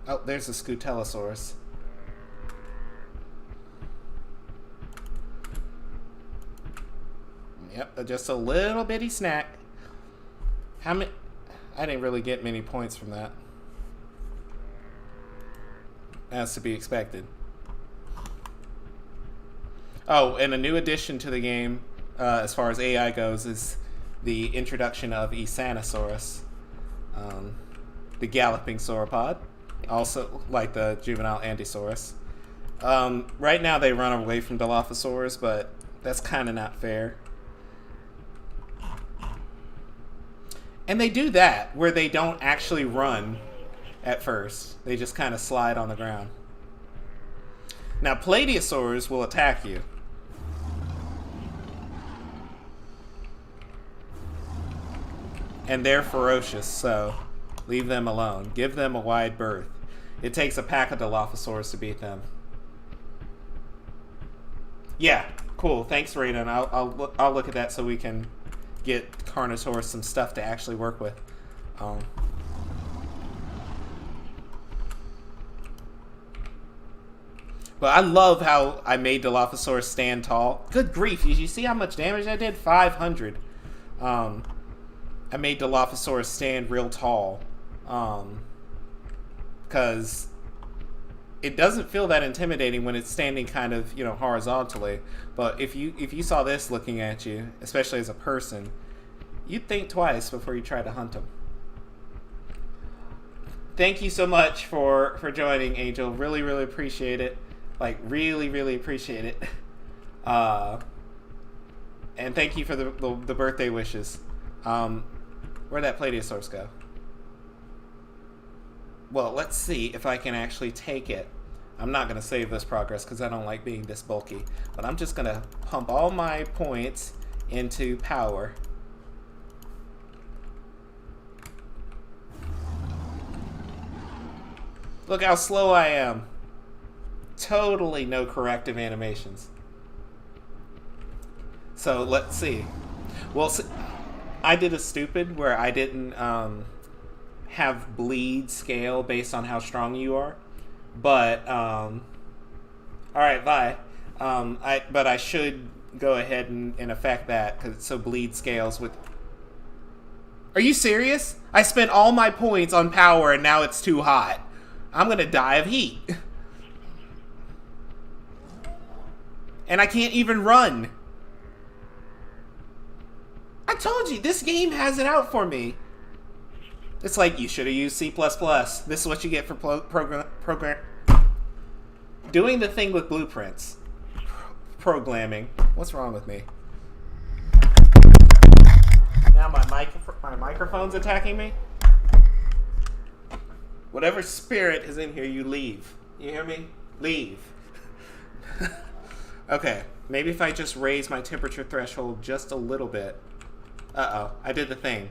Oh, there's a Scutellosaurus. Yep, just a little bitty snack. How many? I didn't really get many points from that. As to be expected. Oh, and a new addition to the game, as far as AI goes, is the introduction of Isanosaurus, the galloping sauropod, also like the juvenile Andysaurus. Right now they run away from Dilophosaurus, but that's kind of not fair. And they do that, where they don't actually run at first. They just kind of slide on the ground. Now, Pladiosaurs will attack you. And they're ferocious, so leave them alone. Give them a wide berth. It takes a pack of Dilophosaurs to beat them. Yeah, cool. Thanks, Raiden. I'll look at that so we can get Carnosaurus some stuff to actually work with. But I love how I made Dilophosaurus stand tall. Good grief, did you see how much damage I did? 500. I made Dilophosaurus stand real tall. Because it doesn't feel that intimidating when it's standing kind of, horizontally. But if you saw this looking at you, especially as a person, you'd think twice before you try to hunt them. Thank you so much for joining, Angel. Really, really appreciate it. Like, really, really appreciate it. And thank you for the birthday wishes. Where'd that Pladiosaurus go? Well, let's see if I can actually take it. I'm not going to save this progress because I don't like being this bulky. But I'm just going to pump all my points into power. Look how slow I am. Totally no corrective animations. So let's see. Well, I did a stupid where I didn't have bleed scale based on how strong you are. But all right, bye. But I should go ahead and affect that so bleed scales with. Are you serious? I spent all my points on power and now it's too hot. I'm gonna die of heat. And I can't even run. I told you, this game has it out for me. It's like, you should have used C++. This is what you get for program. Doing the thing with blueprints. Programming. What's wrong with me? Now my microphone's attacking me? Whatever spirit is in here, you leave. You hear me? Leave. Okay, maybe if I just raise my temperature threshold just a little bit. Uh-oh, I did the thing.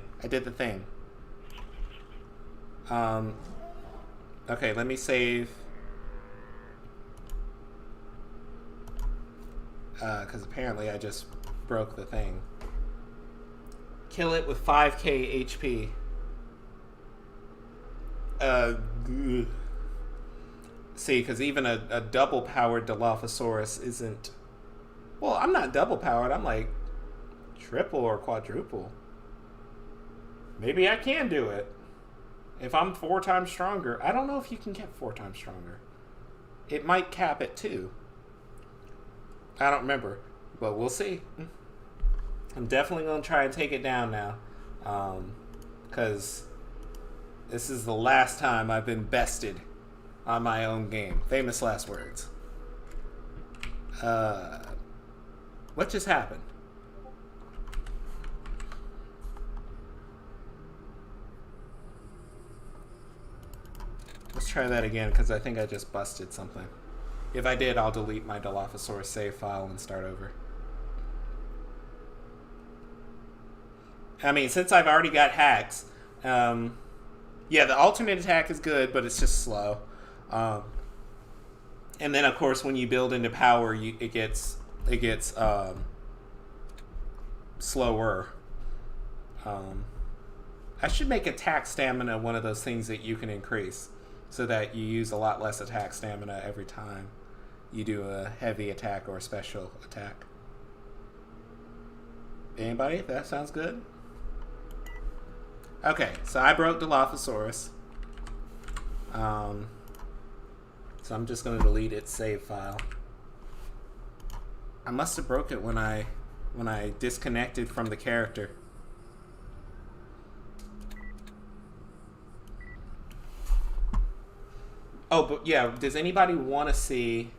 Okay, let me save. Because apparently I just broke the thing. Kill it with 5k HP. See, because even a double-powered Dilophosaurus isn't... Well, I'm not double-powered. I'm like triple or quadruple. Maybe I can do it. If I'm 4 times stronger. I don't know if you can get 4 times stronger. It might cap it, too. I don't remember. But we'll see. I'm definitely going to try and take it down now. Because this is the last time I've been bested on my own game. Famous last words. What just happened? Let's try that again, because I think I just busted something. If I did, I'll delete my Dilophosaurus save file and start over. I mean, since I've already got hacks, yeah, the alternate attack is good, but it's just slow. And then, of course, when you build into power, it gets slower. I should make attack stamina one of those things that you can increase, so that you use a lot less attack stamina every time you do a heavy attack or a special attack. Anybody? That sounds good? Okay, so I broke Dilophosaurus. So I'm just going to delete its save file. I must have broke it when I disconnected from the character. Oh, but yeah, does anybody want to see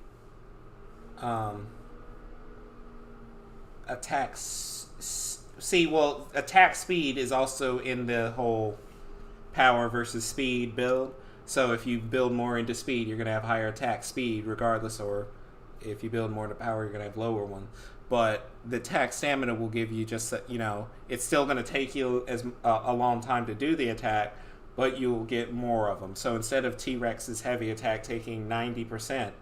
attack speed is also in the whole power versus speed build. So if you build more into speed, you're going to have higher attack speed regardless, or if you build more into power, you're going to have lower one. But the attack stamina will give you just, it's still going to take you a long time to do the attack, but you'll get more of them. So instead of T-Rex's heavy attack taking 90%,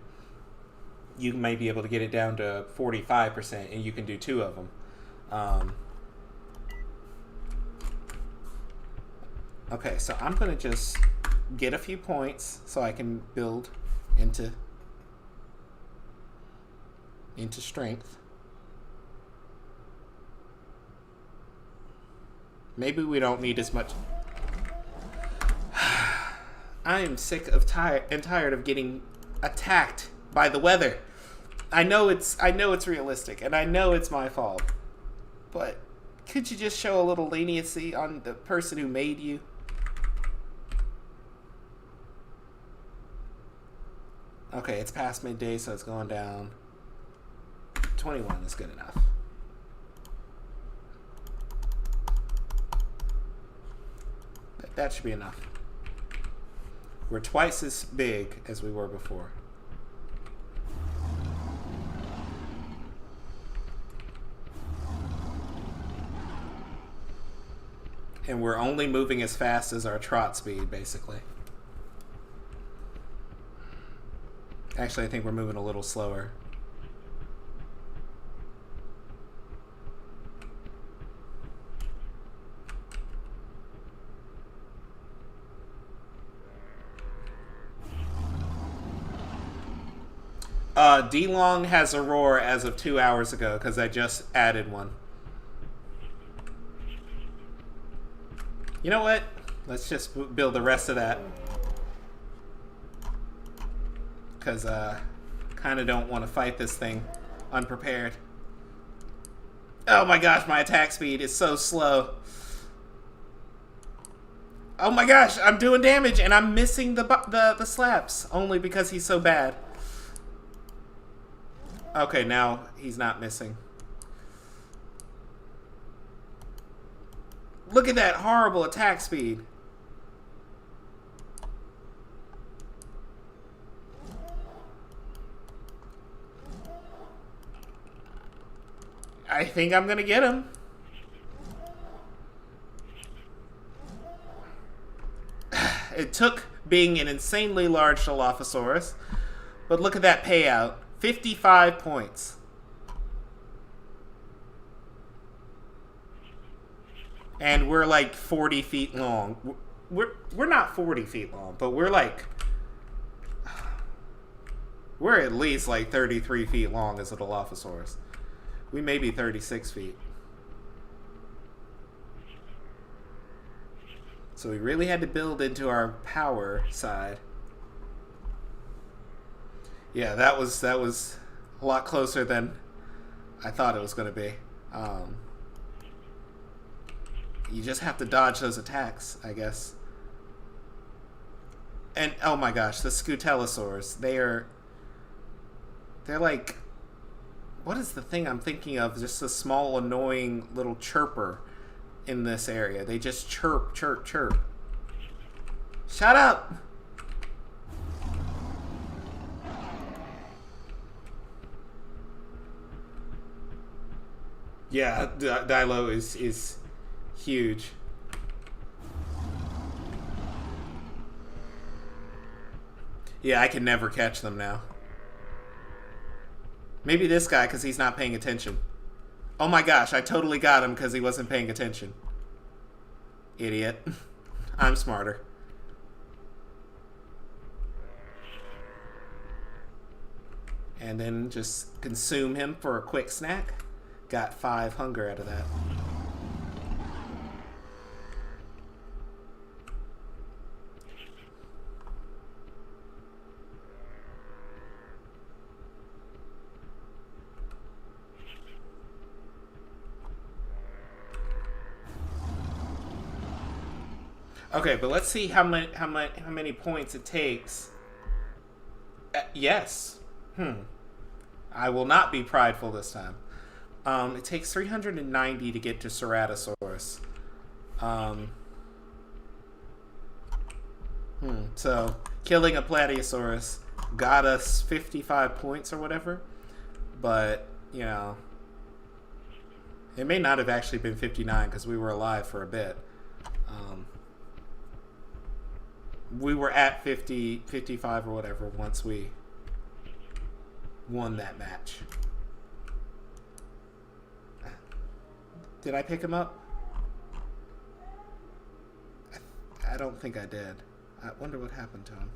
you may be able to get it down to 45%, and you can do 2 of them. Okay, so I'm going to just get a few points so I can build into strength. Maybe we don't need as much. I am sick of and tired of getting attacked by the weather. I know it's realistic, and I know it's my fault. But could you just show a little leniency on the person who made you? Okay, it's past midday, so it's going down. 21 is good enough. That should be enough. We're twice as big as we were before. And we're only moving as fast as our trot speed, basically. Actually, I think we're moving a little slower. D-Long has a roar as of 2 hours ago because I just added one. You know what? Let's just build the rest of that. Because kind of don't want to fight this thing unprepared. Oh my gosh, my attack speed is so slow. Oh my gosh, I'm doing damage and I'm missing the slaps only because he's so bad. Okay, now he's not missing. Look at that horrible attack speed. I think I'm gonna get him. It took being an insanely large Dilophosaurus, but look at that payout. 55 points. And we're like 40 feet long. We're not 40 feet long, but we're at least like 33 feet long as a Dilophosaurus. We may be 36 feet. So we really had to build into our power side. Yeah, that was a lot closer than I thought it was going to be. You just have to dodge those attacks, I guess. And oh my gosh, the Scutellosaurs. They're like, what is the thing I'm thinking of? Just a small, annoying little chirper in this area. They just chirp, chirp, chirp. Shut up! Yeah, Dilo is huge. Yeah, I can never catch them now. Maybe this guy, because he's not paying attention. Oh my gosh, I totally got him because he wasn't paying attention. Idiot. I'm smarter. And then just consume him for a quick snack. Got 5 hunger out of that. Okay, but let's see how many points it takes. Yes. I will not be prideful this time. It takes 390 to get to Ceratosaurus. So killing a Plateosaurus got us 55 points or whatever, but you know, it may not have actually been 59 because we were alive for a bit. We were at 50, 55 or whatever once we won that match. Did I pick him up? I don't think I did. I wonder what happened to him.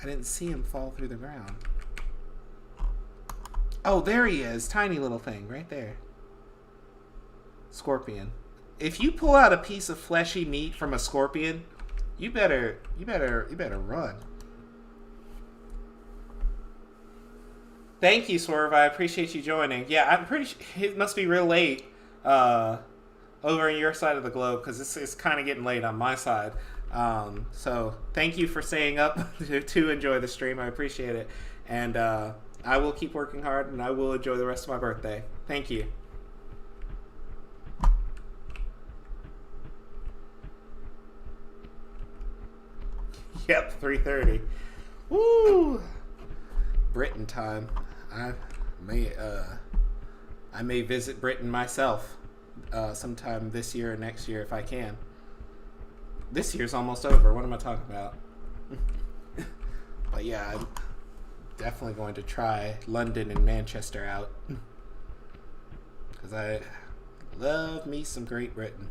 I didn't see him fall through the ground. Oh, there he is. Tiny little thing right there. Scorpion. If you pull out a piece of fleshy meat from a scorpion, you better run. Thank you, Swerve. I appreciate you joining. Yeah, I'm pretty sure it must be real late over on your side of the globe because it's kind of getting late on my side. So thank you for staying up to enjoy the stream. I appreciate it. And I will keep working hard and I will enjoy the rest of my birthday. Thank you. Yep, 3:30. Woo! Britain time. I may visit Britain myself sometime this year or next year if I can. This year's almost over. What am I talking about? But yeah, I'm definitely going to try London and Manchester out because I love me some Great Britain.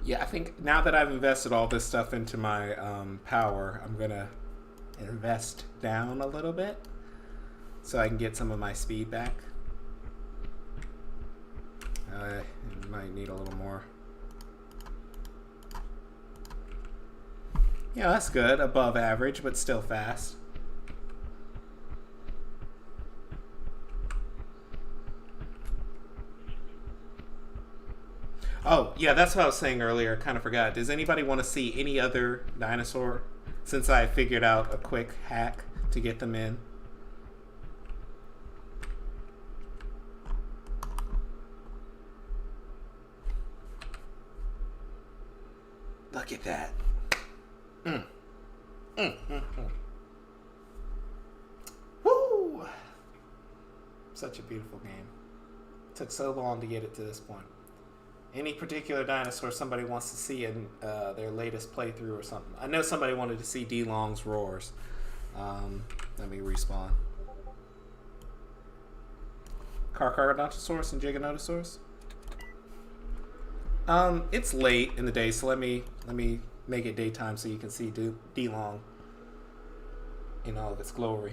Yeah, I think now that I've invested all this stuff into my power, I'm gonna invest down a little bit so I can get some of my speed back. I might need a little more. Yeah, that's good. Above average, but still fast. Oh, yeah, that's what I was saying earlier. I kind of forgot. Does anybody want to see any other dinosaur? Since I figured out a quick hack to get them in. Look at that. Woo! Such a beautiful game. Took so long to get it to this point. Any particular dinosaur somebody wants to see in their latest playthrough or something? I know somebody wanted to see D-Long's roars. Let me respawn. Carcharodontosaurus and Giganotosaurus? It's late in the day, so let me make it daytime so you can see D-Long in all of its glory.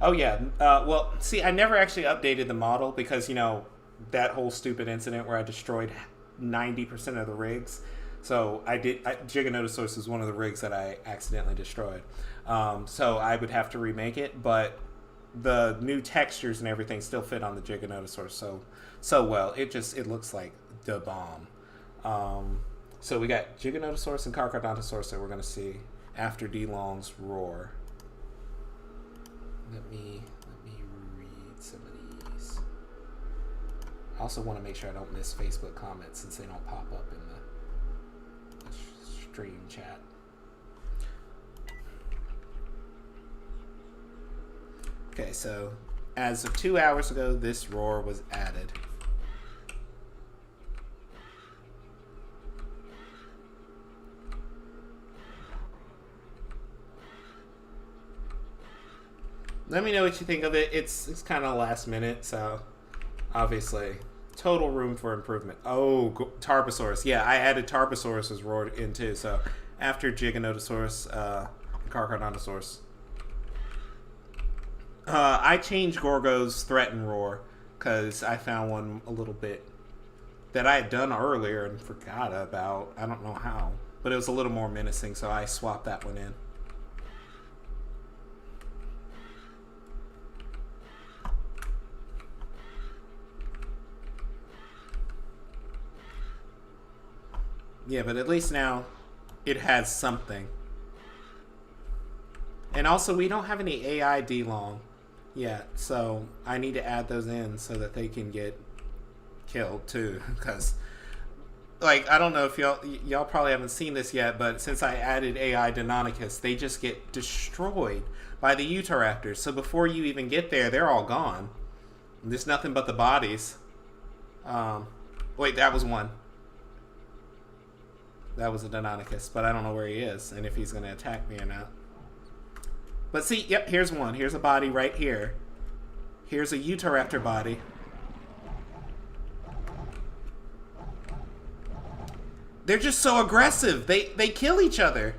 Oh yeah, well, see, I never actually updated the model because, you know, that whole stupid incident where I destroyed 90% of the rigs. So Giganotosaurus is one of the rigs that I accidentally destroyed. So I would have to remake it, but the new textures and everything still fit on the Giganotosaurus so well. It looks like the bomb. So we got Giganotosaurus and Carcharodontosaurus that we're going to see after D-Long's roar. Let me read some of these. I also want to make sure I don't miss Facebook comments since they don't pop up in the stream chat. Okay, so as of 2 hours ago, this roar was added. Let me know what you think of it. It's kind of last minute, so obviously total room for improvement. Oh, Tarbosaurus. Yeah, I added Tarbosaurus' roar in too. So after Giganotosaurus and Carcharodontosaurus. I changed Gorgo's threaten roar because I found one a little bit that I had done earlier and forgot about. I don't know how, but it was a little more menacing, so I swapped that one in. Yeah, but at least now it has something. And also, we don't have any AI D-Long yet, so I need to add those in so that they can get killed too. Because, like, I don't know if y'all probably haven't seen this yet, but since I added AI Deinonychus, they just get destroyed by the Utahraptors. So before you even get there, they're all gone. There's nothing but the bodies. Wait, that was one. That was a Deinonychus, but I don't know where he is and if he's going to attack me or not. But see, yep, here's one. Here's a body right here. Here's a Utahraptor body. They're just so aggressive. They kill each other.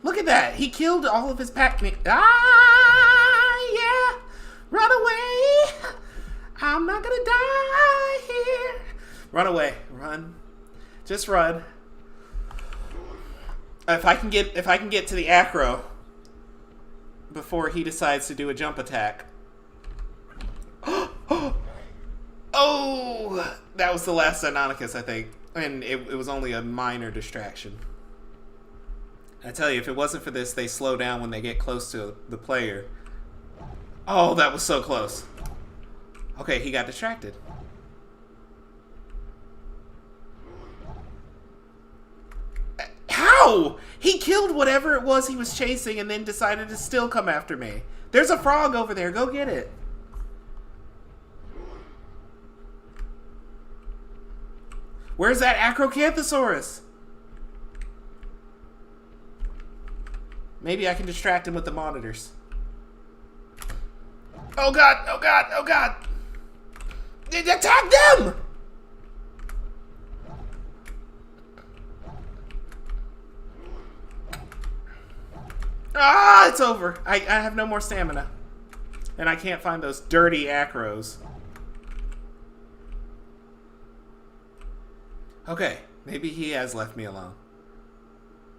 Look at that. He killed all of his pack. Yeah. Run away. I'm not going to die here. Run away. Run. Just run. If I can get to the acro before he decides to do a jump attack. Oh, that was the last Deinonychus, I think, and it was only a minor distraction. I tell you, if it wasn't for this, they slow down when they get close to the player. Oh, that was so close. Okay, he got distracted. How? He killed whatever it was he was chasing and then decided to still come after me. There's a frog over there. Go get it. Where's that Acrocanthosaurus? Maybe I can distract him with the monitors. Oh god, oh god, oh god. Attack them! Ah, it's over. I have no more stamina. And I can't find those dirty acros. Okay, maybe he has left me alone.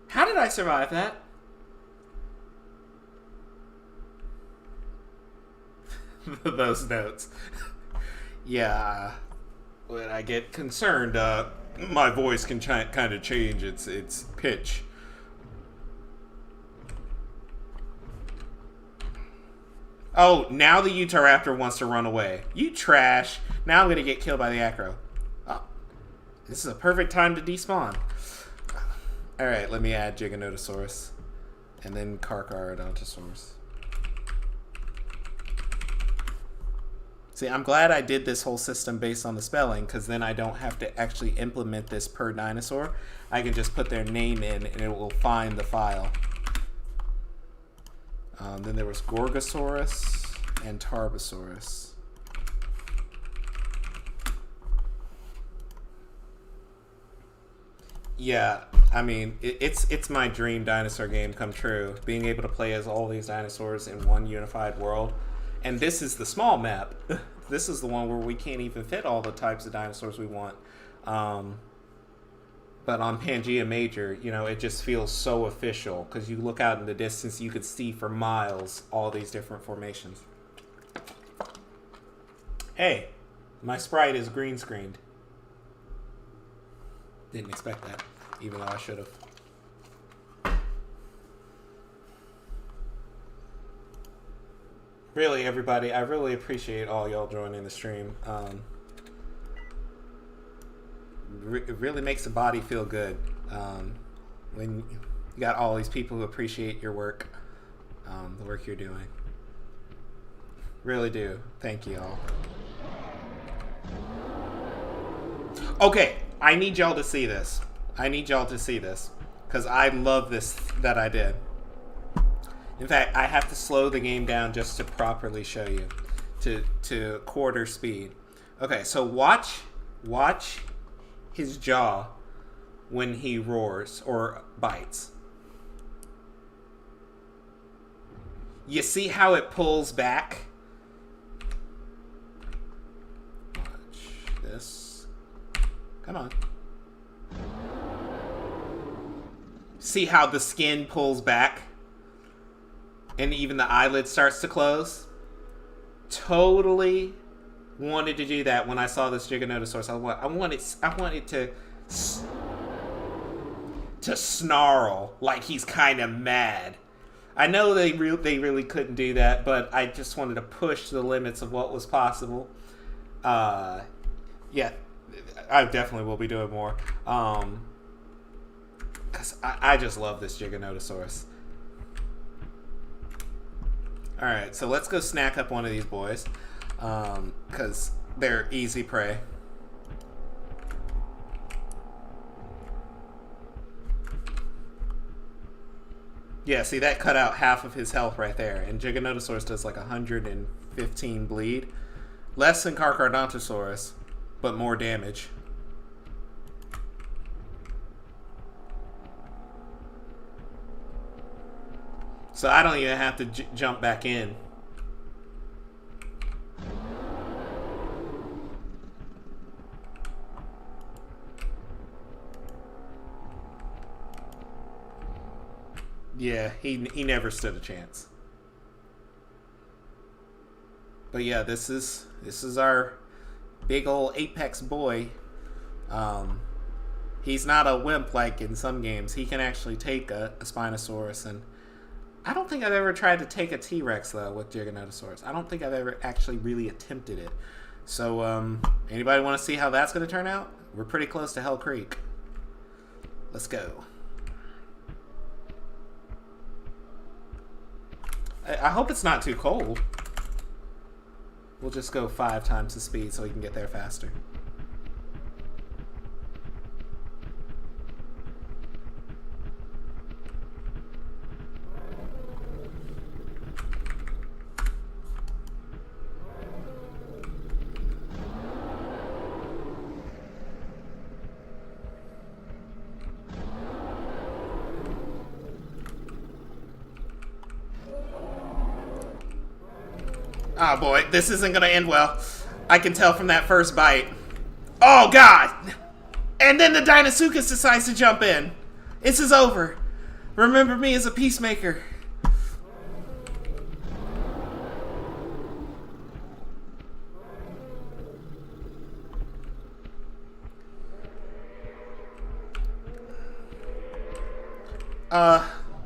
How did I survive that? Those notes. Yeah, when I get concerned, my voice can kind of change its pitch. Oh, now the Utahraptor wants to run away. You trash. Now I'm going to get killed by the acro. Oh, this is a perfect time to despawn. Alright, let me add Giganotosaurus. And then Carcharodontosaurus. See, I'm glad I did this whole system based on the spelling, because then I don't have to actually implement this per dinosaur. I can just put their name in, and it will find the file. Then there was Gorgosaurus and Tarbosaurus. Yeah, I mean, it's my dream dinosaur game come true. Being able to play as all these dinosaurs in one unified world. And this is the small map. This is the one where we can't even fit all the types of dinosaurs we want. But on Pangea Major, you know, it just feels so official. Because you look out in the distance, you could see for miles all these different formations. Hey, my sprite is green screened. Didn't expect that, even though I should have. Really, everybody, I really appreciate all y'all joining the stream. It really makes the body feel good when you got all these people who appreciate your work, the work you're doing. Really do. Thank you all. Okay, I need y'all to see this. I need y'all to see this because I love this that I did. In fact, I have to slow the game down just to properly show you to quarter speed. Okay, so watch his jaw when he roars or bites. You see how it pulls back? Watch this. Come on. See how the skin pulls back? And even the eyelid starts to close? Totally wanted to do that when I saw this Giganotosaurus. I want it to snarl like he's kind of mad. I know they really couldn't do that, but I just wanted to push the limits of what was possible. Yeah, I definitely will be doing more. Because I just love this Giganotosaurus. Alright, so let's go snack up one of these boys. Because they're easy prey. Yeah, see, that cut out half of his health right there. And Giganotosaurus does like 115 bleed. Less than Carcharodontosaurus, but more damage. So I don't even have to jump back in. Yeah, he never stood a chance. But yeah, this is our big old apex boy. He's not a wimp like in some games. He can actually take a Spinosaurus, and I don't think I've ever tried to take a T-Rex though with Giganotosaurus. I don't think I've ever actually really attempted it. So anybody want to see how that's going to turn out? We're pretty close to Hell Creek. Let's go. I hope it's not too cold. We'll just go 5 times the speed so we can get there faster. Oh boy, this isn't gonna end well. I can tell from that first bite. Oh god! And then the Deinosuchus decides to jump in. This is over. Remember me as a peacemaker.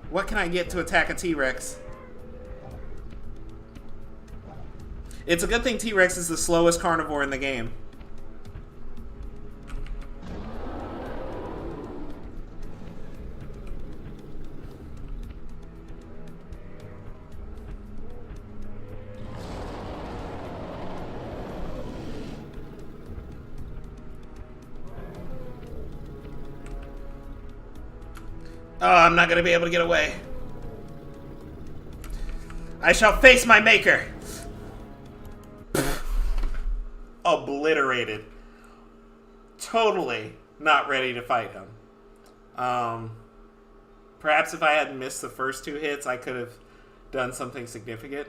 What can I get to attack a T-Rex? It's a good thing T-Rex is the slowest carnivore in the game. Oh, I'm not going to be able to get away. I shall face my maker. Obliterated. Totally not ready to fight him. Perhaps if I hadn't missed the first 2 hits, I could have done something significant.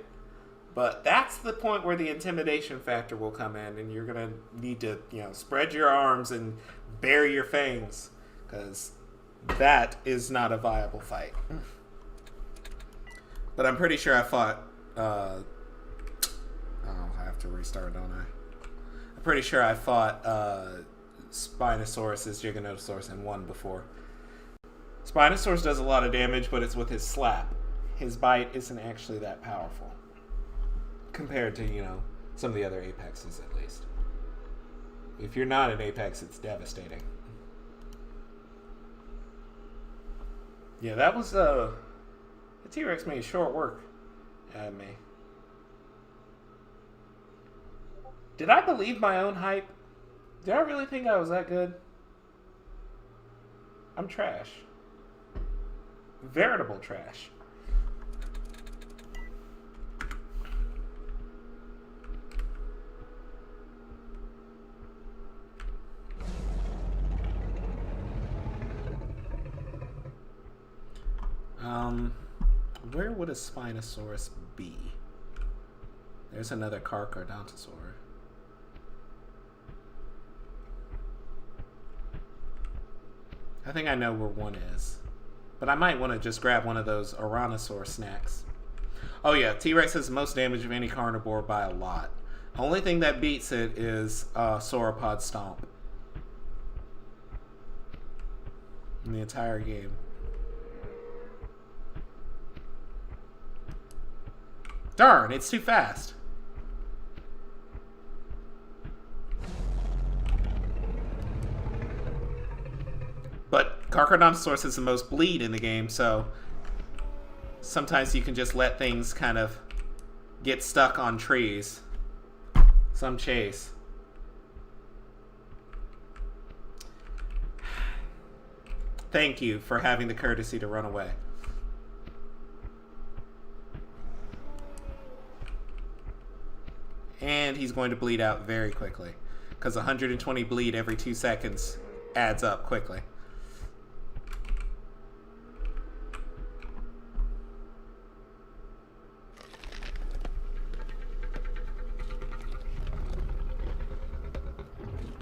But that's the point where the intimidation factor will come in, and you're going to need to, spread your arms and bare your fangs, because that is not a viable fight. But I'm pretty sure I fought... I have to restart, don't I? I'm pretty sure I fought Spinosaurus, Giganotosaurus, and won before. Spinosaurus does a lot of damage, but it's with his slap. His bite isn't actually that powerful. Compared to, some of the other apexes, at least. If you're not an apex, it's devastating. Yeah, that was, the T-Rex made short work out of me. Did I believe my own hype? Did I really think I was that good? I'm trash. Veritable trash. Where would a Spinosaurus be? There's another Carcharodontosaur. I think I know where one is. But I might want to just grab one of those Ouranosaur snacks. Oh yeah, T-Rex has the most damage of any carnivore by a lot. Only thing that beats it is Sauropod Stomp. In the entire game. Darn, it's too fast. But Carcharodontosaurus has the most bleed in the game, so sometimes you can just let things kind of get stuck on trees. Some chase. Thank you for having the courtesy to run away. And he's going to bleed out very quickly, because 120 bleed every 2 seconds adds up quickly.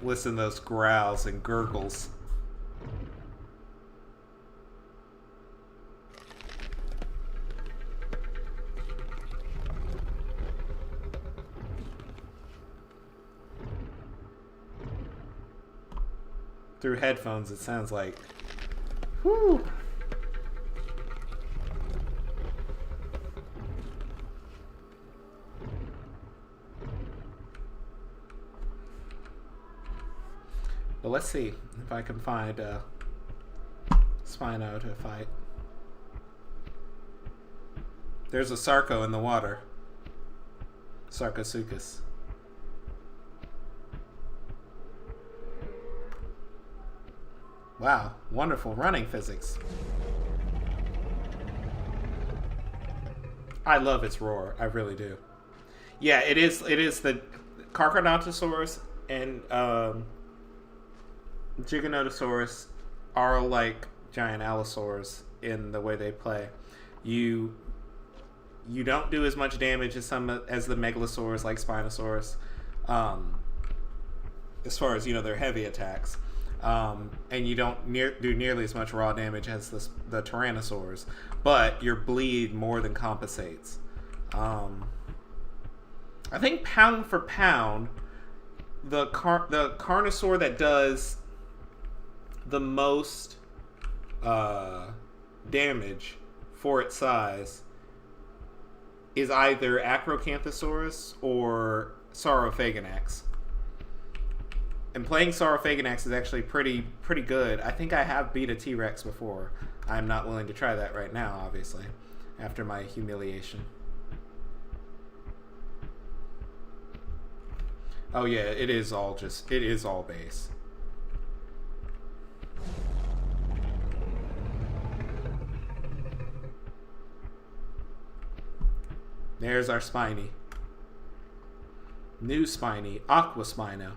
Listen to those growls and gurgles. Through headphones, it sounds like, whoo. But let's see if I can find Spino to fight. There's a Sarco in the water. Sarcosuchus. Wow, wonderful running physics. I love its roar, I really do. Yeah, it is the Carcharodontosaurus and Giganotosaurus are like giant allosaurs in the way they play. You You don't do as much damage as the Megalosaurus, like Spinosaurus, as far as their heavy attacks, and you don't do nearly as much raw damage as the Tyrannosaurs, but your bleed more than compensates. I think pound for pound, the Carnosaur that does the most damage for its size is either Acrocanthosaurus or Saurophaganax. And playing Saurophaganax is actually pretty good. I think I have beat a T-Rex before. I'm not willing to try that right now, obviously, after my humiliation. Oh yeah, it is all base. There's our Spiny. New Spiny, Aqua Spino.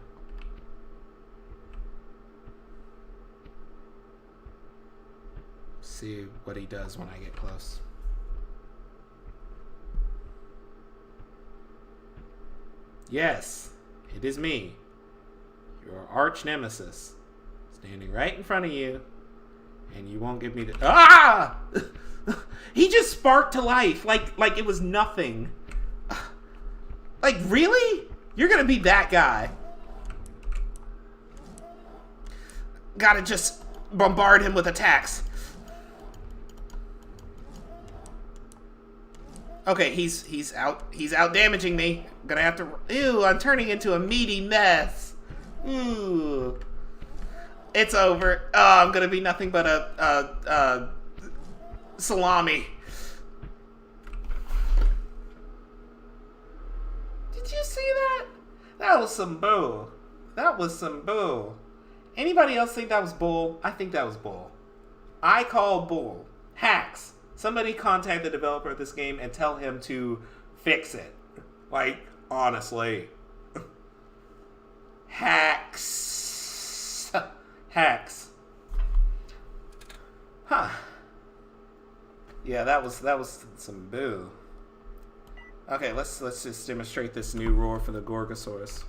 See what he does when I get close. Yes, it is me, your arch nemesis, standing right in front of you, and you won't give me the... Ah! He just sparked to life like it was nothing. Like, really? You're gonna be that guy? Gotta just bombard him with attacks. Okay, he's out damaging me. I'm gonna have to... Ew, I'm turning into a meaty mess. Ooh. It's over. Oh, I'm gonna be nothing but a salami. Did you see that? That was some bull. That was some bull. Anybody else think that was bull? I think that was bull. I call bull. Hacks. Somebody contact the developer of this game and tell him to fix it. Like, honestly. Hacks. Hacks. Huh. Yeah, that was some boo. Okay, let's just demonstrate this new roar for the Gorgosaurus.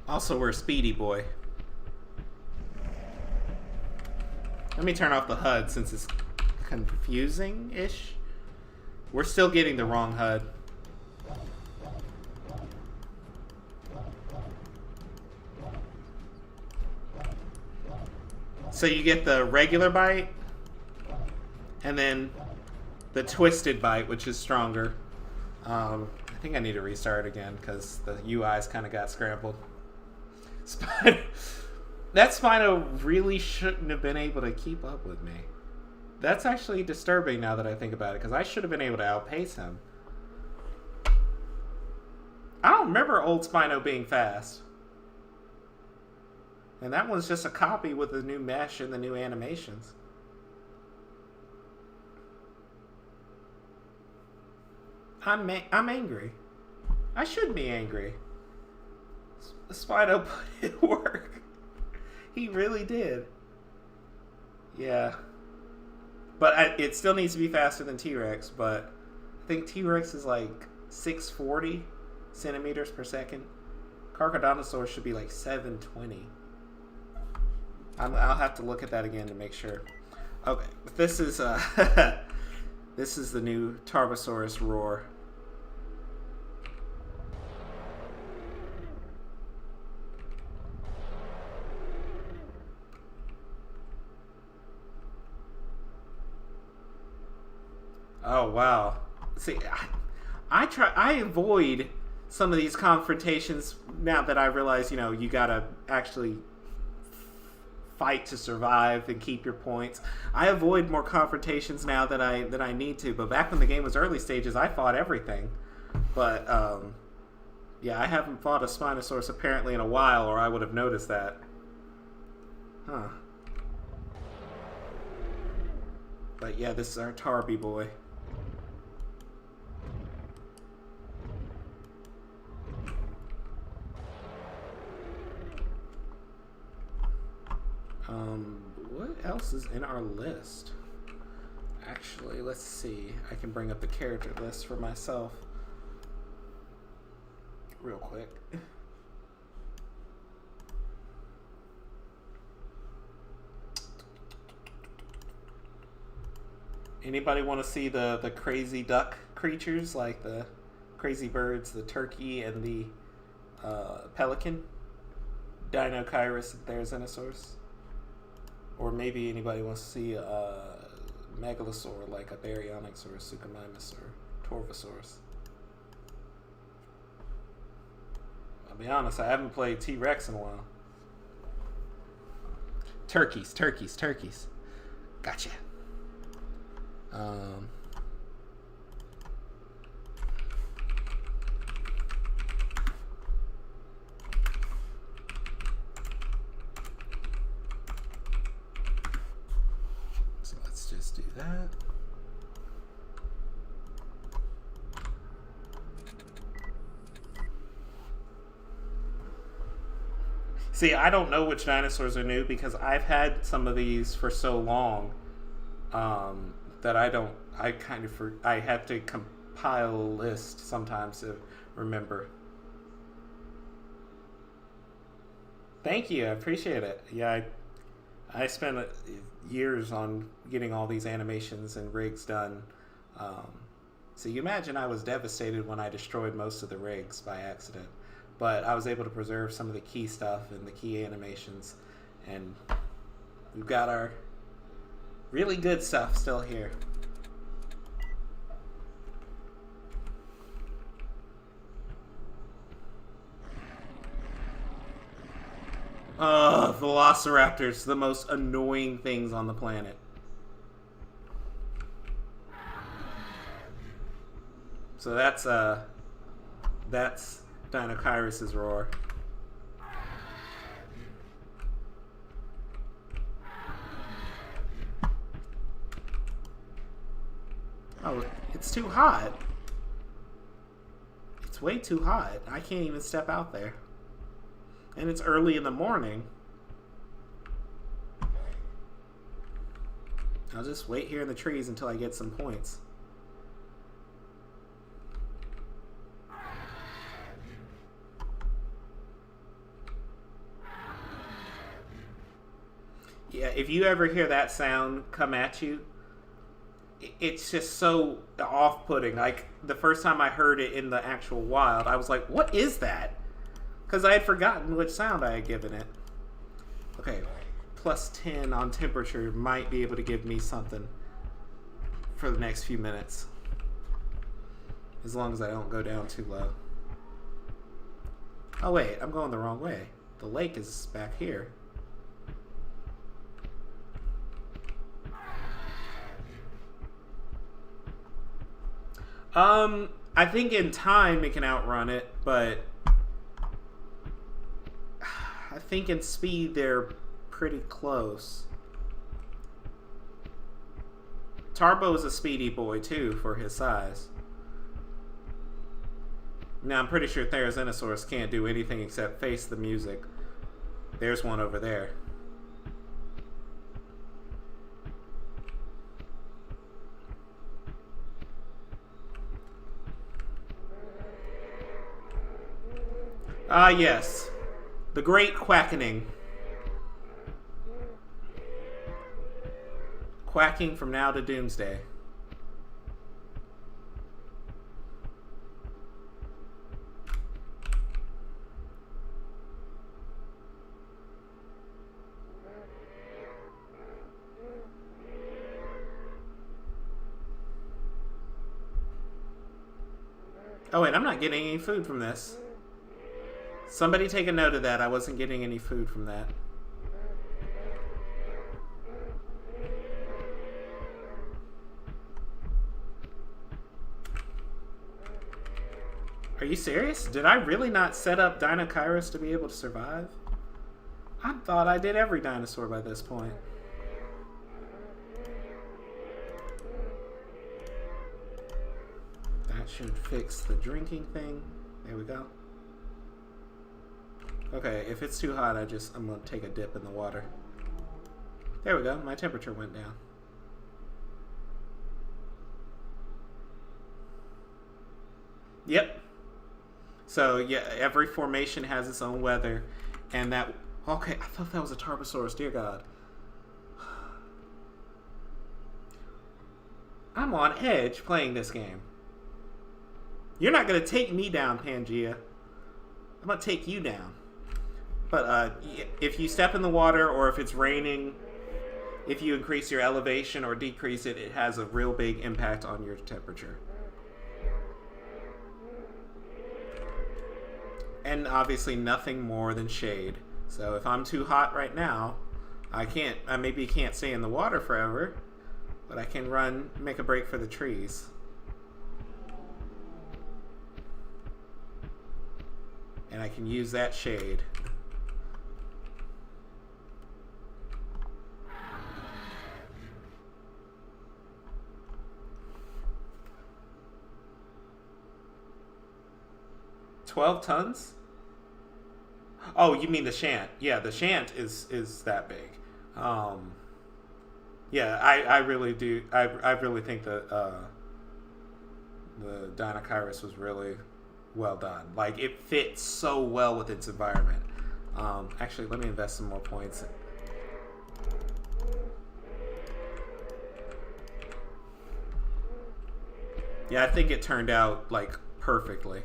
Also, we're Speedy Boy. Let me turn off the HUD since it's confusing-ish. We're still getting the wrong HUD. So you get the regular bite, and then the twisted bite, which is stronger. I think I need to restart again because the UIs kind of got scrambled. That Spino really shouldn't have been able to keep up with me. That's actually disturbing now that I think about it, because I should have been able to outpace him. I don't remember old Spino being fast. And that one's just a copy with the new mesh and the new animations. I'm angry. I should be angry. Spino put in work. He really did. Yeah. But it still needs to be faster than T-Rex, but I think T-Rex is like 640 centimeters per second. Carcharodontosaurus should be like 720. I'll have to look at that again to make sure. Okay, but this is this is the new Tarbosaurus roar. Oh wow! See, I avoid some of these confrontations now that I realize you gotta actually fight to survive and keep your points. I avoid more confrontations now that I need to. But back when the game was early stages, I fought everything. But yeah, I haven't fought a Spinosaurus apparently in a while, or I would have noticed that. Huh. But yeah, this is our Tarby boy. else is in our list? Actually, let's see. I can bring up the character list for myself real quick. Anybody want to see the crazy duck creatures, like the crazy birds, the turkey, and the pelican? Dinokairos and Therizinosaurus? Or maybe anybody wants to see a megalosaur, like a Baryonyx or a Suchomimus or Torvosaurus. I'll be honest, I haven't played T-Rex in a while. Turkeys. Gotcha. So let's just do that. See, I don't know which dinosaurs are new because I've had some of these for so long that I have to compile a list sometimes to remember. Thank you, I appreciate it. Yeah, I spent years on getting all these animations and rigs done. So you imagine I was devastated when I destroyed most of the rigs by accident. But I was able to preserve some of the key stuff and the key animations. And we've got our really good stuff still here. Velociraptors, the most annoying things on the planet. So that's Dinokairos' roar. Oh, it's too hot. It's way too hot. I can't even step out there. And it's early in the morning. I'll just wait here in the trees until I get some points. Yeah, if you ever hear that sound come at you, it's just so off-putting. Like, the first time I heard it in the actual wild, I was like, what is that? Because I had forgotten which sound I had given it. Okay, plus 10 on temperature might be able to give me something for the next few minutes. As long as I don't go down too low. Oh wait, I'm going the wrong way. The lake is back here. I think in time it can outrun it, but I think in speed they're pretty close. Tarbo's a speedy boy too for his size. Now I'm pretty sure Therizinosaurus can't do anything except face the music. There's one over there. Ah, yes. The Great Quackening. Quacking from now to doomsday. Oh wait, I'm not getting any food from this. Somebody take a note of that. I wasn't getting any food from that. Are you serious? Did I really not set up Dinokairos to be able to survive? I thought I did every dinosaur by this point. That should fix the drinking thing. There we go. Okay, if it's too hot, I'm gonna take a dip in the water. There we go. My temperature went down. Yep. So yeah, every formation has its own weather, and that. Okay, I thought that was a Tarbosaurus. Dear God. I'm on edge playing this game. You're not gonna take me down, Pangea. I'm gonna take you down. But if you step in the water, or if it's raining, if you increase your elevation or decrease it, it has a real big impact on your temperature. And obviously nothing more than shade. So if I'm too hot right now, I maybe can't stay in the water forever, but I can make a break for the trees. And I can use that shade. $12 tons? Oh, you mean the shan't? Yeah, the shan't is that big. Yeah, I really do. I really think that the Dinochirus was really well done. Like, it fits so well with its environment. Actually, let me invest some more points. Yeah, I think it turned out like perfectly.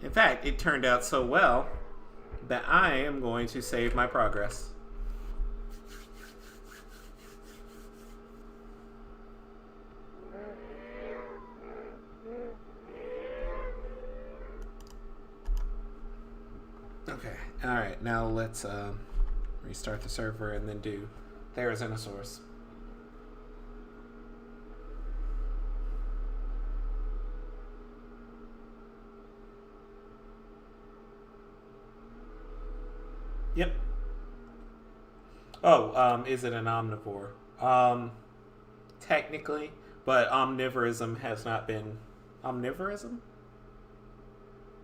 In fact, it turned out so well that I am going to save my progress. Okay, alright, now let's restart the server and then do Therizinosaurus. Yep. Oh, is it an omnivore? Technically, but omnivorism has not been omnivorism.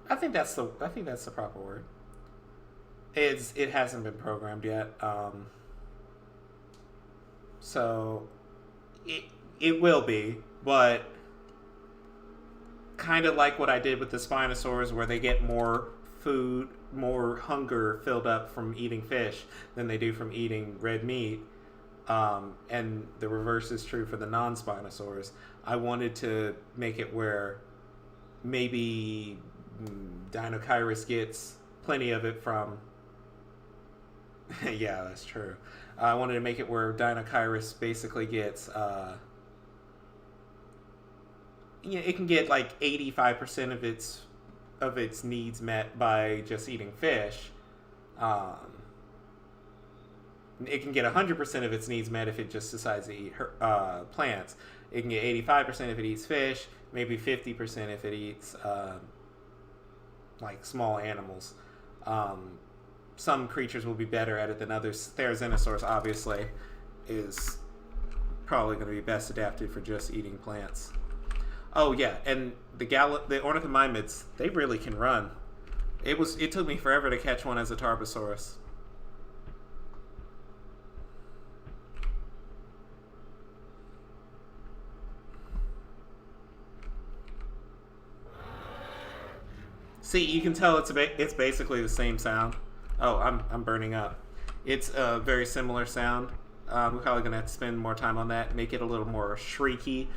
I think that's the proper word. It hasn't been programmed yet. So it will be, but kind of like what I did with the Spinosaurs, where they get more food, more hunger filled up from eating fish than they do from eating red meat. And the reverse is true for the non-Spinosaurs. I wanted to make it where maybe Dinochirus gets plenty of it from... yeah, that's true. I wanted to make it where Dinochirus basically gets... it can get like 85% of its needs met by just eating fish. It can get 100% of its needs met if it just decides to eat plants. It can get 85% if it eats fish, maybe 50% if it eats like small animals. Some creatures will be better at it than others. Therizinosaurus obviously is probably going to be best adapted for just eating plants. Oh yeah, and the ornithomimids, they really can run. It took me forever to catch one as a Tarbosaurus. See, you can tell it's basically the same sound. Oh, I'm burning up. It's a very similar sound. We're probably gonna have to spend more time on that. Make it a little more shrieky,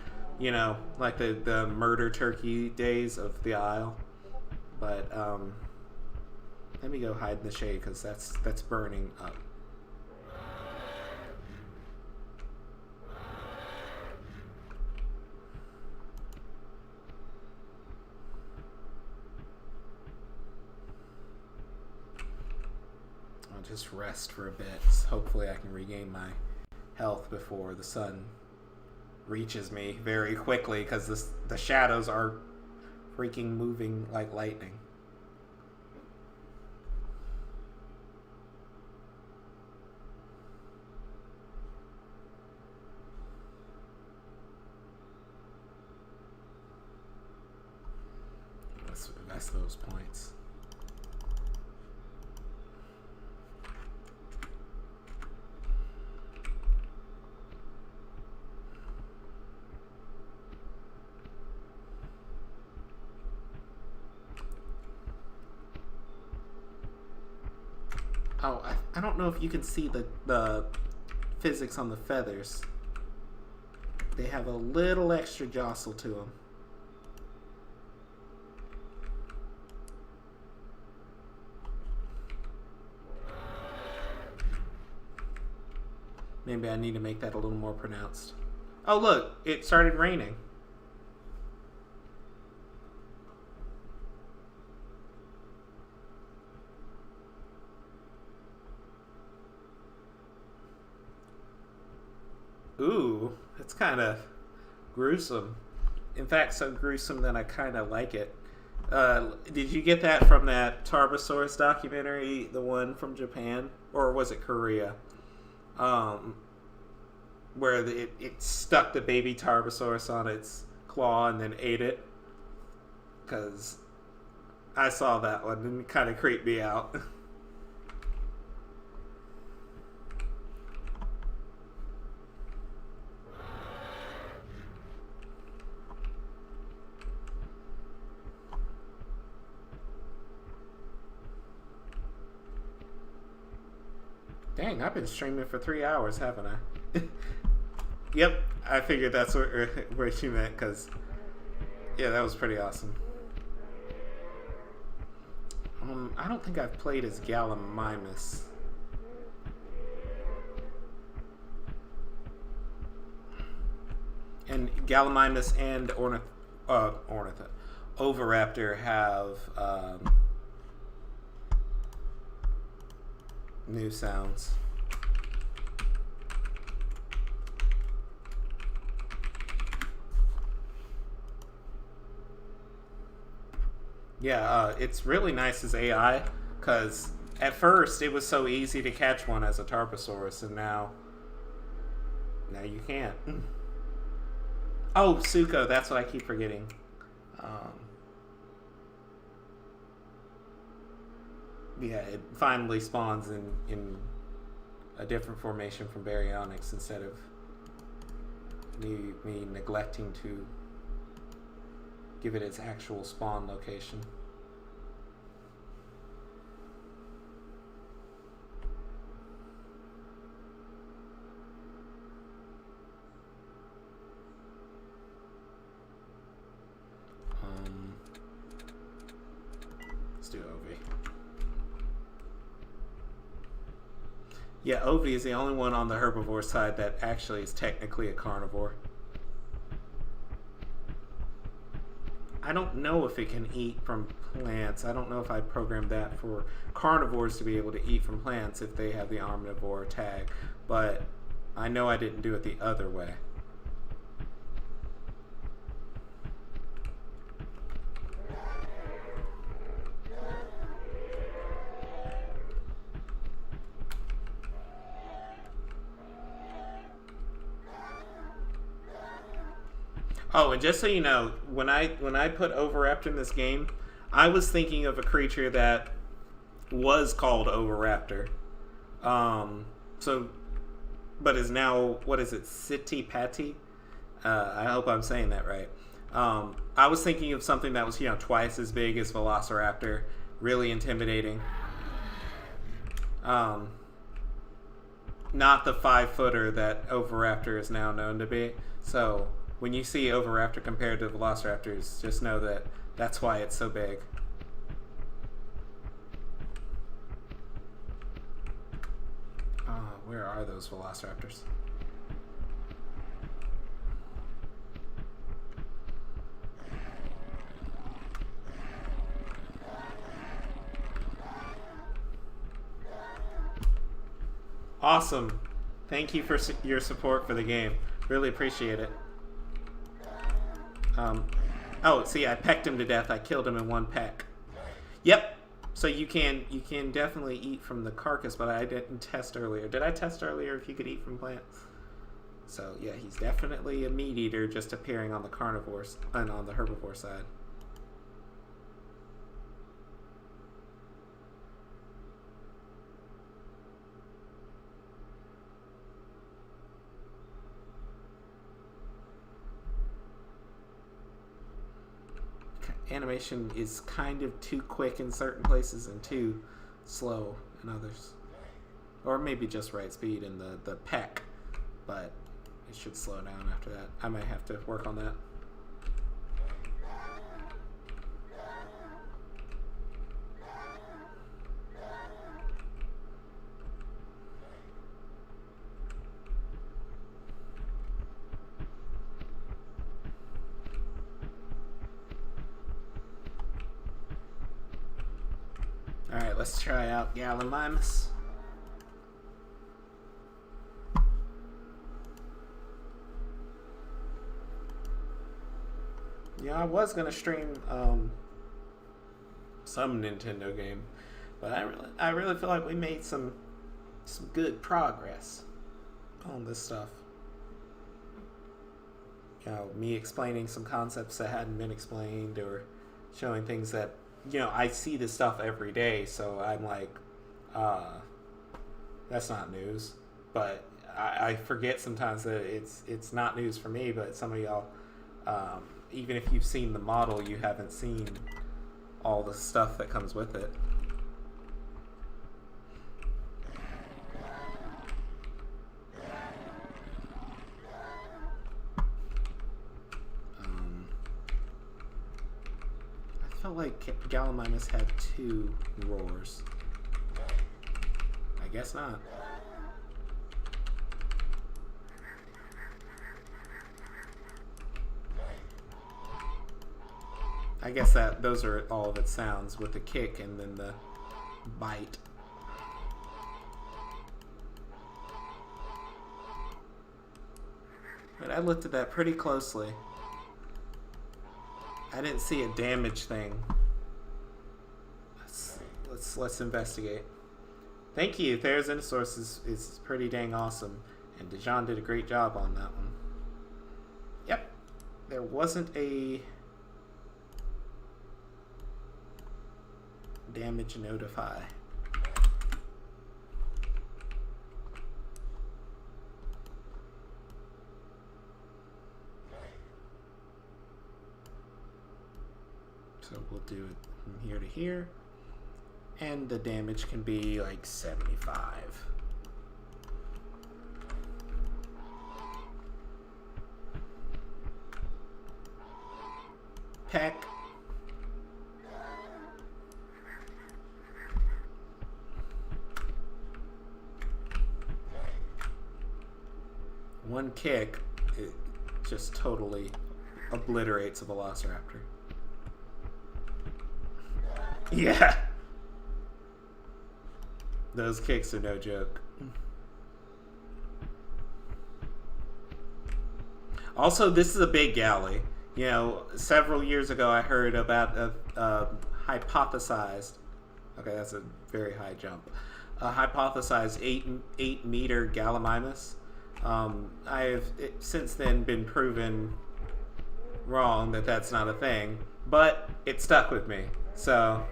like the murder turkey days of the Isle. But let me go hide in the shade because that's burning up. Just rest for a bit. Hopefully I can regain my health before the sun reaches me very quickly, because the shadows are freaking moving like lightning. Let's Let's invest those points. Oh, I don't know if you can see the physics on the feathers. They have a little extra jostle to them. Maybe I need to make that a little more pronounced. Oh, look, it started raining. Ooh, it's kind of gruesome. In fact, so gruesome that I kind of like it. Did you get that from that Tarbosaurus documentary, the one from Japan? Or was it Korea? Where it stuck the baby Tarbosaurus on its claw and then ate it. Because I saw that one and it kind of creeped me out. Dang, I've been streaming for 3 hours, haven't I? Yep, I figured that's where she meant, because, yeah, that was pretty awesome. I don't think I've played as Gallimimus. And Gallimimus and Oviraptor have new sounds. Yeah, it's really nice as AI, because at first it was so easy to catch one as a Tarbosaurus, and now you can't. Oh, Suko, that's what I keep forgetting. Yeah, it finally spawns in a different formation from Baryonyx instead of me neglecting to give it its actual spawn location. Let's do Ovi. Yeah, Ovi is the only one on the herbivore side that actually is technically a carnivore. I don't know if it can eat from plants. I don't know if I programmed that for carnivores to be able to eat from plants if they have the omnivore tag, but I know I didn't do it the other way. Oh, and just so you know, when I put Oviraptor in this game, I was thinking of a creature that was called Oviraptor. But is now, what is it, Sitipati? I hope I'm saying that right. I was thinking of something that was, twice as big as Velociraptor, really intimidating. Not the 5-footer that Oviraptor is now known to be. So when you see Oviraptor compared to Velociraptors, just know that that's why it's so big. Where are those Velociraptors? Awesome. Thank you for your support for the game. Really appreciate it. Oh, see, I pecked him to death. I killed him in one peck. Yep. So you can definitely eat from the carcass, but I didn't test earlier. Did I test earlier if you could eat from plants? So yeah, he's definitely a meat eater, just appearing on the carnivores and on the herbivore side. animation is kind of too quick in certain places and too slow in others. Or maybe just right speed in the peck, but it should slow down after that. I might have to work on that. Alright, let's try out Gallimimus. Yeah, I was gonna stream some Nintendo game, but I really feel like we made some good progress on this stuff. You know, me explaining some concepts that hadn't been explained, or showing things that, you know, I see this stuff every day, so I'm like, that's not news. But I forget sometimes that it's not news for me, but some of y'all, even if you've seen the model, you haven't seen all the stuff that comes with it. I felt like Gallimimus had 2 roars. I guess not. I guess that those are all of its sounds, with the kick and then the bite. But I looked at that pretty closely. I didn't see a damage thing. Let's investigate. Thank you. Therizinosaurus is pretty dang awesome, and Dijon did a great job on that one. Yep, there wasn't a damage notify. So we'll do it from here to here, and the damage can be like 75. Peck. One kick, it just totally obliterates a Velociraptor. Yeah! Those kicks are no joke. Also, this is a big galley. You know, several years ago I heard about a hypothesized, okay, that's a very high jump, a hypothesized 8 meter Gallimimus. I have since then been proven wrong that that's not a thing, but it stuck with me. So,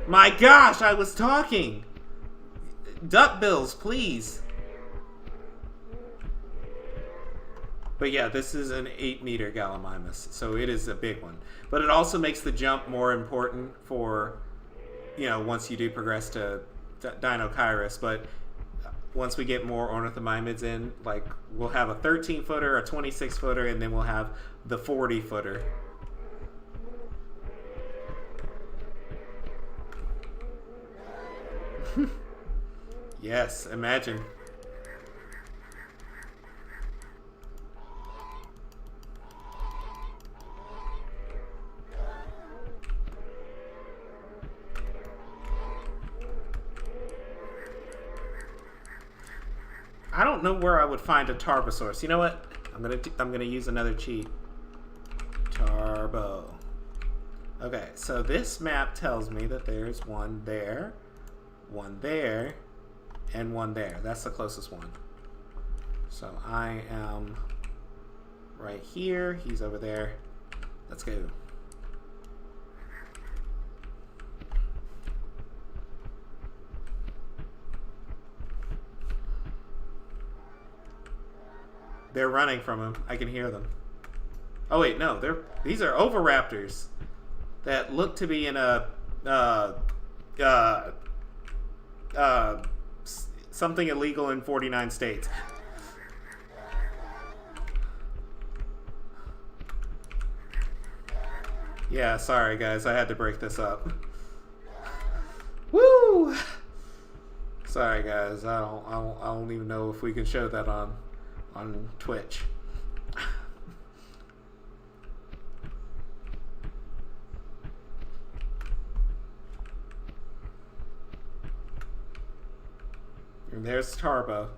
my gosh, I was talking. Duckbills, please. But yeah, this is an 8 meter Gallimimus, so it is a big one. But it also makes the jump more important for, you know, once you do progress to Deinonychus. But once we get more ornithomimids in, like, we'll have a 13 footer, a 26 footer, and then we'll have the 40 footer. Yes, imagine. I don't know where I would find a Tarbosaurus. You know what? I'm gonna use another cheat. Tarbo. Okay, so this map tells me that there's one there, and one there. That's the closest one. So I am right here. He's over there. Let's go. They're running from him. I can hear them. Oh wait, no, these are oviraptors that look to be in a something illegal in 49 states. Yeah, sorry guys, I had to break this up. Woo! Sorry guys, I don't even know if we can show that on Twitch. And there's Tarbo.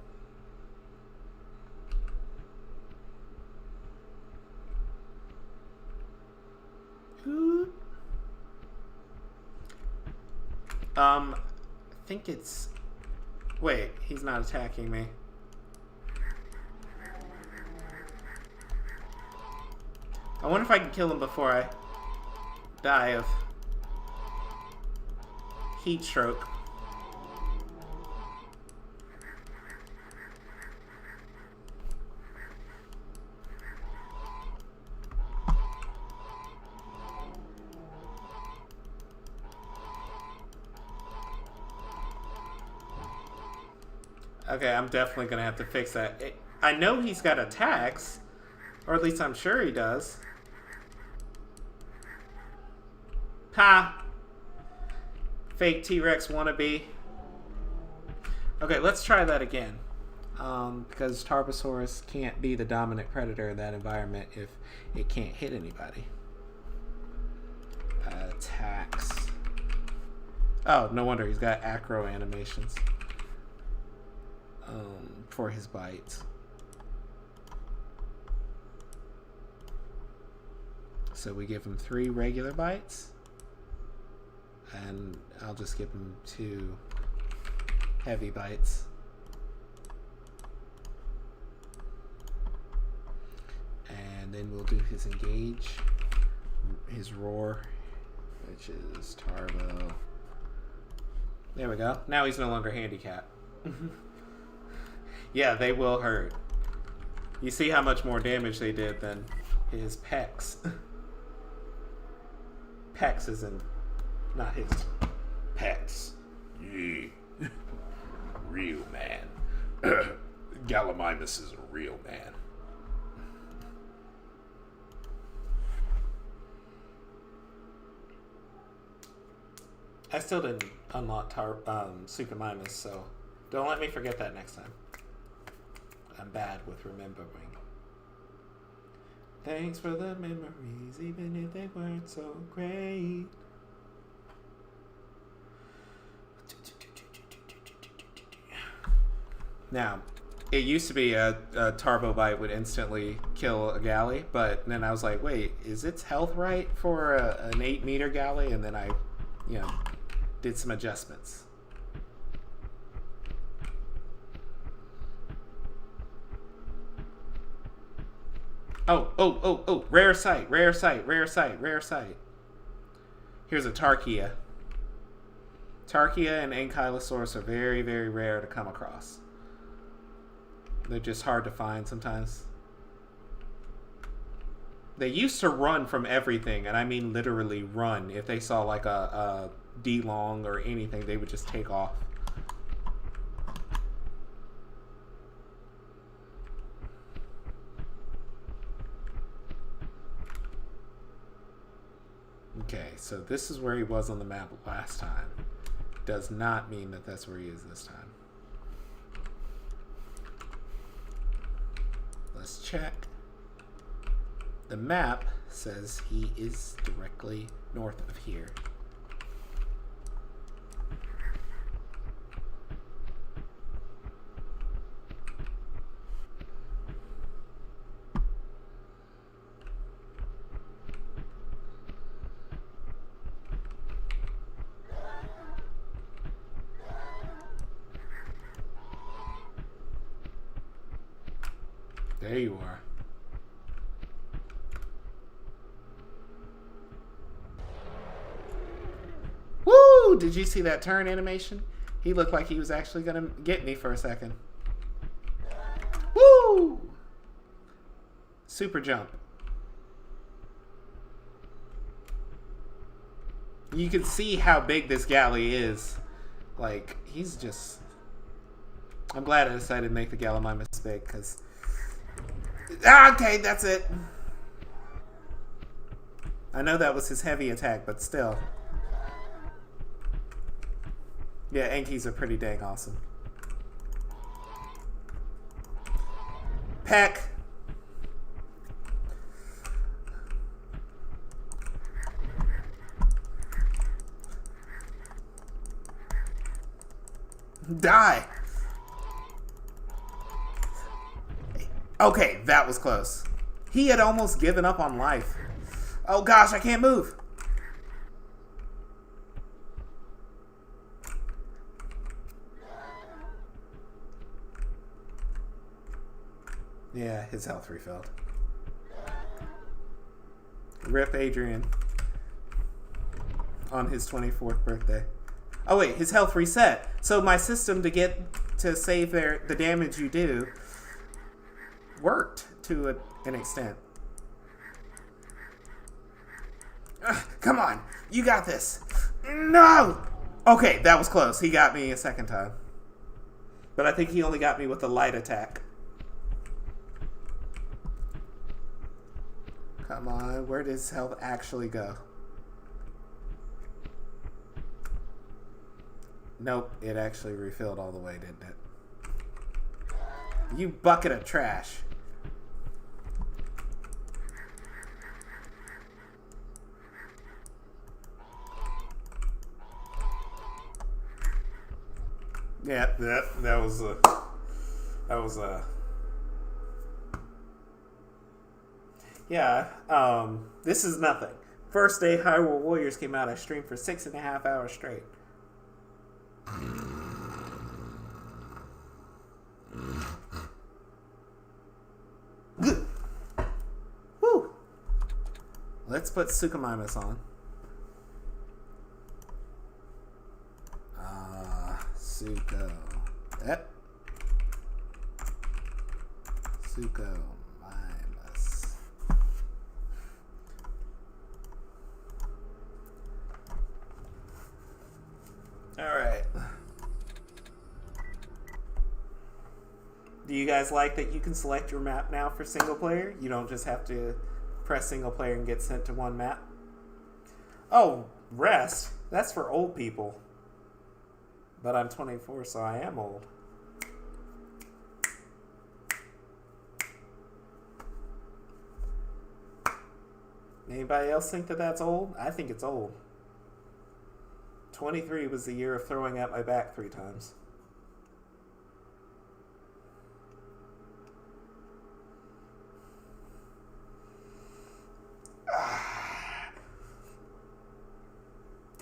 I think it's... Wait, he's not attacking me. I wonder if I can kill him before I die of heat stroke. Okay, I'm definitely going to have to fix that. I know he's got attacks, or at least I'm sure he does. Ha! Fake T-Rex wannabe. Okay, let's try that again. Because Tarbosaurus can't be the dominant predator in that environment if it can't hit anybody. Attacks. Oh, no wonder he's got acro animations. For his bites. So we give him 3 regular bites, and I'll just give him 2 heavy bites. And then we'll do his engage, his roar, which is Tarbo. There we go. Now he's no longer handicapped. Yeah, they will hurt. You see how much more damage they did than his pecs. Pecs isn't... not his... Pecs. Yeah. Real man. Gallimimus is a real man. I still didn't unlock Super Mimus, so don't let me forget that next time. I'm bad with remembering. Thanks for the memories, even if they weren't so great. Now, it used to be a Tarbo bite would instantly kill a galley, but then I was like, wait, is its health right for an 8-meter galley? And then I, did some adjustments. Oh, rare sight. Here's a Tarkia. Tarkia and Ankylosaurus are very, very rare to come across. They're just hard to find sometimes. They used to run from everything, and I mean literally run. If they saw like a D-long or anything, they would just take off. Okay, so this is where he was on the map last time. Does not mean that that's where he is this time. Let's check. The map says he is directly north of here. There you are. Woo! Did you see that turn animation? He looked like he was actually gonna get me for a second. Woo! Super jump. You can see how big this galley is. Like, he's just... I'm glad I decided to make the Gallimimus big, because... Okay, that's it. I know that was his heavy attack, but still. Yeah, Enki's are pretty dang awesome. Peck. Die. Okay, that was close. He had almost given up on life. Oh gosh, I can't move. Yeah, his health refilled. Rip Adrian. On his 24th birthday. Oh wait, his health reset. So my system to save the damage you do worked to an extent. Come on, you got this. No! Okay, that was close. He got me a second time. But I think he only got me with a light attack. Come on, where does health actually go? Nope, it actually refilled all the way, didn't it? You bucket of trash. Yeah, that was yeah, this is nothing. First day Hyrule Warriors came out, I streamed for 6.5 hours straight. Woo! Let's put Suchomimus on. Sucho. Yep. Suchomimus. Alright. Do you guys like that you can select your map now for single player? You don't just have to press single player and get sent to one map? Oh, rest? That's for old people. But I'm 24, so I am old. Anybody else think that that's old? I think it's old. 23 was the year of throwing at my back 3 times.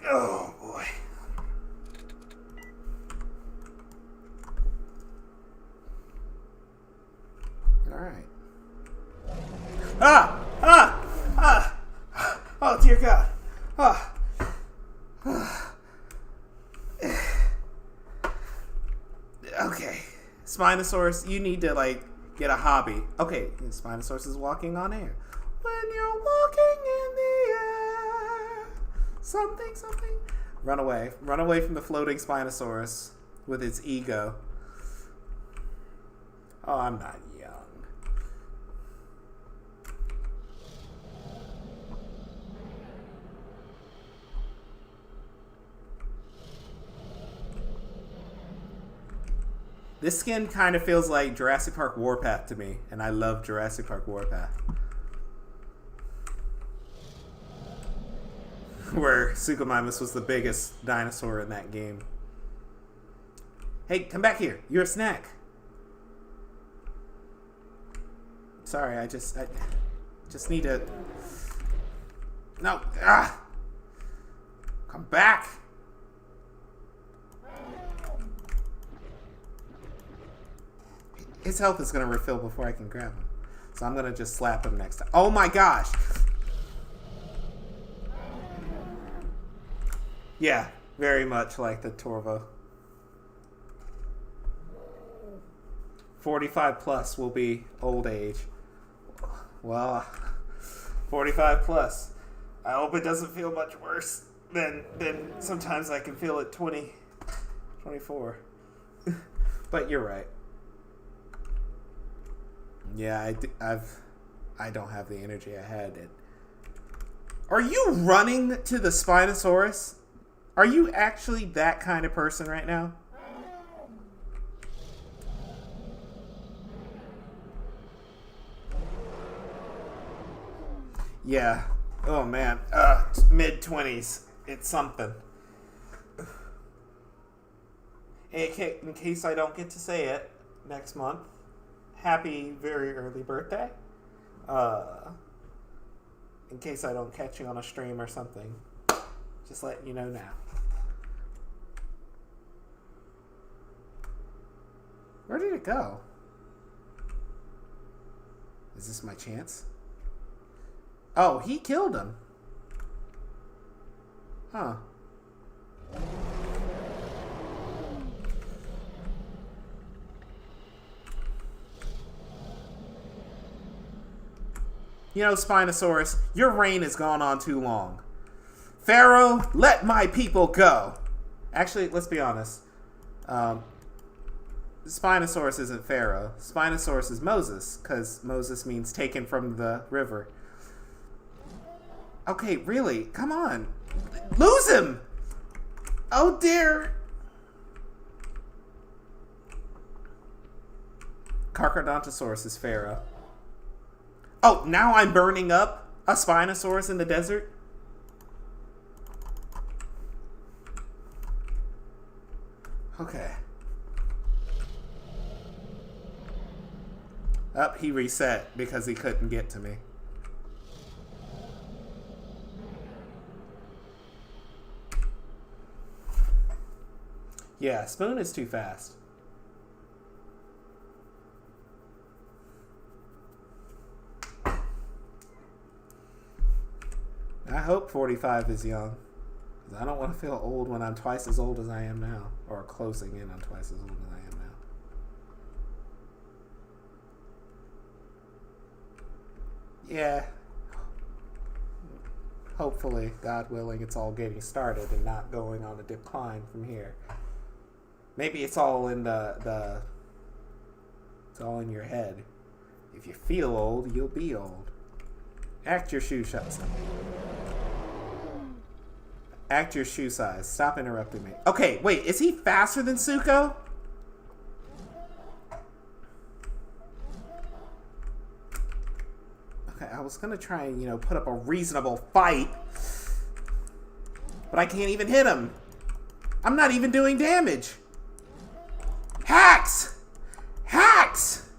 Oh boy. Alright. Oh dear God. Okay. Spinosaurus, you need to get a hobby. Okay, Spinosaurus is walking on air. When you're walking in the air. Something. Run away. Run away from the floating Spinosaurus with its ego. Oh, I'm not young. This skin kind of feels like Jurassic Park Warpath to me, and I love Jurassic Park Warpath. Where Suchomimus was the biggest dinosaur in that game. Hey, come back here. You're a snack. Sorry, I just need to... No. Ah! Come back. His health is going to refill before I can grab him. So I'm going to just slap him next time. Oh my gosh! Yeah, very much like the Torvo. 45 plus will be old age. Well, 45 plus. I hope it doesn't feel much worse. then sometimes I can feel it 24. But you're right. Yeah, I don't have the energy I had. Are you running to the Spinosaurus? Are you actually that kind of person right now? Yeah. Oh man. Mid-20s. It's something. In case I don't get to say it next month, happy very early birthday. In case I don't catch you on a stream or something, just letting you know now. Where did it go? Is this my chance? Oh, he killed him. Huh. You know, Spinosaurus, your reign has gone on too long. Pharaoh, let my people go. Actually, let's be honest. Spinosaurus isn't Pharaoh. Spinosaurus is Moses, because Moses means taken from the river. Okay, really? Come on. Lose him! Oh, dear. Carcharodontosaurus is Pharaoh. Oh, now I'm burning up a Spinosaurus in the desert? Okay. Up, he reset because he couldn't get to me. Yeah, Spoon is too fast. I hope 45 is young. Because I don't want to feel old when I'm twice as old as I am now. Or closing in on twice as old as I am now. Yeah. Hopefully, God willing, it's all getting started and not going on a decline from here. Maybe it's all in it's all in your head. If you feel old, you'll be old. Act your shoe size. Act your shoe size. Stop interrupting me. Okay, wait, is he faster than Suko? Okay, I was gonna try and, put up a reasonable fight. But I can't even hit him. I'm not even doing damage. Hacks! Hacks!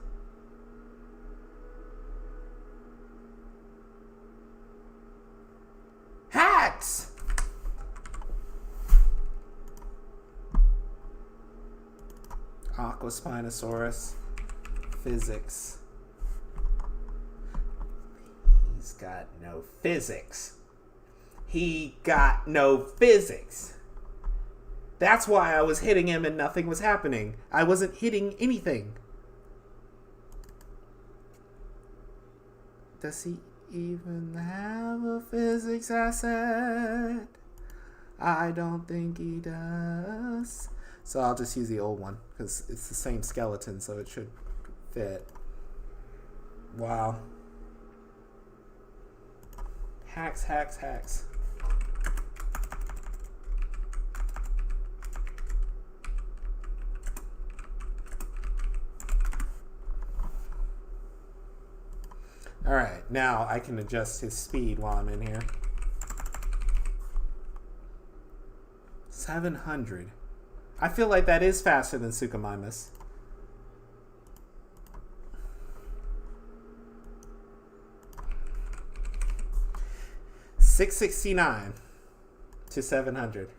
Hacks! Aquaspinosaurus. Physics. He's got no physics. He got no physics. That's why I was hitting him and nothing was happening. I wasn't hitting anything. Does he even have a physics asset? I don't think he does. So I'll just use the old one because it's the same skeleton, so it should fit. Wow. Hacks, hacks, hacks. Alright, now I can adjust his speed while I'm in here. 700. I feel like that is faster than Suchomimus. $669 to 700.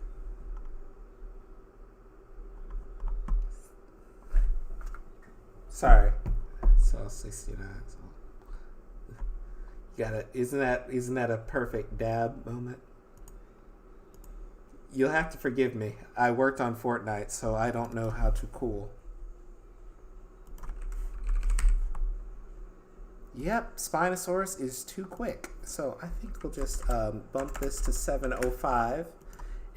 Sorry. So 69. So. You gotta, isn't that a perfect dab moment? You'll have to forgive me. I worked on Fortnite, so I don't know how to cool. Yep, Spinosaurus is too quick. So I think we'll just bump this to 705.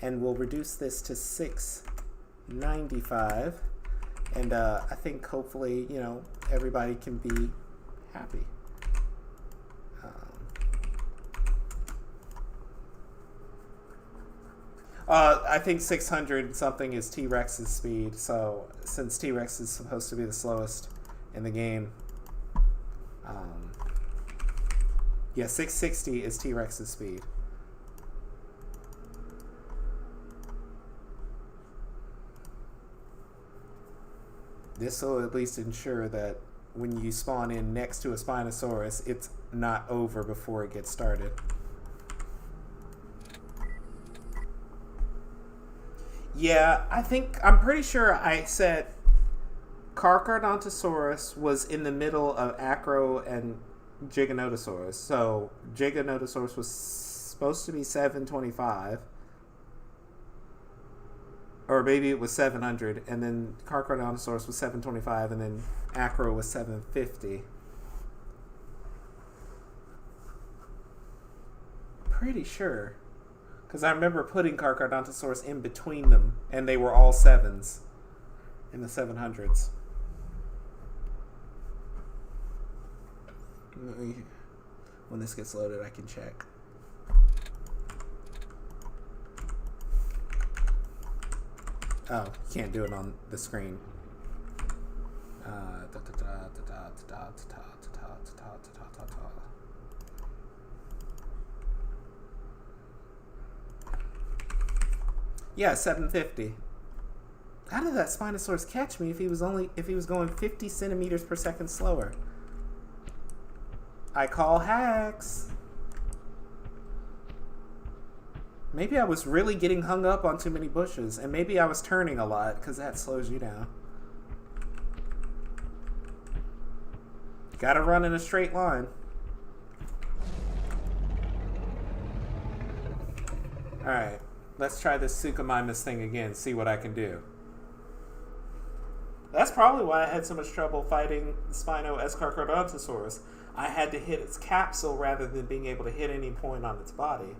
and we'll reduce this to 695. And I think hopefully, everybody can be happy. I think 600 something is T-Rex's speed. So since T-Rex is supposed to be the slowest in the game, yeah, 660 is T-Rex's speed. This will at least ensure that when you spawn in next to a Spinosaurus, it's not over before it gets started. Yeah, I'm pretty sure I said Carcharodontosaurus was in the middle of Acro and Giganotosaurus. So Giganotosaurus was supposed to be 725. Or maybe it was 700, and then Carcharodontosaurus was 725, and then Acro was 750. Pretty sure. Because I remember putting Carcharodontosaurus in between them, and they were all 7s in the 700s. When this gets loaded, I can check. Oh, you can't do it on the screen. Yeah, 750. How did that Spinosaurus catch me if he was going 50 centimeters per second slower? I call hacks. Maybe I was really getting hung up on too many bushes, and maybe I was turning a lot, because that slows you down. Gotta run in a straight line. Alright, let's try this Suchomimus thing again, see what I can do. That's probably why I had so much trouble fighting Spino S. Carcharodontosaurus. I had to hit its capsule rather than being able to hit any point on its body.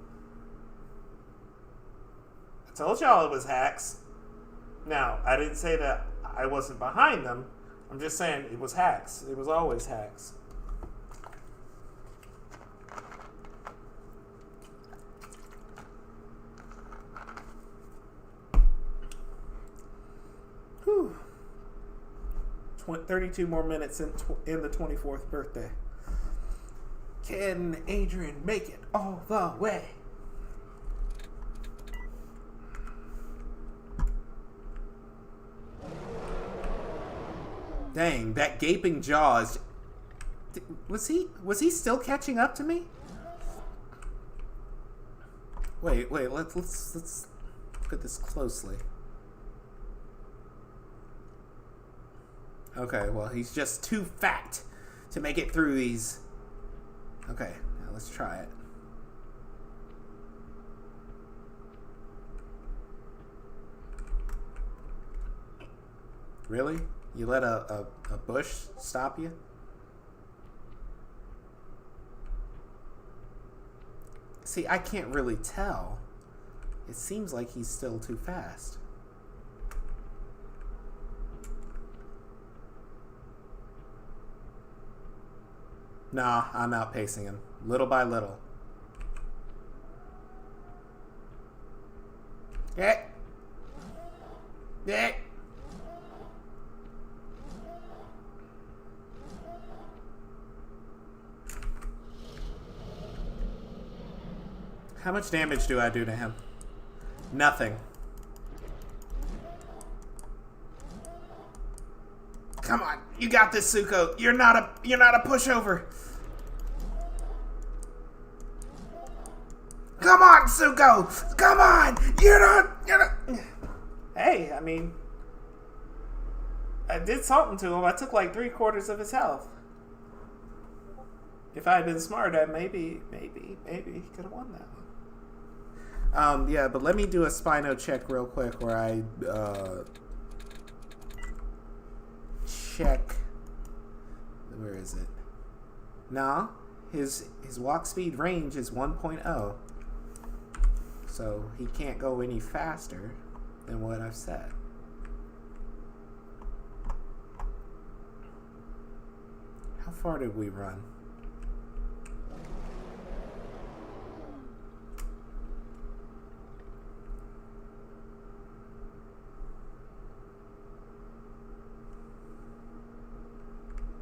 I told y'all it was hacks. Now, I didn't say that I wasn't behind them. I'm just saying it was hacks. It was always hacks. Whew. 32 more minutes in the 24th birthday. Can Adrian make it all the way? Dang, that gaping jaw is... Was he still catching up to me? Wait, let's look at this closely. Okay, well, he's just too fat to make it through these. Okay, now let's try it. Really? You let a bush stop you? See, I can't really tell. It seems like he's still too fast. Nah, I'm outpacing him. Little by little. Yeah. Yeah. How much damage do I do to him? Nothing. Come on, you got this, Sucho. You're not a pushover. Come on, Sucho. Come on. You're not. Hey, I mean, I did something to him. I took like 3/4 of his health. If I had been smart, I maybe he could have won that one. Yeah, but let me do a Spino check real quick where I check. Where is it? Nah, his walk speed range is 1.0. So he can't go any faster than what I've said. How far did we run?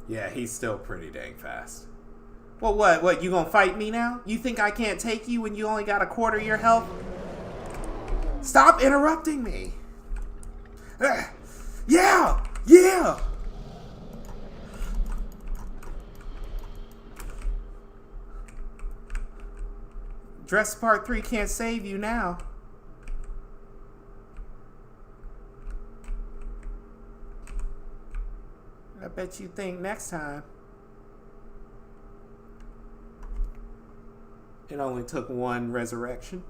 Yeah, he's still pretty dang fast. Well, what, you gonna fight me now? You think I can't take you when you only got a quarter of your health? Stop interrupting me! Yeah! Yeah! Dress Part 3 can't save you now. I bet you think next time. It only took one resurrection.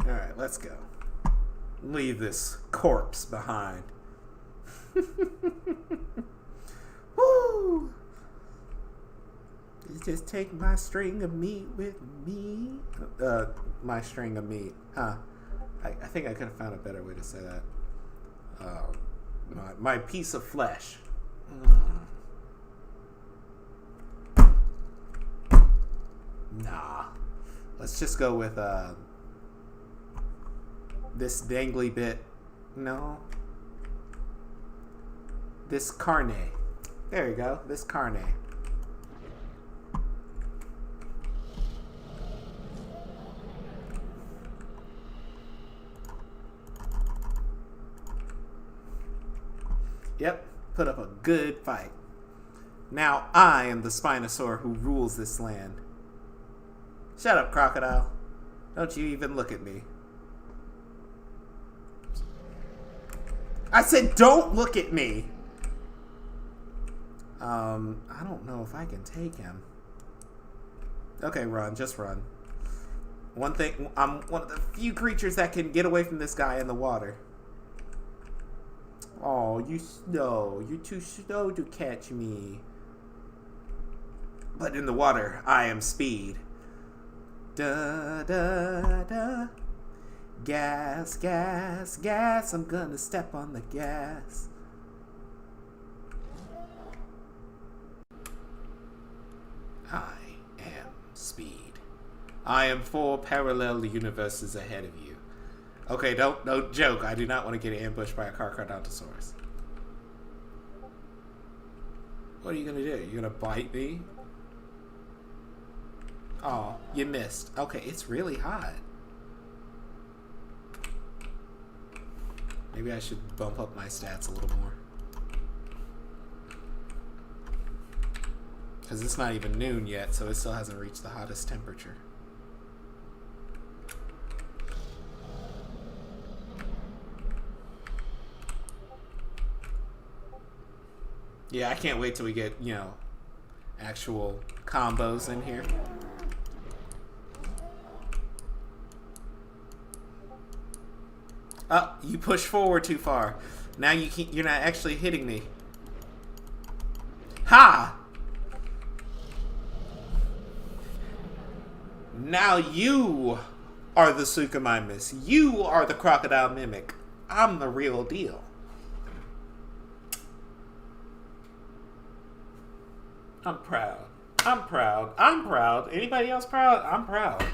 Alright, let's go. Leave this corpse behind. Woo! Just take my string of meat with me. My string of meat. Huh. I think I could have found a better way to say that. My piece of flesh. Nah. Let's just go with this dangly bit. No. This carne. There you go. This carne. Yep, put up a good fight. Now I am the Spinosaur who rules this land. Shut up, crocodile. Don't you even look at me. I said don't look at me! I don't know if I can take him. Okay, run. Just run. One thing, I'm one of the few creatures that can get away from this guy in the water. Oh, you slow. You're too slow to catch me. But in the water, I am speed. Da da da. Gas, gas, gas. I'm gonna step on the gas. I am speed. I am 4 parallel universes ahead of you. Okay, don't joke. I do not want to get ambushed by a Gorgosaurus. What are you gonna do? You gonna bite me? Oh, you missed. Okay, it's really hot. Maybe I should bump up my stats a little more. Because it's not even noon yet, so it still hasn't reached the hottest temperature. Yeah, I can't wait till we get, actual combos in here. Oh, you pushed forward too far. Now you're not actually hitting me. Ha! Now you are the Suchomimus. You are the crocodile mimic. I'm the real deal. I'm proud. I'm proud. I'm proud. Anybody else proud? I'm proud.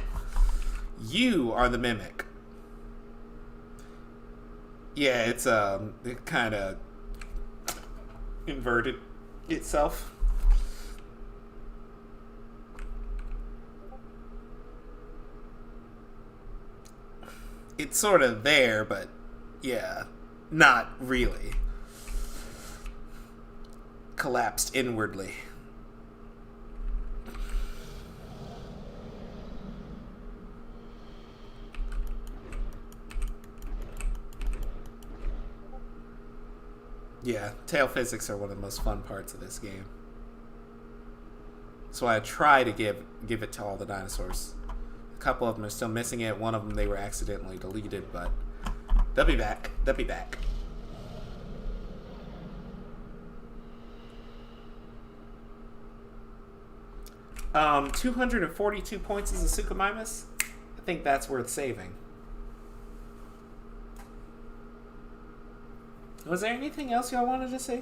You are the mimic. Yeah, it's it kind of inverted itself. It's sort of there, but yeah, not really. Collapsed inwardly. Yeah, tail physics are one of the most fun parts of this game. So I try to give it to all the dinosaurs. A couple of them are still missing it. One of them they were accidentally deleted, but They'll be back. They'll be back. Um, 242 points as a Suchomimus. I think that's worth saving. Was there anything else y'all wanted to see?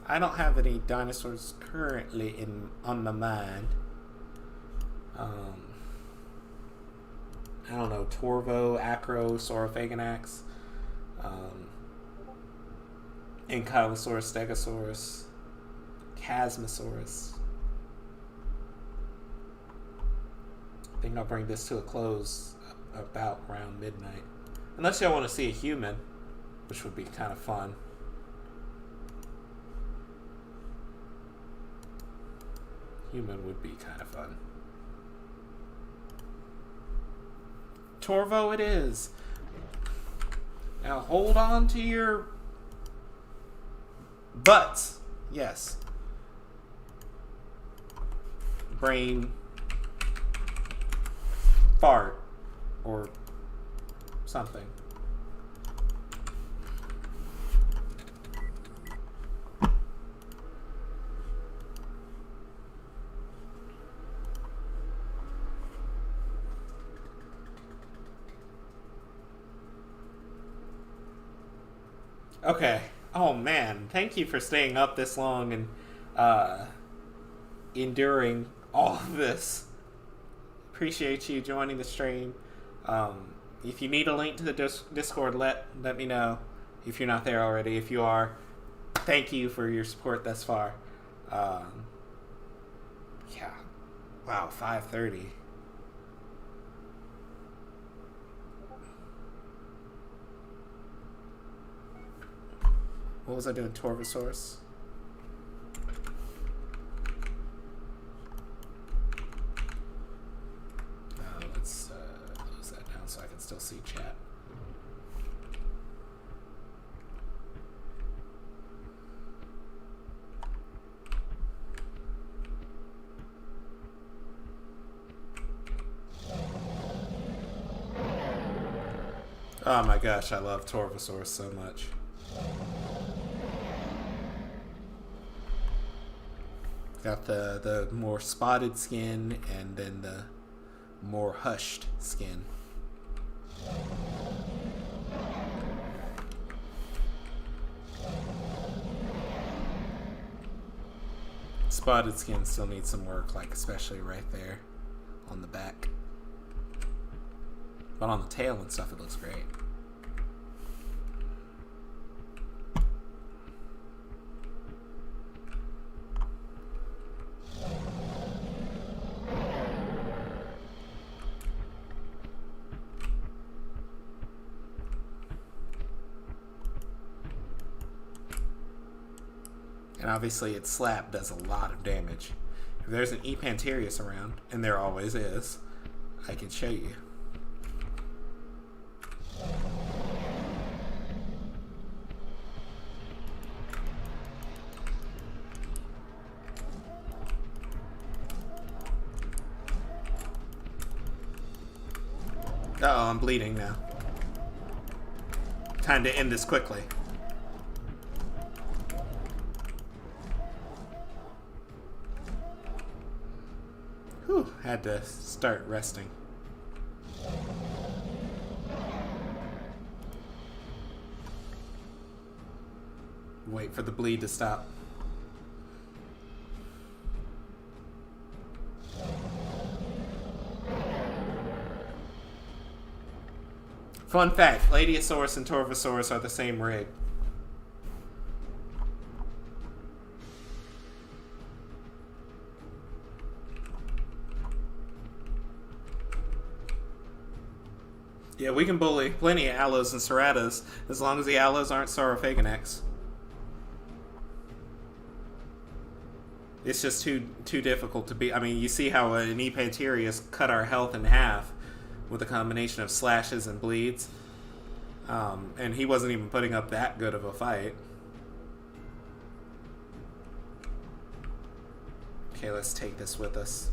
I don't have any dinosaurs currently on my mind. I don't know, Torvo, Acro, Saurophaganax, Ankylosaurus, Stegosaurus, Chasmosaurus. I think I'll bring this to a close about around midnight. Unless y'all want to see a human, which would be kind of fun. Human would be kind of fun. Torvo it is. Now hold on to your butts. Yes. Brain fart or something. Okay. Oh man, thank you for staying up this long and enduring all of this. Appreciate you joining the stream. If you need a link to the Discord, let me know if you're not there already. If you are, thank you for your support thus far. Yeah. Wow, 5:30. What was I doing? Torvosaurus? Let's close that down so I can still see chat. Oh my gosh, I love Torvosaurus so much. Got the more spotted skin and then the more hushed skin. Spotted skin still needs some work, like especially right there on the back. But on the tail and stuff, it looks great. And obviously its slap does a lot of damage. If there's an Epanterius around, and there always is, I can show you. Uh-oh, I'm bleeding now. Time to end this quickly. Whew, had to start resting. Wait for the bleed to stop. Fun fact, Ladiosaurus and Torvosaurus are the same rig. Yeah, we can bully plenty of Allos and Ceratas as long as the Allos aren't Saurophaganax. It's just too difficult to beat. I mean, you see how an Epanterius cut our health in half with a combination of slashes and bleeds. And he wasn't even putting up that good of a fight. Okay, let's take this with us.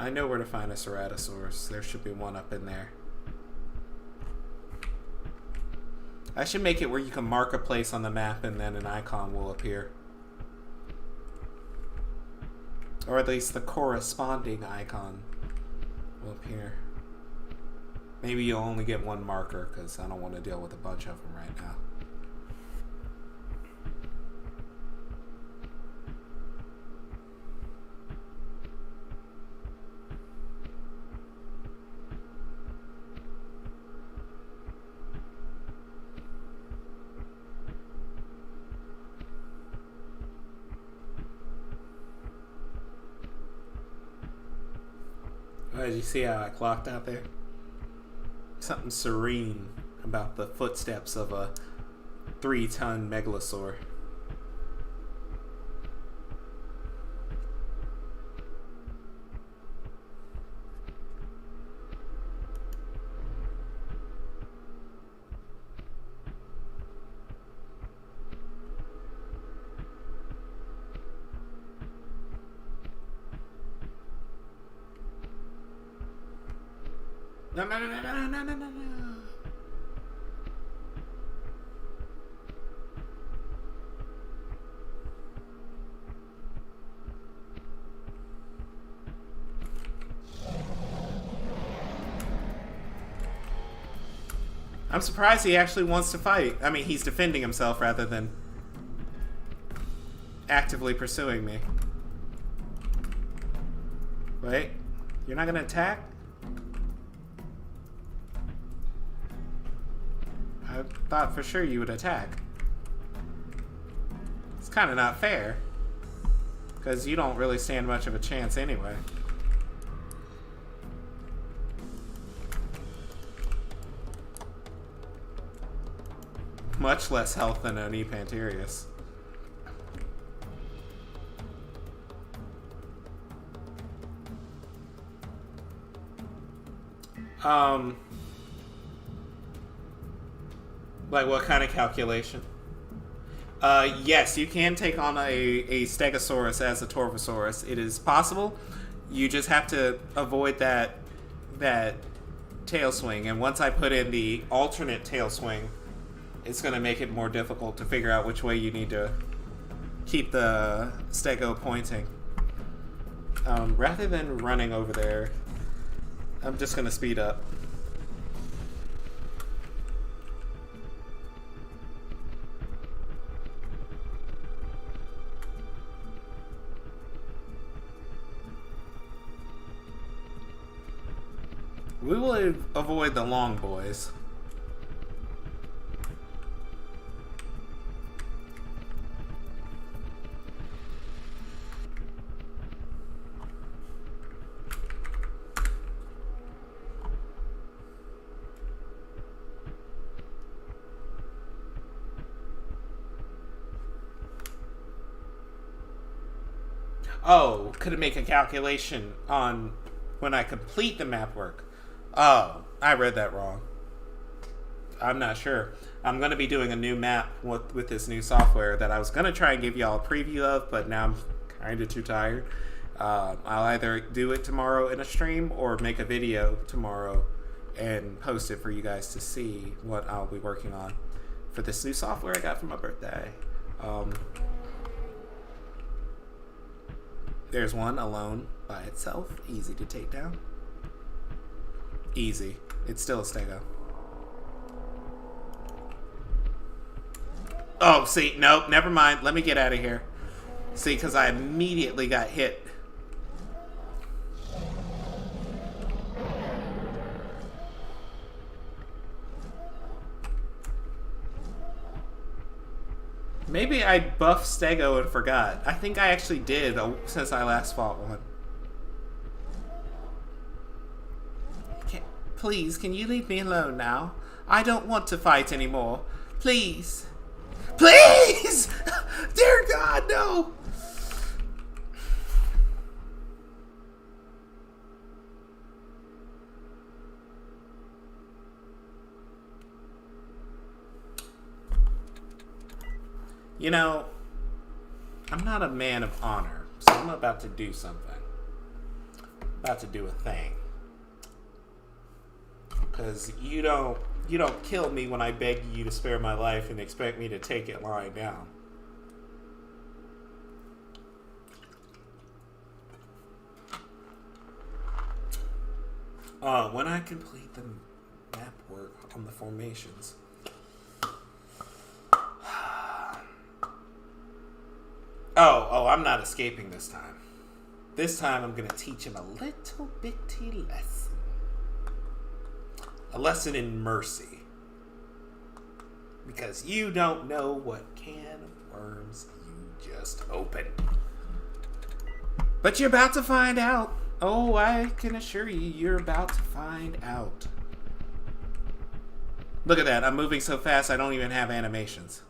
I know where to find a Ceratosaurus. There should be one up in there. I should make it where you can mark a place on the map and then an icon will appear. Or at least the corresponding icon will appear. Maybe you'll only get one marker because I don't want to deal with a bunch of them right now. Did you see how I clocked out there? Something serene about the footsteps of a 3-ton megalosaur. No, no, no, no, no, no, no, no, no. I'm surprised he actually wants to fight. I mean, he's defending himself rather than actively pursuing me. Wait, you're not gonna attack? I thought for sure you would attack. It's kind of not fair. Because you don't really stand much of a chance anyway. Much less health than an Epanterius. Like what kind of calculation? Yes, you can take on a Stegosaurus as a Torvosaurus. It is possible. You just have to avoid that tail swing. And once I put in the alternate tail swing, it's going to make it more difficult to figure out which way you need to keep the Stego pointing. Rather than running over there, I'm just going to speed up. We will avoid the long boys. Oh, could it make a calculation on when I complete the map work? Oh, I read that wrong. I'm not sure. I'm going to be doing a new map with this new software that I was going to try and give y'all a preview of, but now I'm kind of too tired. I'll either do it tomorrow in a stream or make a video tomorrow and post it for you guys to see what I'll be working on for this new software I got for my birthday. There's one alone by itself. Easy to take down. Easy. It's still a Stego. Oh, see, nope, never mind. Let me get out of here. See, because I immediately got hit. Maybe I buffed Stego and forgot. I think I actually did since I last fought one. Please, can you leave me alone now? I don't want to fight anymore. Please. Please! Dear God, no! You know, I'm not a man of honor, so I'm about to do something. about to do a thing. Because you don't kill me when I beg you to spare my life and expect me to take it lying down. When I complete the map work on the formations. Oh, I'm not escaping this time. This time I'm going to teach him a little bitty lesson. A lesson in mercy. Because you don't know what can of worms you just opened. But you're about to find out. Oh, I can assure you, you're about to find out. Look at that. I'm moving so fast I don't even have animations.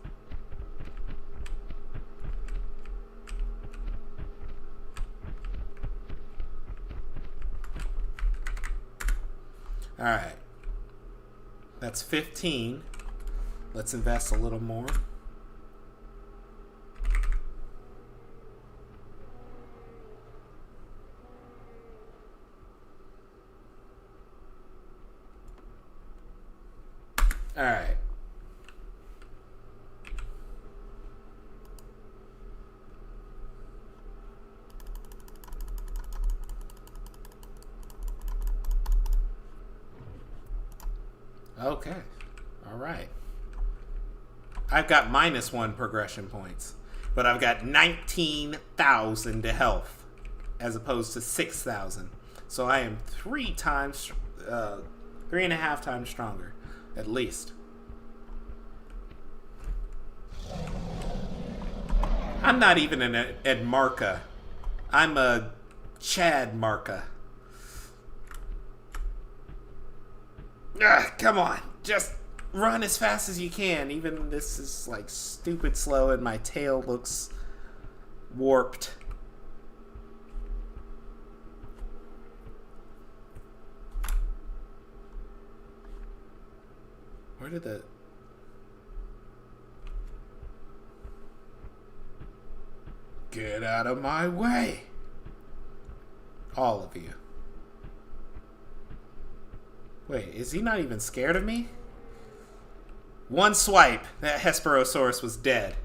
Alright. That's 15. Let's invest a little more. Alright. Okay. Alright. I've got -1 progression points, but I've got 19,000 to health as opposed to 6,000. So I am 3.5 times stronger, at least. I'm not even an Edmarca. I'm a Chad Marca. Come on, just run as fast as you can. Even this is like stupid slow and my tail looks warped. Where did the... Get out of my way! All of you. Wait, is he not even scared of me? One swipe, that Hesperosaurus was dead.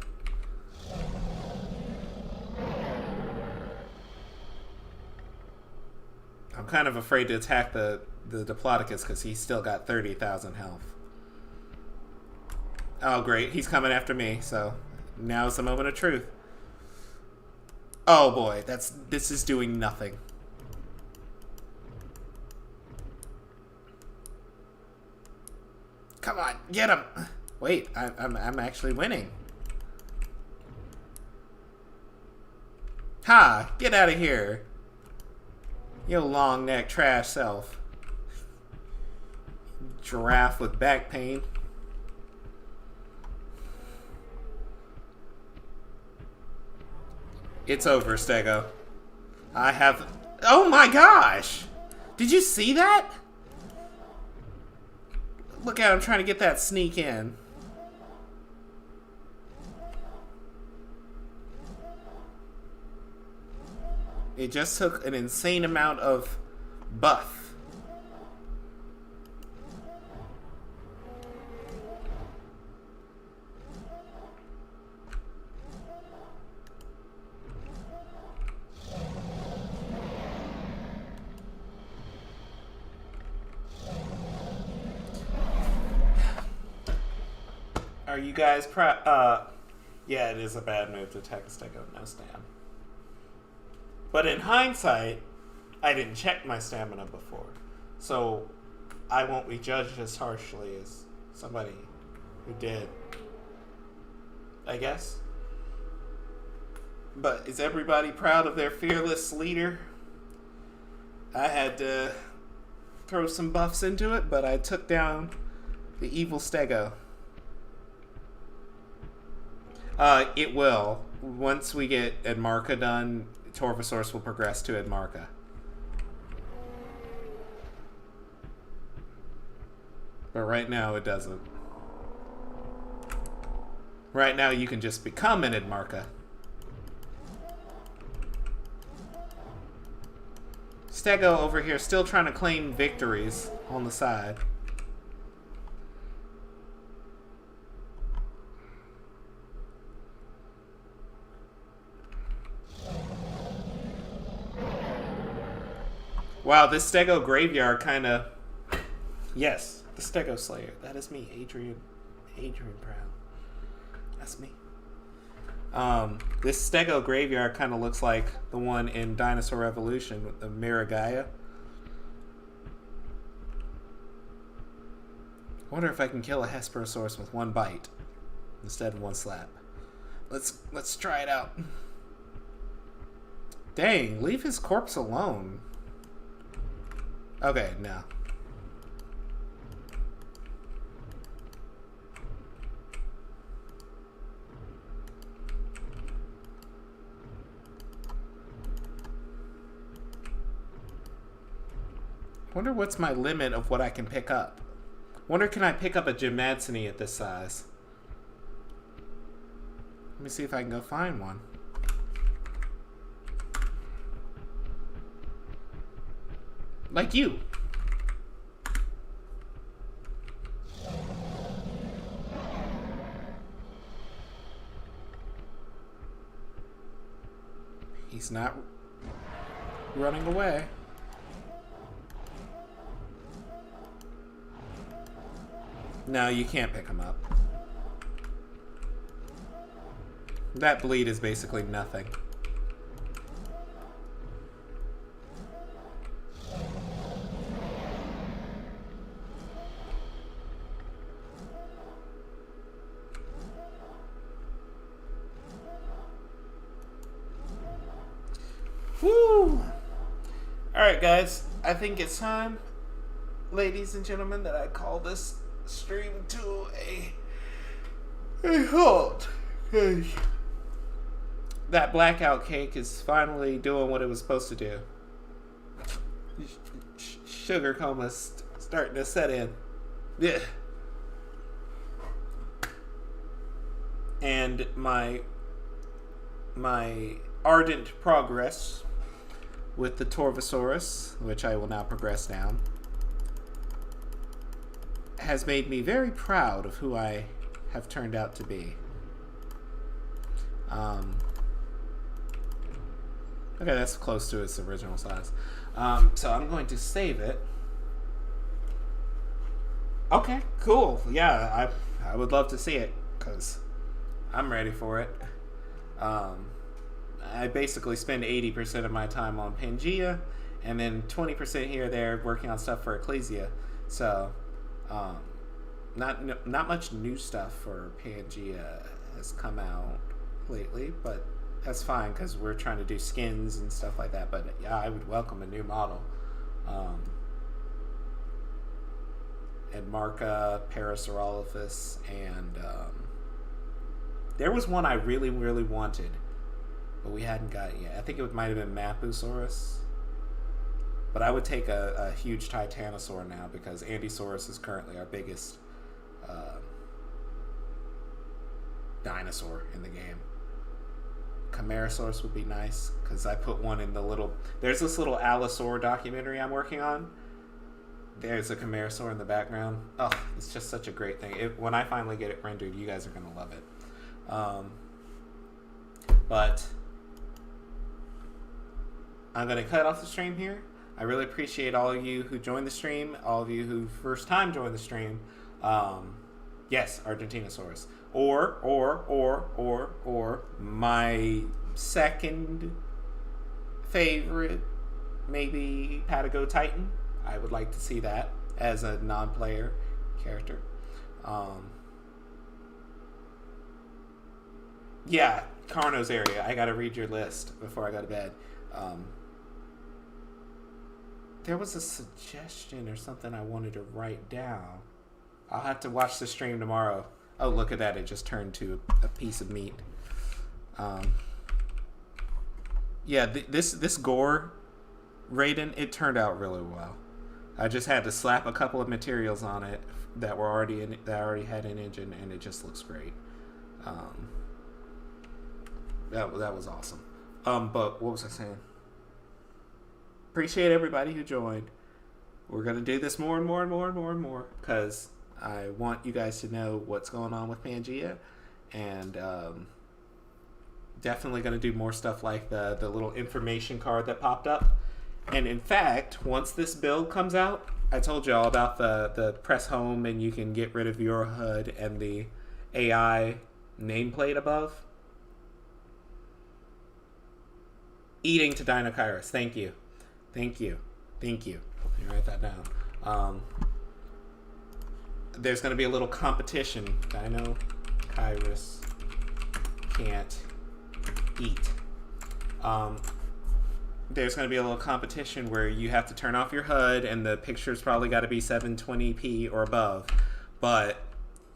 I'm kind of afraid to attack the Diplodocus because he's still got 30,000 health. Oh great, he's coming after me, so now's the moment of truth. Oh boy, this is doing nothing. Come on, get him! Wait, I'm actually winning. Ha! Get out of here, you long neck trash self. Giraffe with back pain. It's over, Stego. I have... Oh my gosh! Did you see that? Look at him trying to get that sneak in. It just took an insane amount of buff. Are you guys proud? Yeah, it is a bad move to attack a Stego, no stam. But in hindsight, I didn't check my stamina before. So I won't be judged as harshly as somebody who did. I guess. But is everybody proud of their fearless leader? I had to throw some buffs into it, but I took down the evil Stego. It will. Once we get Edmarca done, Torvosaurus will progress to Edmarca. But right now it doesn't. Right now you can just become an Edmarca. Stego over here still trying to claim victories on the side. Wow, this Stego graveyard kind of... Yes, the Stego Slayer. That is me, Adrian Brown. That's me. This Stego graveyard kind of looks like the one in Dinosaur Evolution with the Miragaia. I wonder if I can kill a Hesperosaurus with one bite instead of one slap. Let's try it out. Dang, leave his corpse alone. Okay, no. Wonder what's my limit of what I can pick up. Wonder can I pick up a Gymnadsony at this size? Let me see if I can go find one. Like you. He's not running away. No, you can't pick him up. That bleed is basically nothing. Woo! Alright guys, I think it's time, ladies and gentlemen, that I call this stream to a halt. That blackout cake is finally doing what it was supposed to do. Sugar coma's starting to set in. Yeah. And my ardent progress with the Torvosaurus, which I will now progress down, has made me very proud of who I have turned out to be. Okay, that's close to its original size. So I'm going to save it. Okay, cool. Yeah, I would love to see it, because I'm ready for it. I basically spend 80% of my time on Pangea, and then 20% here or there working on stuff for Ecclesia. So, not much new stuff for Pangea has come out lately, but that's fine because we're trying to do skins and stuff like that. But yeah, I would welcome a new model. Edmarca, Parasaurolophus, and there was one I really, really wanted, but we hadn't got it yet. I think it might have been Mapusaurus. But I would take a huge Titanosaur now because Andysaurus is currently our biggest dinosaur in the game. Camarasaurus would be nice because I put one in the little... There's this little Allosaur documentary I'm working on. There's a Camarasaur in the background. Oh, it's just such a great thing. When I finally get it rendered, you guys are going to love it. But I'm going to cut off the stream here. I really appreciate all of you who joined the stream, all of you who first time joined the stream. Yes, Argentinosaurus. Or my second favorite, maybe Patago Titan. I would like to see that as a non-player character. Yeah, Carno's area. I gotta read your list before I go to bed. There was a suggestion or something I wanted to write down. I'll have to watch the stream tomorrow. Oh, look at that. It just turned to a piece of meat. Yeah, this gore Raiden, it turned out really well. I just had to slap a couple of materials on it that were already in, that already had an engine, and it just looks great. That was awesome. But what was I saying? appreciate everybody who joined. We're going to do this more and more and more and more and more because I want you guys to know what's going on with Pangea, and definitely going to do more stuff like the little information card that popped up. And in fact, once this build comes out, I told you all about the press home and you can get rid of your HUD and the AI nameplate above. Eating to Dinokairos. Thank you. Thank you. Thank you. Let me write that down. There's going to be a little competition. Dinokairos can't eat. There's going to be a little competition where you have to turn off your HUD and the picture's probably got to be 720p or above, but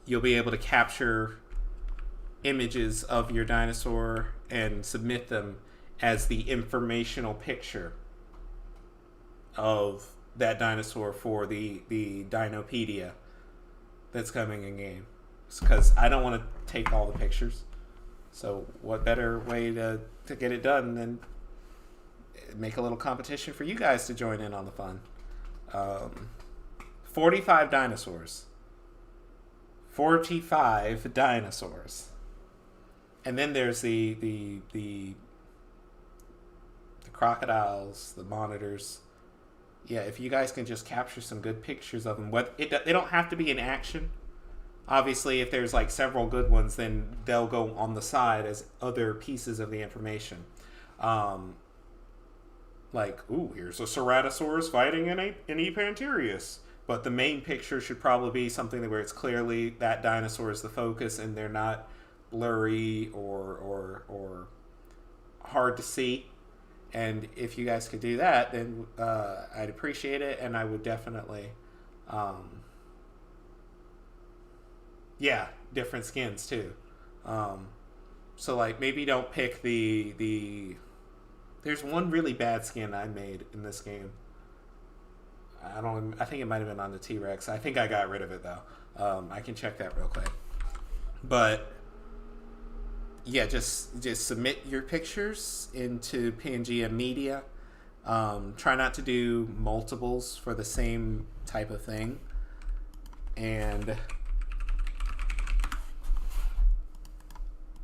you'll be able to capture images of your dinosaur and submit them as the informational picture of that dinosaur for the Dinopedia that's coming in game. Because I don't want to take all the pictures. So what better way to get it done than make a little competition for you guys to join in on the fun. 45 dinosaurs. 45 dinosaurs. And then there's the crocodiles, the monitors. Yeah, if you guys can just capture some good pictures of them. They don't have to be in action. Obviously, if there's like several good ones, then they'll go on the side as other pieces of the information. Like, ooh, here's a Ceratosaurus fighting an Epanterius. But the main picture should probably be something where it's clearly that dinosaur is the focus and they're not blurry or hard to see. And if you guys could do that, then I'd appreciate it, and I would definitely, different skins too. So like maybe don't pick the. There's one really bad skin I made in this game. I think it might have been on the T-Rex. I think I got rid of it though. I can check that real quick. But yeah, just submit your pictures into Pangea Media. Try not to do multiples for the same type of thing. And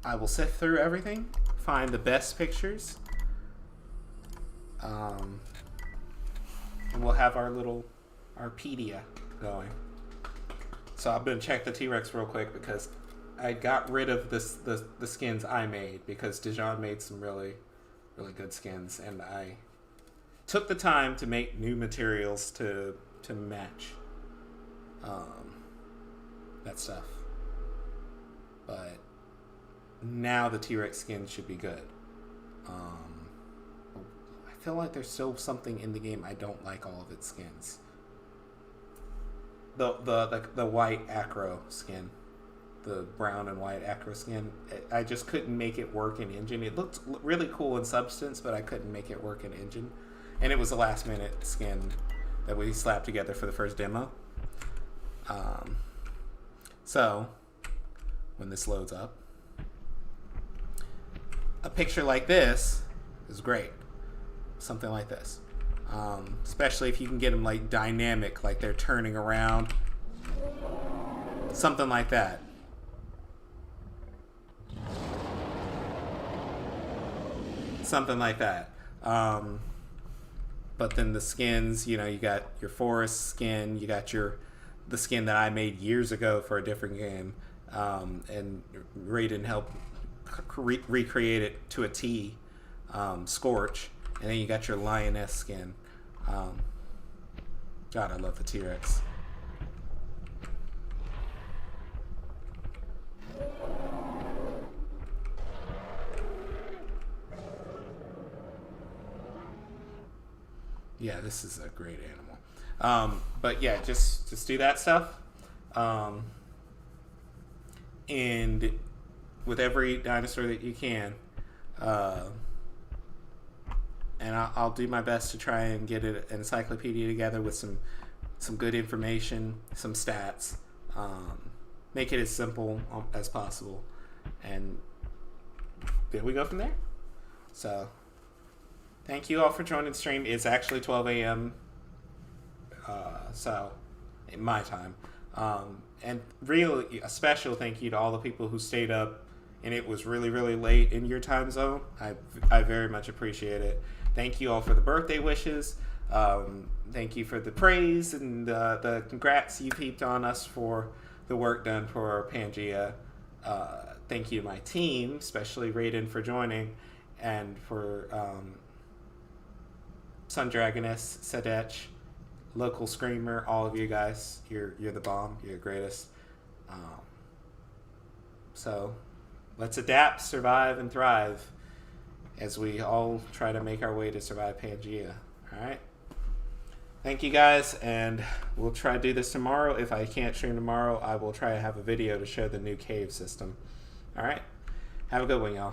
I will sift through everything, find the best pictures. And we'll have our pedia going. So I'm gonna check the T-Rex real quick because I got rid of the skins I made because Dijon made some really, really good skins, and I took the time to make new materials to match that stuff. But now the T-Rex skin should be good. I feel like there's still something in the game I don't like all of its skins. The white acro skin, the brown and white acro skin, I just couldn't make it work in engine. It looked really cool in substance, but I couldn't make it work in engine. And it was a last minute skin that we slapped together for the first demo. So when this loads up, a picture like this is great. Something like this. Especially if you can get them like dynamic, like they're turning around. Something like that. Something like that. But then the skins, you got your forest skin, you got the skin that I made years ago for a different game, and Raiden helped recreate it to a T, Scorch, and then you got your lioness skin. God, I love the T-Rex. Yeah, this is a great animal. But yeah, just do that stuff. And with every dinosaur that you can. And I'll do my best to try and get an encyclopedia together with some good information, some stats. Make it as simple as possible. And then we go from there. So Thank you all for joining the stream. It's actually 12 a.m. So, in my time. And really, a special thank you to all the people who stayed up, and it was really, really late in your time zone. I very much appreciate it. Thank you all for the birthday wishes. Thank you for the praise and the congrats you heaped on us for the work done for Pangea. Thank you to my team, especially Raiden for joining, and for Sun Dragoness, Sadech, Local Screamer, all of you guys. You're the bomb. You're the greatest. So let's adapt, survive, and thrive as we all try to make our way to survive Pangea. All right? Thank you guys, and we'll try to do this tomorrow. If I can't stream tomorrow, I will try to have a video to show the new cave system. All right? Have a good one, y'all.